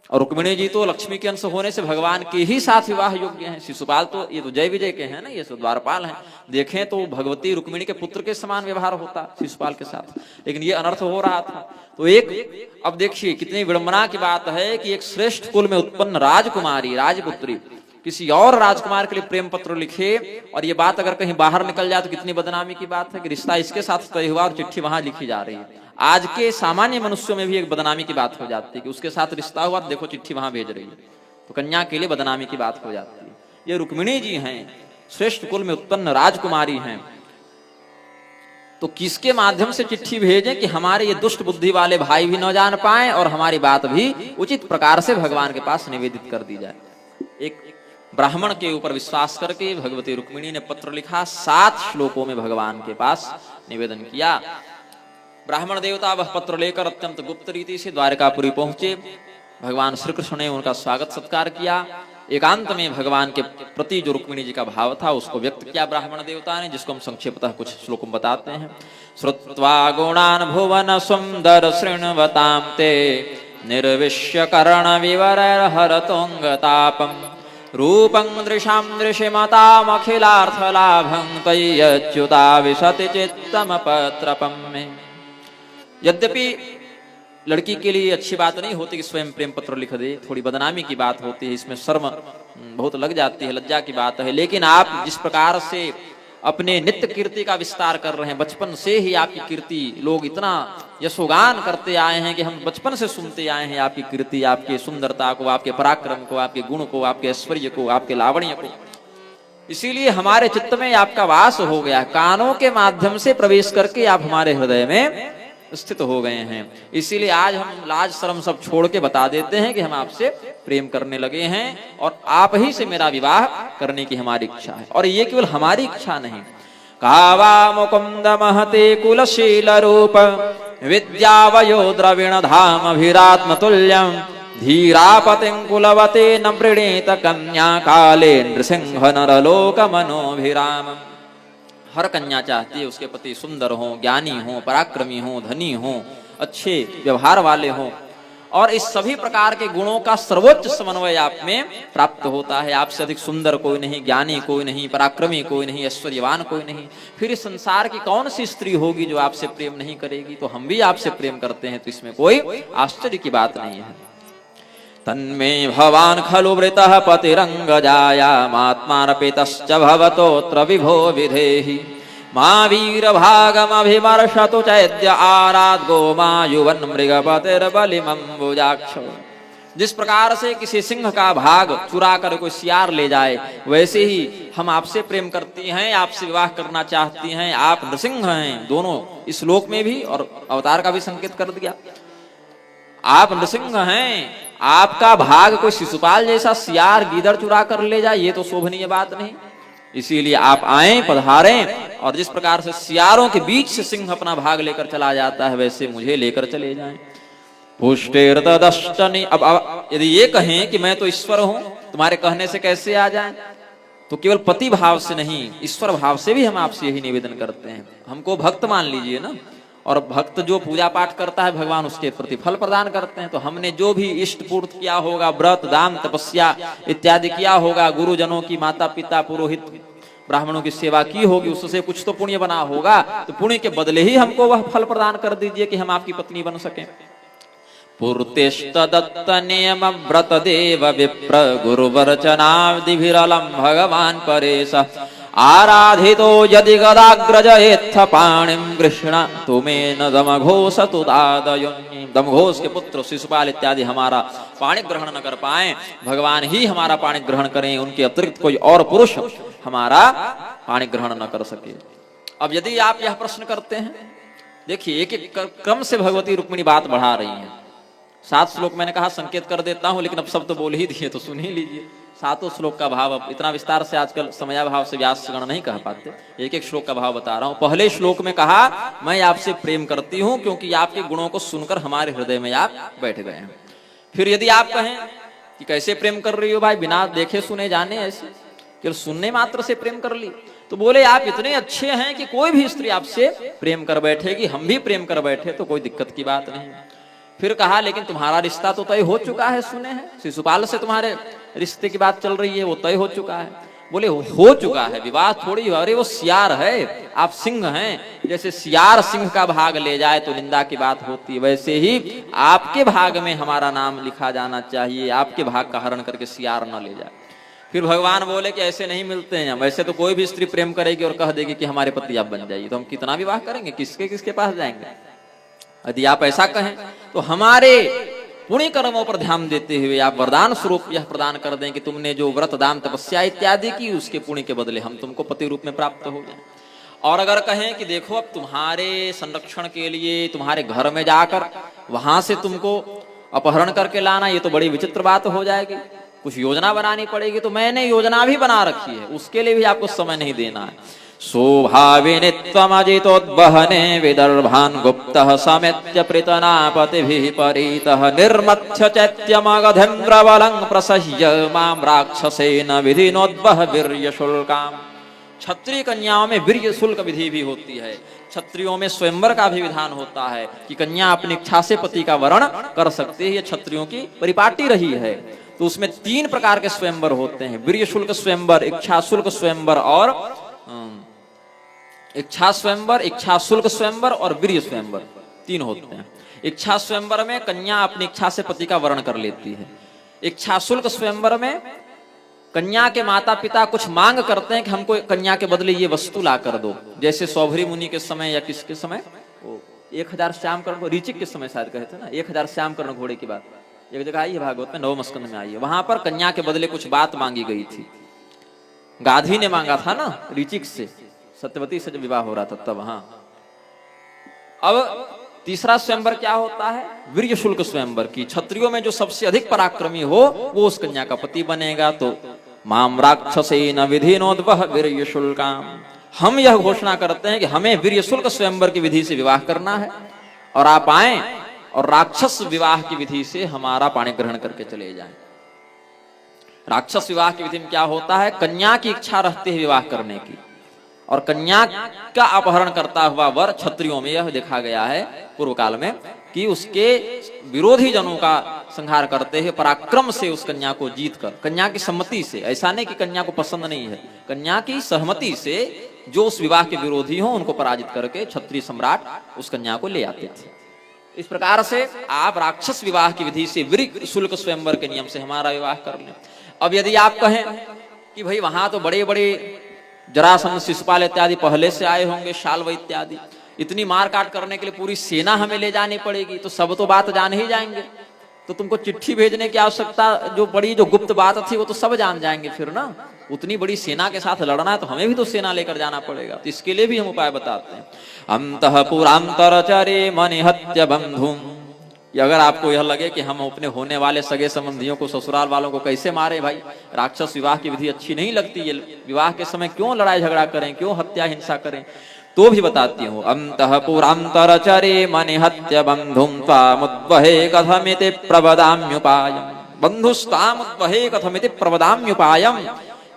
Speaker 1: और रुक्मिणी जी तो लक्ष्मी के अंश होने से भगवान के ही साथ विवाह योग्य हैं। शिशुपाल तो ये तो जय विजय के हैं ना, ये तो द्वारपाल हैं। देखें तो भगवती रुक्मिणी के पुत्र के समान व्यवहार होता शिशुपाल के साथ, लेकिन ये अनर्थ हो रहा था। तो एक, अब देखिए कितनी विडंबना की बात है कि एक श्रेष्ठ कुल में उत्पन्न राजकुमारी, राजपुत्री किसी और राजकुमार के लिए प्रेम पत्र लिखे, और ये बात अगर कहीं बाहर निकल जाए तो कितनी बदनामी की बात है कि रिश्ता इसके साथ तय हुआ और चिट्ठी वहां लिखी जा रही है। आज के सामान्य मनुष्यों में भी एक बदनामी की बात हो जाती है कि उसके साथ रिश्ता हुआ, देखो चिट्ठी वहां भेज रही है, तो कन्या के लिए बदनामी की बात हो जाती है। ये रुक्मिणी जी हैं, श्रेष्ठ कुल में उत्पन्न राजकुमारी हैं। तो किसके माध्यम से चिट्ठी भेजें कि हमारे ये दुष्ट बुद्धि वाले भाई भी न जान पाए और हमारी बात भी उचित प्रकार से भगवान के पास निवेदित कर दी जाए। एक ब्राह्मण के ऊपर विश्वास करके भगवती रुक्मिणी ने पत्र लिखा, 7 श्लोकों में भगवान के पास निवेदन किया। ब्राह्मण देवता वह पत्र लेकर अत्यंत गुप्त रीति से द्वारकापुरी पहुंचे। भगवान श्री कृष्ण ने उनका स्वागत सत्कार किया। एकांत में भगवान के प्रति जो रुक्मिणी जी का भाव था उसको व्यक्त किया ब्राह्मण देवता ने, जिसको हम संक्षेपतः कुछ श्लोकों में बताते हैं। श्रुत्वा गुणान् भुवन सुंदर शृण्वतां ते निर्विश्य कर्ण विवरहरतोंगतापम् रूपं दृशां दृशिमतामखिलार्थ लाभं त्वय्यच्युता विशति चित्तमपत्रपं मे। यद्यपि लड़की के लिए अच्छी बात नहीं होती कि स्वयं प्रेम पत्र लिख दे, थोड़ी बदनामी की बात होती है, इसमें शर्म बहुत लग जाती है, लज्जा की बात है। लेकिन आप जिस प्रकार से अपने नित्य कीर्ति का विस्तार कर रहे हैं, बचपन से ही आपकी कीर्ति लोग इतना यशोगान करते आए हैं कि हम बचपन से सुनते आए हैं आपकी कीर्ति, आपकी सुंदरता को, आपके पराक्रम को, आपके गुण को, आपके ऐश्वर्य को, आपके लावण्य को। इसीलिए हमारे चित्त में आपका वास हो गया, कानों के माध्यम से प्रवेश करके आप हमारे हृदय में स्थित हो गए हैं। इसीलिए आज हम लाज शर्म सब छोड़ के बता देते हैं कि हम आपसे प्रेम करने लगे हैं और आप ही से मेरा विवाह करने की हमारी इच्छा है। और ये केवल हमारी इच्छा नहीं, कावा मुकुंद महते कुलशील रूप विद्यावयो द्रविण धाम अभिरात्म तुल्यम धीरापतिं कुलवते न प्रणीत कन्या काले नृसिंह नरलोक मनोभिराम। हर कन्या चाहती है उसके पति सुंदर हो, ज्ञानी हो, पराक्रमी हो, धनी हो, अच्छे व्यवहार वाले हो। और इस सभी प्रकार के गुणों का सर्वोच्च समन्वय आप में प्राप्त होता है। आपसे अधिक सुंदर कोई नहीं, ज्ञानी कोई नहीं, पराक्रमी कोई नहीं, ऐश्वर्यवान कोई नहीं। फिर इस संसार की कौन सी स्त्री होगी जो आपसे प्रेम नहीं करेगी? तो हम भी आपसे प्रेम करते हैं, तो इसमें कोई आश्चर्य की बात नहीं है। तन्मे भवान खलु वृतः पतिरंगजाया मात्मार्पितश्च भवतोऽत्र विभो विधेहि मा वीरभागमभिमर्शतु चैद्य आरात् गोमायुवन् मृगपतिर्बलिमम्बुजाक्ष। जिस प्रकार से किसी सिंह का भाग चुरा कर कोई सियार ले जाए, वैसे ही हम आपसे प्रेम करती हैं, आपसे विवाह करना चाहती हैं। आप नृसिंह हैं, दोनों इस लोक में भी और अवतार का भी संकेत कर दिया। आप नृसिंह हैं, आपका भाग कोई शिशुपाल जैसा सियार गीदड़ चुरा कर ले जाए, ये तो शोभनीय बात नहीं। इसीलिए आप आए, पधारें, और जिस प्रकार से सियारों के बीच से सिंह अपना भाग लेकर चला जाता है, वैसे मुझे लेकर चले जाएं। पुष्टेर्तदष्टनि। अब यदि ये कहें कि मैं तो ईश्वर हूं, तुम्हारे कहने से कैसे आ जाएं, तो केवल पति भाव से नहीं, ईश्वर भाव से भी हम आपसे यही निवेदन करते हैं। हमको भक्त मान लीजिए ना, और भक्त जो पूजा पाठ करता है भगवान उसके प्रति फल प्रदान करते हैं। तो हमने जो भी इष्ट पूर्त किया होगा, व्रत दान तपस्या इत्यादि किया होगा, गुरुजनों की, माता पिता पुरोहित ब्राह्मणों की सेवा की होगी, उससे कुछ तो पुण्य बना होगा। तो पुण्य के बदले ही हमको वह फल प्रदान कर दीजिए कि हम आपकी पत्नी बन सकें। पूर्तिष्ठदत्त नियम व्रत देव विप्र गुरुवरचनादिभिरलं भगवान परेश आराधितो यदि गदाग्रज एत्थ पाणिं कृष्ण तुमेन दमघोषतु दादयोन्यि। दमघोष के पुत्र शिशुपाल इत्यादि हमारा पाणि ग्रहण न कर पाए, भगवान ही हमारा पाणि ग्रहण करें, उनके अतिरिक्त कोई और पुरुष हमारा पाणि ग्रहण न कर सके। अब यदि आप यह प्रश्न करते हैं, देखिए एक एक क्रम से भगवती रुक्मिणी बात बढ़ा रही हैं। 7 श्लोक मैंने कहा संकेत कर देता हूं, लेकिन अब सब तो बोल ही दिए तो सुन ही लीजिए। 7 श्लोक का भाव, अब इतना विस्तार से आजकल समयाभाव से व्यासगण नहीं कह पाते, एक एक श्लोक का भाव बता रहा हूं। पहले श्लोक में कहा, मैं आपसे प्रेम करती हूं क्योंकि आपके गुणों को सुनकर हमारे हृदय में आप बैठ गए हैं। फिर यदि आप कहें कि कैसे प्रेम कर रही हो भाई, बिना देखे सुने जाने, ऐसे केवल सुनने मात्र से प्रेम कर ली, तो बोले आप इतने अच्छे हैं कि कोई भी स्त्री आपसे प्रेम कर बैठेगी, हम भी प्रेम कर बैठे तो कोई दिक्कत की बात नहीं। फिर कहा, लेकिन तुम्हारा रिश्ता तो तय हो चुका है, सुने हैं शिशुपाल से तुम्हारे रिश्ते की बात चल रही है, वो तय हो चुका है। बोले हो चुका है, विवाह थोड़ी हो, अरे वो सियार है, आप सिंह हैं। जैसे सियार सिंह का भाग ले जाए तो निंदा की बात होती है, वैसे ही आपके भाग में हमारा नाम लिखा जाना चाहिए, आपके भाग का हरण करके सियार न ले जाए। फिर भगवान बोले कि ऐसे नहीं मिलते हैं हम, ऐसे तो कोई भी स्त्री प्रेम करेगी और कह देगी कि हमारे पति आप बन जाइए, तो हम कितना विवाह करेंगे, किसके किसके पास जाएंगे। यदि आप ऐसा कहें तो हमारे पुण्य कर्मों पर ध्यान देते हुए आप वरदान स्वरूप यह प्रदान कर दें कि तुमने जो व्रत दान तपस्या इत्यादि की, उसके पुण्य के बदले हम तुमको पति रूप में प्राप्त हो जाए। और अगर कहें कि देखो अब तुम्हारे संरक्षण के लिए तुम्हारे घर में जाकर वहां से तुमको अपहरण करके लाना, ये तो बड़ी विचित्र बात हो जाएगी, कुछ योजना बनानी पड़ेगी। तो मैंने योजना भी बना रखी है, उसके लिए भी आपको समय नहीं देना है। शोभाविनित्वमजितोद्वहने विदर्भान् गुप्तः समेत्य पृतनापतिभिः परितः निर्मथ्य चैत्यमगधेन्द्रबलं प्रसह्य मां राक्षसेन विधिनोद्वह वीर्यशुल्काम्। क्षत्रिय कन्याओं में वीर्य शुल्क विधि भी होती है। क्षत्रियों में स्वयंवर का भी विधान होता है कि कन्या अपनी इच्छा से पति का वरण कर सकती है। ये क्षत्रियों की परिपाटी रही है। तो उसमें 3 प्रकार के स्वयंवर होते हैं, वीर्य शुल्क स्वयंवर, इच्छा शुल्क स्वयंवर और इच्छा स्वयंवर, इच्छा शुल्क स्वयंवर और वीर्य स्वयंवर, 3 होते हैं। इच्छा स्वयंवर में कन्या अपनी इच्छा से पति का वरण कर लेती है। इच्छा शुल्क स्वयंवर में कन्या के माता पिता कुछ मांग करते हैं कि हमको कन्या के बदले ये वस्तु ला कर दो। जैसे सौभरी मुनि के समय या किसके समय, 1000 श्याम कर्ण, ऋचिक के समय शायद कहे थे ना, 1000 श्याम कर्ण घोड़े की बात एक जगह आई है भागवत में, नवम स्कंद में आई है। वहां पर कन्या के बदले कुछ बात मांगी गई थी। गाधी ने मांगा था ना ऋचिक से, सत्यवती से जब विवाह हो रहा था तब। हाँ, अब तीसरा स्वयंवर क्या होता है, वीर्य शुल्क स्वयंवर की क्षत्रियों में जो सबसे अधिक पराक्रमी हो वो उस कन्या का पति बनेगा। तो माम राक्षसेन विधिनोद्वह वीर्य शुल्काम, हम यह घोषणा करते हैं कि हमें वीर्य शुल्क स्वयंवर की विधि से विवाह करना है और आप आए और राक्षस विवाह की विधि से हमारा पाणी ग्रहण करके चले जाएं। राक्षस विवाह की विधि में क्या होता है, कन्या की इच्छा रहती है विवाह करने की, और कन्या का अपहरण करता हुआ वर, क्षत्रियों में यह देखा गया है पूर्व काल में कि उसके विरोधी जनों का संहार करते हैं पराक्रम से, उस कन्या को जीत कर, कन्या की सम्मति से। ऐसा नहीं कि कन्या को पसंद नहीं है, कन्या की सहमति से जो उस विवाह के विरोधी हो उनको पराजित करके क्षत्रिय सम्राट उस कन्या को ले आते थे। इस प्रकार से आप राक्षस विवाह की विधि से वीर्य शुल्क स्वयंवर के नियम से हमारा विवाह कर लें। अब यदि आप कहें कि भाई वहां तो बड़े बड़े जरासंध, शिशुपाल इत्यादि पहले से आए होंगे, शाल्व इत्यादि, इतनी मार काट करने के लिए पूरी सेना हमें ले जानी पड़ेगी, तो सब तो बात जान ही जाएंगे, तो तुमको चिट्ठी भेजने की आवश्यकता, जो बड़ी जो गुप्त बात थी वो तो सब जान जाएंगे फिर ना। उतनी बड़ी सेना के साथ लड़ना है तो हमें भी तो सेना लेकर जाना पड़ेगा। तो इसके लिए भी हम उपाय बताते हैं। अंतःपुरांतरचरे मनिहत्य बंधुम, अगर आपको यह लगे कि हम अपने होने वाले सगे संबंधियों को, ससुराल वालों को कैसे मारे, भाई राक्षस विवाह की विधि अच्छी नहीं लगती, ये विवाह के समय क्यों लड़ाई झगड़ा करें, क्यों हत्या हिंसा करें, तो भी बताती हूँ। अंतःपुरांतरचरे मनिहत्य बंधुम त्वामुद्वहे कथमिति प्रवदाम्युपायम्, बंधुस्तामुद्वहे कथमिति प्रवदाम्युपायम्।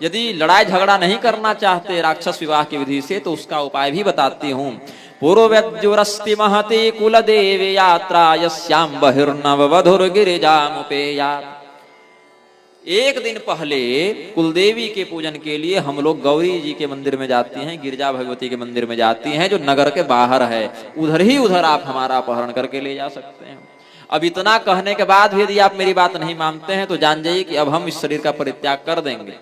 Speaker 1: यदि लड़ाई झगड़ा नहीं करना चाहते राक्षस विवाह की विधि से तो उसका उपाय भी बताती हूँ। पूर्वव्यजुरस्ति महते कुलदेवी यात्रा यस्याम बहिर्नववधुर्गिरिजामुपेयात्। एक दिन पहले कुलदेवी के पूजन के लिए हम लोग गौरी जी के मंदिर में जाते हैं, गिरिजा भगवती के मंदिर में जाती हैं, जो नगर के बाहर है। उधर आप हमारा अपहरण करके ले जा सकते हैं। अब इतना कहने के बाद भी यदि आप मेरी बात नहीं मानते हैं तो जान जाइए कि अब हम इस शरीर का परित्याग कर देंगे।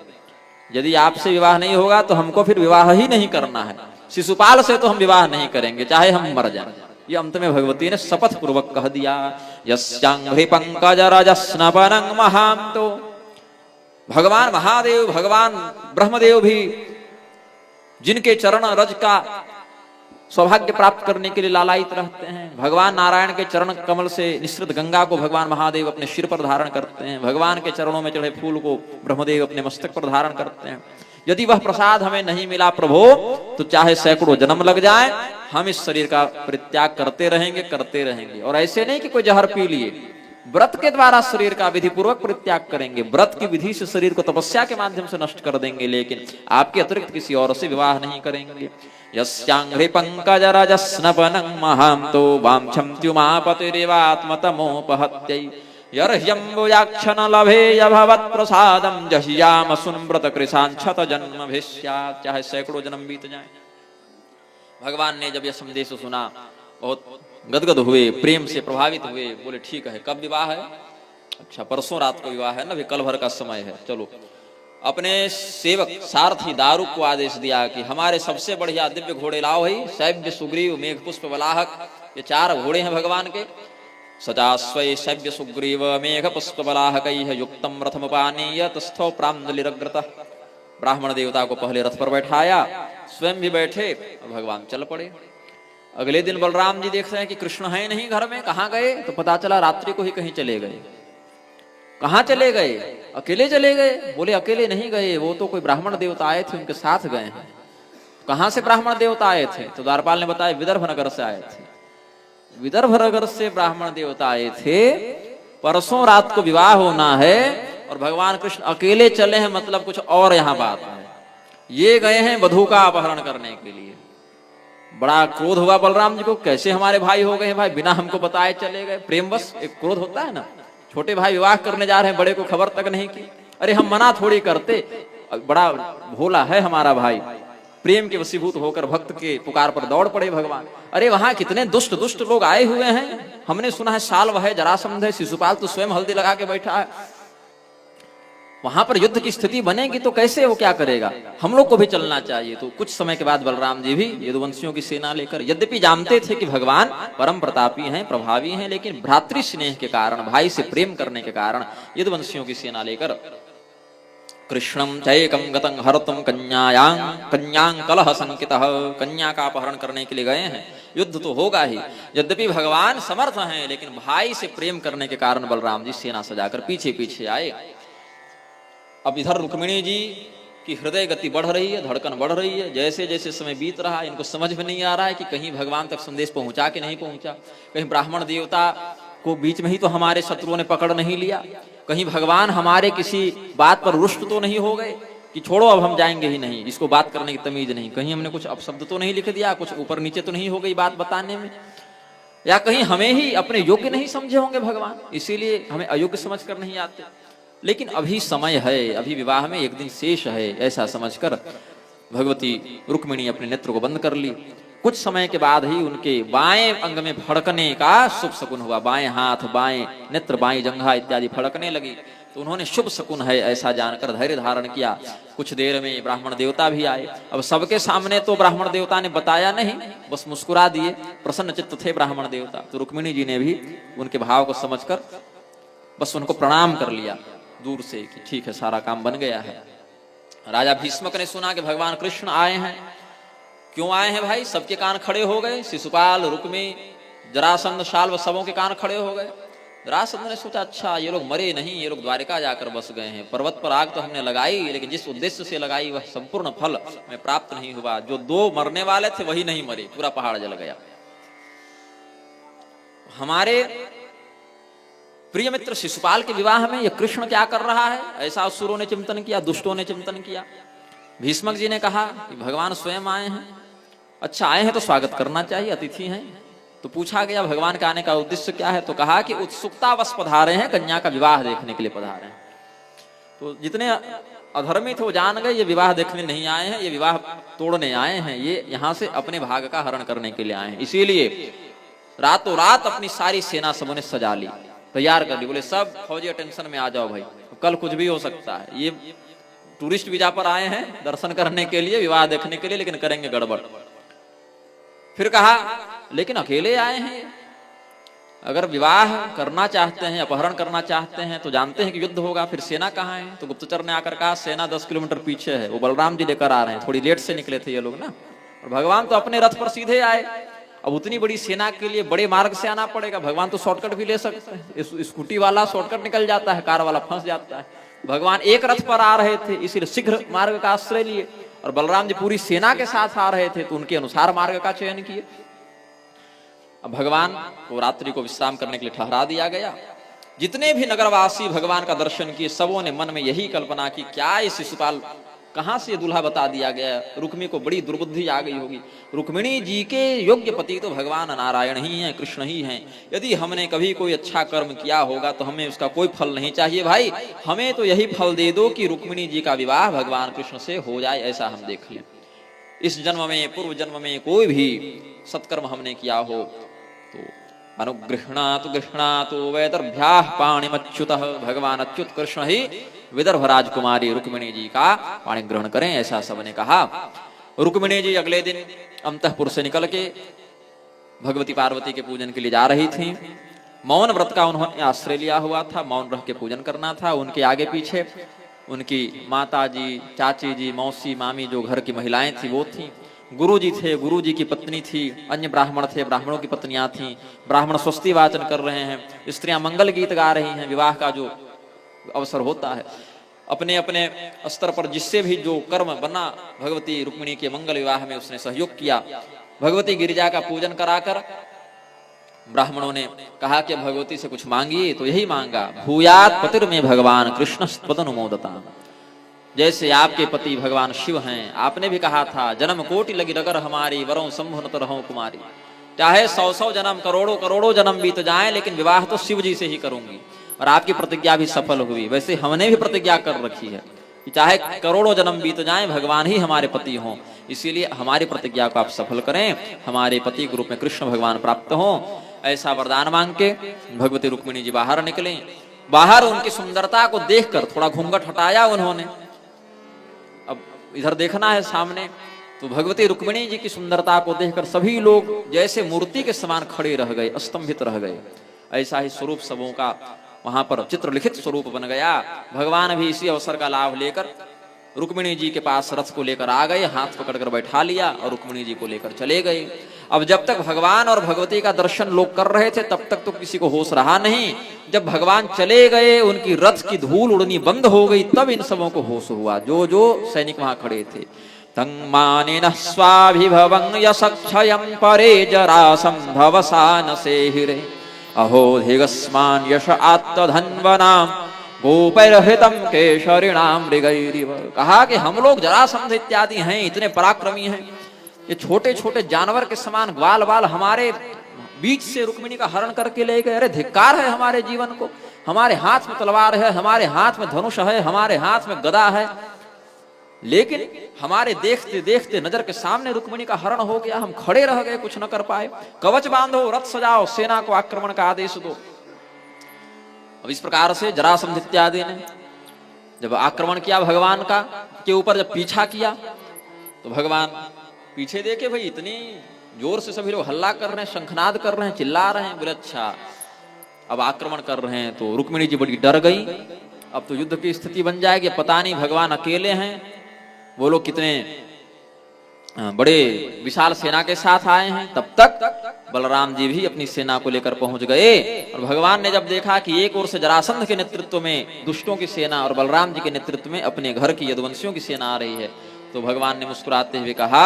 Speaker 1: यदि आपसे विवाह नहीं होगा तो हमको फिर विवाह ही नहीं करना है। शिशुपाल से तो हम विवाह नहीं करेंगे, चाहे हम मर जाएं। ये अंत में भगवती ने शपथ पूर्वक कह दिया। यस्यांघ्रि पंकजरजस्नपनं महांतो, भगवान महादेव, भगवान ब्रह्मदेव भी जिनके चरण रज का सौभाग्य प्राप्त करने के लिए लालायित रहते हैं, भगवान नारायण के चरण कमल से निश्रित गंगा को भगवान महादेव अपने सिर पर धारण करते हैं, भगवान के चरणों में चढ़े फूल को ब्रह्मदेव अपने मस्तक पर धारण करते हैं। यदि वह प्रसाद हमें नहीं मिला प्रभु तो चाहे सैकड़ों जन्म लग जाए, हम इस शरीर का परित्याग करते रहेंगे। और ऐसे नहीं कि कोई जहर पी लिए, व्रत के द्वारा शरीर का विधि पूर्वक परित्याग करेंगे। व्रत की विधि से शरीर को तपस्या के माध्यम से नष्ट कर देंगे, लेकिन आपके अतिरिक्त किसी और से विवाह नहीं करेंगे। यस्यांघ्रि पंकजरजस्नपनं महांतो वाञ्छन्त्युमापतिरिवात्मतमोपहत्यै यर्ह्यम्बुजाक्षन लभेय भवत्प्रसादं जह्याम सुनव्रत कृशांक्षत जन्मभिस्यात्। चाहे सैकड़ों जन्म बीत जाए। भगवान ने जब यह संदेश सुना बहुत गदगद हुए, प्रेम से प्रभावित हुए, बोले ठीक है, कब विवाह है? अच्छा, परसों रात को विवाह है ना, अभी कल भर का समय है। चलो, अपने सेवक सारथी दारुक को आदेश दिया कि हमारे सबसे बढ़िया दिव्य घोड़े लाओ ही, शैव्य सुग्रीव मेघ पुष्प बलाहक, ये 4 घोड़े हैं भगवान के। सजास्वै शैव्य सुग्रीव मेघ पुष्प बलाहकैः युक्तं रथमुपानीय तस्थौ प्राञ्जलिरग्रतः। ब्राह्मण देवता को पहले रथ पर बैठाया, स्वयं भी बैठे और भगवान चल पड़े। अगले दिन बलराम जी देखते हैं कि कृष्ण है नहीं घर में, कहाँ गए? तो पता चला रात्रि को ही कहीं चले गए। कहाँ चले गए? अकेले चले गए। बोले अकेले नहीं गए, वो तो कोई ब्राह्मण देवता आए थे, उनके साथ गए हैं। कहाँ से ब्राह्मण देवता आए थे? तो द्वारपाल ने बताया विदर्भ नगर से आए थे। विदर्भ नगर से ब्राह्मण देवता आए थे, परसों रात को विवाह होना है और भगवान कृष्ण अकेले चले हैं, मतलब कुछ और यहाँ बात है। ये गए हैं वधू का अपहरण करने के लिए। बड़ा क्रोध हुआ बलराम जी को, कैसे हमारे भाई हो गए हैं भाई, बिना हमको बताए चले गए। प्रेमवश एक क्रोध होता है ना, छोटे भाई विवाह करने जा रहे हैं, बड़े को खबर तक नहीं की। अरे हम मना थोड़ी करते, बड़ा भोला है हमारा भाई। प्रेम के वशीभूत होकर भक्त के पुकार पर दौड़ पड़े भगवान। अरे वहां कितने दुष्ट दुष्ट लोग आए हुए हैं, हमने सुना है साल्व है, जरासंध है, शिशुपाल तो स्वयं हल्दी लगा के बैठा है। वहां पर युद्ध की स्थिति बनेगी तो कैसे वो क्या करेगा, हम लोग को भी चलना चाहिए। तो कुछ समय के बाद बलराम जी भी यदुवंशियों की सेना लेकर, यद्यपि जानते थे कि भगवान परम प्रतापी हैं, प्रभावी हैं, लेकिन भ्रातृ स्नेह के कारण, भाई से प्रेम करने के कारण यदुवंशियों की सेना लेकर कृष्णम चैकम गतं हर्तुम कन्यां कलह संकितः, कन्या का अपहरण करने के लिए गए हैं। युद्ध तो होगा ही, यद्यपि भगवान समर्थ हैं, लेकिन भाई से प्रेम करने के कारण बलराम जी सेना सजाकर पीछे पीछे आए। अब इधर रुक्मिणी जी की हृदय गति बढ़ रही है, धड़कन बढ़ रही है। जैसे जैसे समय बीत रहा है, इनको समझ में नहीं आ रहा है कि कहीं भगवान तक संदेश पहुंचा कि नहीं पहुंचा, कहीं ब्राह्मण देवता को बीच में ही तो हमारे शत्रुओं ने पकड़ नहीं लिया, कहीं भगवान हमारे किसी बात पर रुष्ट तो नहीं हो गए कि छोड़ो अब हम जाएंगे ही नहीं, इसको बात करने की तमीज नहीं, कहीं हमने कुछ अपशब्द तो नहीं लिख दिया, कुछ ऊपर नीचे तो नहीं हो गई बात बताने में, या कहीं हमें ही अपने योग्य नहीं समझे होंगे भगवान, इसीलिए हमें अयोग्य समझ कर नहीं आते। लेकिन अभी समय है, अभी विवाह में एक दिन शेष है, ऐसा समझकर भगवती रुक्मिणी अपने नेत्र को बंद कर ली। कुछ समय के बाद ही उनके बाएं अंग में फड़कने का शुभ शकुन हुआ, बाएं हाथ, बाएं नेत्र, बाएं जंघा इत्यादि फड़कने लगी। तो उन्होंने शुभ शकुन है ऐसा जानकर धैर्य धारण किया। कुछ देर में ब्राह्मण देवता भी आए। अब सबके सामने तो ब्राह्मण देवता ने बताया नहीं, बस मुस्कुरा दिए, प्रसन्न चित्त थे ब्राह्मण देवता। तो रुक्मिणी जी ने भी उनके भाव को समझकर बस उनको प्रणाम कर लिया दूर से कि ठीक है, सारा काम बन गया है। राजा भीष्मक ने सुना कि भगवान कृष्ण आए हैं। क्यों आए हैं भाई? सबके कान खड़े हो गए, शिशुपाल, रुक्मी, जरासंध, शाल्व, सबों के कान खड़े हो गए। जरासंध ने सोचा अच्छा ये लोग मरे नहीं, ये लोग द्वारिका जाकर बस गए हैं। पर्वत पर आग तो हमने लगाई, लेकिन जिस उद्देश्य से लगाई वह संपूर्ण फल में प्राप्त नहीं हुआ। जो दो मरने वाले थे वही नहीं मरे, पूरा पहाड़ जल गया। हमारे प्रिय मित्र शिशुपाल के विवाह में ये कृष्ण क्या कर रहा है, ऐसा असुरों ने चिंतन किया, दुष्टों ने चिंतन किया। भीष्मक जी ने कहा कि भगवान स्वयं आए हैं, अच्छा आए हैं तो स्वागत करना चाहिए, अतिथि हैं। तो पूछा गया भगवान के आने का उद्देश्य क्या है, तो कहा कि उत्सुकतावश पधारे हैं, कन्या का विवाह देखने के लिए पधारे हैं। तो जितने अधर्मी थे वो जान गए ये विवाह देखने नहीं आए हैं, ये विवाह तोड़ने आए हैं, ये यहाँ से अपने भाग का हरण करने के लिए आए हैं। इसीलिए रातों रात अपनी सारी सेना सबों ने सजा ली, तैयार कर ली। बोले सब फौजी अटेंशन में आ जाओ भाई, कल कुछ भी हो सकता है। ये टूरिस्ट वीजा पर आए हैं दर्शन करने के लिए, विवाह देखने के लिए, लेकिन करेंगे गड़बड़। फिर कहा लेकिन अकेले आए हैं, अगर विवाह करना चाहते हैं, अपहरण करना चाहते हैं तो जानते हैं कि युद्ध होगा, फिर सेना कहाँ है? तो गुप्तचर ने आकर कहा सेना 10 किलोमीटर पीछे है, वो बलराम जी लेकर आ रहे हैं, थोड़ी लेट से निकले थे ये लोग ना, और भगवान तो अपने रथ पर सीधे आए। अब उतनी बड़ी सेना के लिए बड़े मार्ग से आना पड़ेगा, भगवान तो शॉर्टकट भी ले सकते हैं, स्कूटी वाला शॉर्टकट निकल जाता है, कार वाला फंस जाता है। भगवान एक रथ पर आ रहे थे, इसलिए शीघ्र मार्ग का आश्रय लिए, और बलराम जी पूरी सेना के साथ आ रहे थे, तो उनके अनुसार मार्ग का चयन किए। अब भगवान को रात्रि को विश्राम करने के लिए ठहरा दिया गया। जितने भी नगरवासी भगवान का दर्शन किए, सबों ने मन में यही कल्पना की क्या ये शिशुपाल कहां से दूल्हा बता दिया गया, रुक्मी को बड़ी दुर्बुद्धि आ गई होगी। रुक्मिणी जी के योग्य पति तो भगवान नारायण ही हैं, कृष्ण ही हैं। यदि हमने कभी कोई अच्छा कर्म किया होगा तो हमें उसका कोई फल नहीं चाहिए भाई, हमें तो यही फल दे दो कि रुक्मिणी जी का विवाह भगवान कृष्ण से हो जाए, ऐसा हम देख लें। इस जन्म में, पूर्व जन्म में कोई भी सत्कर्म हमने किया हो तो अनुगृह्णातु गृह्णातु वैदर्भ्याः पाणिमच्युतः, भगवान अच्युत कृष्ण ही विदर्भ राजकुमारी रुक्मिणी जी का पाणी ग्रहण करें, ऐसा सबने कहा। रुक्मिणी जी अगले दिन अंतःपुर से निकल के भगवती पार्वती के पूजन के लिए जा रही थी। मौन व्रत का उन्होंने आश्रय लिया हुआ था, मौन रह के पूजन करना था। उनके आगे पीछे उनकी माता जी, चाची जी, मौसी, मामी जो घर की महिलाएं थी वो थी। गुरुजी थे, गुरुजी की पत्नी थी, अन्य ब्राह्मण थे, ब्राह्मणों की पत्नियां थीं। ब्राह्मण स्वस्ति वाचन कर रहे हैं, स्त्रियां मंगल गीत गा रही हैं। विवाह का जो अवसर होता है, अपने अपने स्तर पर जिससे भी जो कर्म बना, भगवती रुक्मिणी के मंगल विवाह में उसने सहयोग किया। भगवती गिरिजा का पूजन कराकर ब्राह्मणों ने कहा कि भगवती से कुछ मांगिए, तो यही मांगा, भूयात पतिर में भगवान कृष्ण स्तनुमोदता। जैसे आपके पति भगवान शिव हैं, आपने भी कहा था, जन्म कोटि लगी रगर हमारी, वरों शंभु नत रहूं कुमारी। चाहे 100 जन्म, करोड़ों करोड़ों जन्म बीत जाएं, लेकिन विवाह तो शिव जी से ही करूंगी। और आपकी प्रतिज्ञा भी सफल हुई। वैसे हमने भी प्रतिज्ञा कर रखी है कि चाहे करोड़ों जन्म बीत जाएं, भगवान ही हमारे पति हों। इसीलिए हमारी प्रतिज्ञा को आप सफल करें, हमारे पति के रूप में कृष्ण भगवान प्राप्त हों। ऐसा वरदान मांग के भगवती रुक्मिणी जी बाहर निकले। बाहर उनकी सुंदरता को देखकर थोड़ा घूंघट हटाया उन्होंने। अब इधर देखना है सामने, तो भगवती रुक्मिणी जी की सुंदरता को देखकर सभी लोग जैसे मूर्ति के समान खड़े रह गए, स्तंभित रह गए। ऐसा ही स्वरूप सबों का वहां पर चित्रलिखित स्वरूप बन गया। भगवान भी इसी अवसर का लाभ लेकर रुक्मिणी जी के पास रथ को लेकर आ गए, हाथ पकड़कर बैठा लिया और रुक्मिणी जी को लेकर चले गए। अब जब तक भगवान और भगवती का दर्शन लोग कर रहे थे, तब तक तो किसी को होश रहा नहीं। जब भगवान चले गए, उनकी रथ की धूल उड़नी बंद हो गई, तब इन सबों को होश हुआ, जो जो सैनिक वहां खड़े थे। तंमानेन स्वाभिभवं यशक्षयं परे जरासंधवसान सेहिरे, अहो धिगस्मान यश आत्तधन्वनाम गोपैर्हृतम केशरिणाम मृगैरिव। कहा कि हम लोग जरासंध इत्यादि हैं, इतने पराक्रमी हैं, ये छोटे छोटे जानवर के समान ग्वाल बाल हमारे बीच से रुक्मिणी का हरण करके ले गए। अरे धिक्कार है हमारे जीवन को। हमारे हाथ में तलवार है, हमारे हाथ में धनुष है, हमारे हाथ में गदा है, लेकिन हमारे देखते देखते नजर के सामने रुक्मिणी का हरण हो गया। हम खड़े रह गए, कुछ न कर पाए। कवच बांधो, रथ सजाओ, सेना को आक्रमण का आदेश दो। अब इस प्रकार से जरासंध इत्यादि ने जब आक्रमण किया भगवान का के ऊपर, जब पीछा किया, तो भगवान पीछे देखे, भाई इतनी जोर से सभी लोग हल्ला कर रहे हैं, शंखनाद कर रहे हैं, चिल्ला रहे हैं। बोले अच्छा अब आक्रमण कर रहे हैं। तो रुक्मिणी जी बड़ी डर गई। अब तो युद्ध की स्थिति बन जाएगी, पता नहीं भगवान अकेले हैं, वो लोग कितने बड़े विशाल सेना के साथ आए हैं। तब तक बलराम जी भी अपनी सेना को लेकर पहुंच गए। और भगवान ने जब देखा कि एक ओर से जरासंध के नेतृत्व में दुष्टों की सेना और बलराम जी के नेतृत्व में अपने घर की यदुवंशियों की सेना आ रही है, तो भगवान ने मुस्कुराते हुए कहा,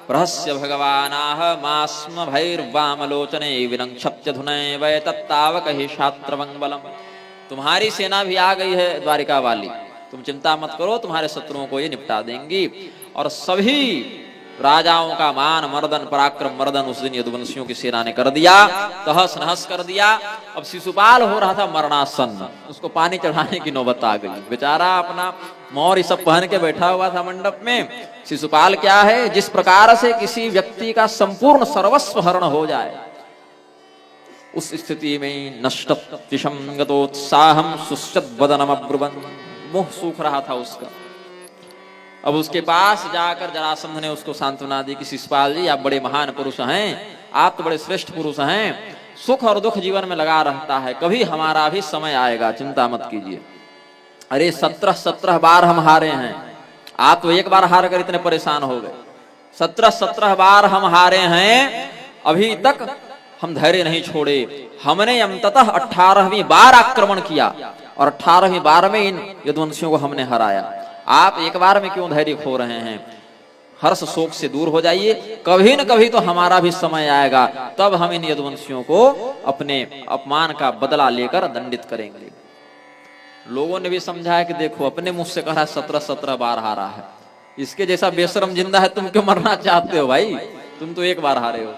Speaker 1: प्रहस्य भगवानाह मास्म भैर्वामलोचने विरंक्षप्त्यधुनय वै तत्तावक हि शात्रवं बलम्। तुम्हारी सेना भी आ गई है द्वारिका वाली, तुम चिंता मत करो, तुम्हारे शत्रुओं को ये निपटा देंगी। और सभी राजाओं का मान मर्दन पराक्रम मर्दन उस दिन यदुवंशियों की सेना ने कर दिया, तहस नहस कर दिया। अब शिशुपाल हो रहा था मरणासन्न, उसको पानी चढ़ाने की नौबत आ गई। बेचारा अपना मौर सब पहन के बैठा हुआ था मंडप में। शिशुपाल क्या है, जिस प्रकार से किसी व्यक्ति का संपूर्ण सर्वस्व हरण हो जाए, उस स्थिति में नष्टतिशं गतोत्साहं सुश्चत वदनम अब्रुवन्, मुंह सूख रहा था उसका। अब उसके पास जाकर जरासंध ने उसको सांत्वना दी कि शिशुपाल जी, आप बड़े महान पुरुष हैं, आप तो बड़े श्रेष्ठ पुरुष हैं, सुख और दुख जीवन में लगा रहता है, कभी हमारा भी समय आएगा, चिंता मत कीजिए। अरे 17 बार हम हारे हैं, आप तो एक बार हार कर इतने परेशान हो गए। 17 बार हम हारे हैं, अभी तक हम धैर्य नहीं छोड़े। हमने अंततः 18वीं बार आक्रमण किया और 18वीं बार में इन यदुवंशियों को हमने हराया। आप एक बार में क्यों धैर्य खो रहे हैं? हर्ष शोक से दूर हो जाइए, कभी न कभी तो हमारा भी समय आएगा, तब हम इन यदुवंशियों को अपने अपमान का बदला लेकर दंडित करेंगे। लोगों ने भी समझाया कि देखो, अपने मुंह से कहा 17 बार हारा है, इसके जैसा बेशरम जिंदा है, तुम क्यों मरना चाहते हो भाई? तुम तो एक बार हारे हो।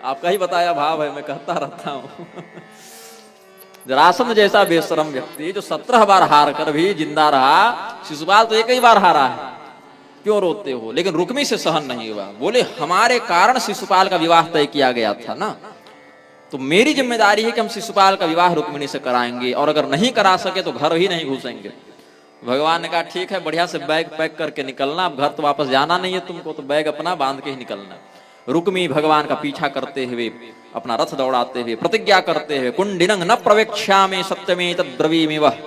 Speaker 1: आपका ही बताया भाव है, मैं कहता रहता हूं। जरासंध जैसा बेशरम व्यक्ति जो 17 बार हार कर भी जिंदा रहा, शिशुपाल तो एक ही बार हारा है, क्यों रोते हो? लेकिन रुक्मी से सहन नहीं हुआ। बोले हमारे कारण शिशुपाल का विवाह तय किया गया था ना, तो मेरी जिम्मेदारी है कि हम शिशुपाल का विवाह रुक्मिणी से कराएंगे, और अगर नहीं करा सके तो घर ही नहीं घुसेंगे। भगवान ने कहा ठीक है, बढ़िया से बैग पैक करके निकलना, अब घर तो वापस जाना नहीं है तुमको, तो बैग अपना बांध के ही निकलना। रुक्मी भगवान का पीछा करते हुए, अपना रथ दौड़ाते हुए प्रतिज्ञा करते हुए, कुंडिनं न प्रवेक्ष्यामि सत्यमे तद्ब्रवीमि वः,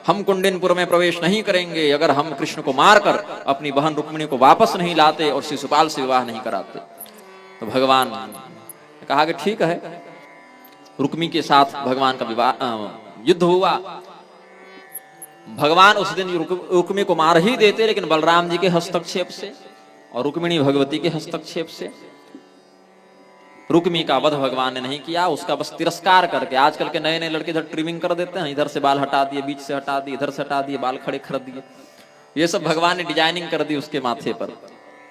Speaker 1: हम कुंडिनपुर में प्रवेश नहीं करेंगे अगर हम कृष्ण को मारकर अपनी बहन रुक्मिणी को वापस नहीं लाते और शिशुपाल से विवाह नहीं कराते। तो भगवान ने कहा कि ठीक है। रुक्मी के साथ भगवान का विवाह युद्ध हुआ। भगवान उस दिन रुक्मी को मार ही देते, लेकिन बलराम जी के हस्तक्षेप से और रुक्मिणी भगवती के हस्तक्षेप से रुक्मी का वध भगवान ने नहीं किया, उसका बस तिरस्कार करके। आजकल के नए नए लड़के इधर ट्रिमिंग कर देते हैं, इधर से बाल हटा दिए, बीच से हटा दिए, इधर से हटा दिए, बाल खड़े कर दिए। ये सब भगवान ने डिजाइनिंग कर दी उसके माथे पर।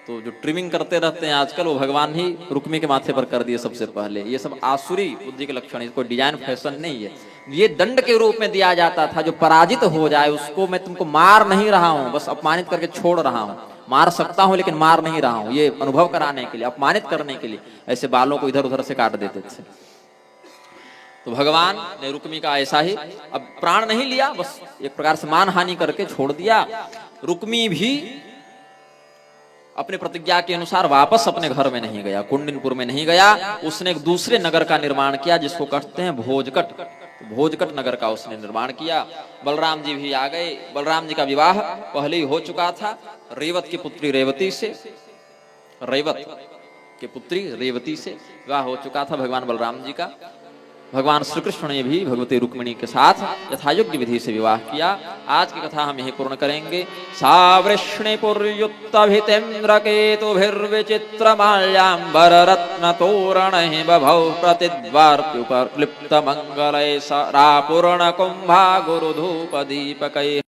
Speaker 1: तो जो ट्रिमिंग करते रहते हैं आजकल, वो भगवान ही रुक्मी के माथे पर कर दिए सबसे पहले। ये सब आसुरी बुद्धि के लक्षण है, कोई डिजाइन फैशन नहीं है। ये दंड के रूप में दिया जाता था, जो पराजित हो जाए उसको मैं तुमको मार नहीं रहा हूं, बस अपमानित करके छोड़ रहा हूं। मार सकता हूं लेकिन मार नहीं रहा हूं, ये अनुभव कराने के लिए, अपमानित करने के लिए ऐसे बालों को इधर उधर से काट देते थे। तो भगवान ने रुक्मी का ऐसा ही, अब प्राण नहीं लिया, बस एक प्रकार से मान हानि करके छोड़ दिया। रुक्मी भी अपने प्रतिज्ञा के अनुसार वापस अपने घर में नहीं गया, कुंडिनपुर में नहीं गया। उसने एक दूसरे नगर का निर्माण किया जिसको कहते हैं भोजकट। तो भोजकट नगर का उसने निर्माण किया। बलराम जी भी आ गए। बलराम जी का विवाह पहले ही हो चुका था रेवत की पुत्री रेवती से। रेवत की पुत्री रेवती से विवाह हो चुका था भगवान बलराम जी का। भगवान श्री कृष्ण ने भी भगवती रुक्मिणी के साथ यथायोग्य विधि से विवाह किया। आज की कथा हम यही पूर्ण करेंगे। सावृष्णिपुर्युक्तभितेन्द्र केतुभिर्विचित्रमाल्याम्बर रत्न तोरणैः बभौ प्रतिद्वार्प्युपलिप्त मंगलैः सरापूर्ण कुंभा गुरुधूप दीपकैः।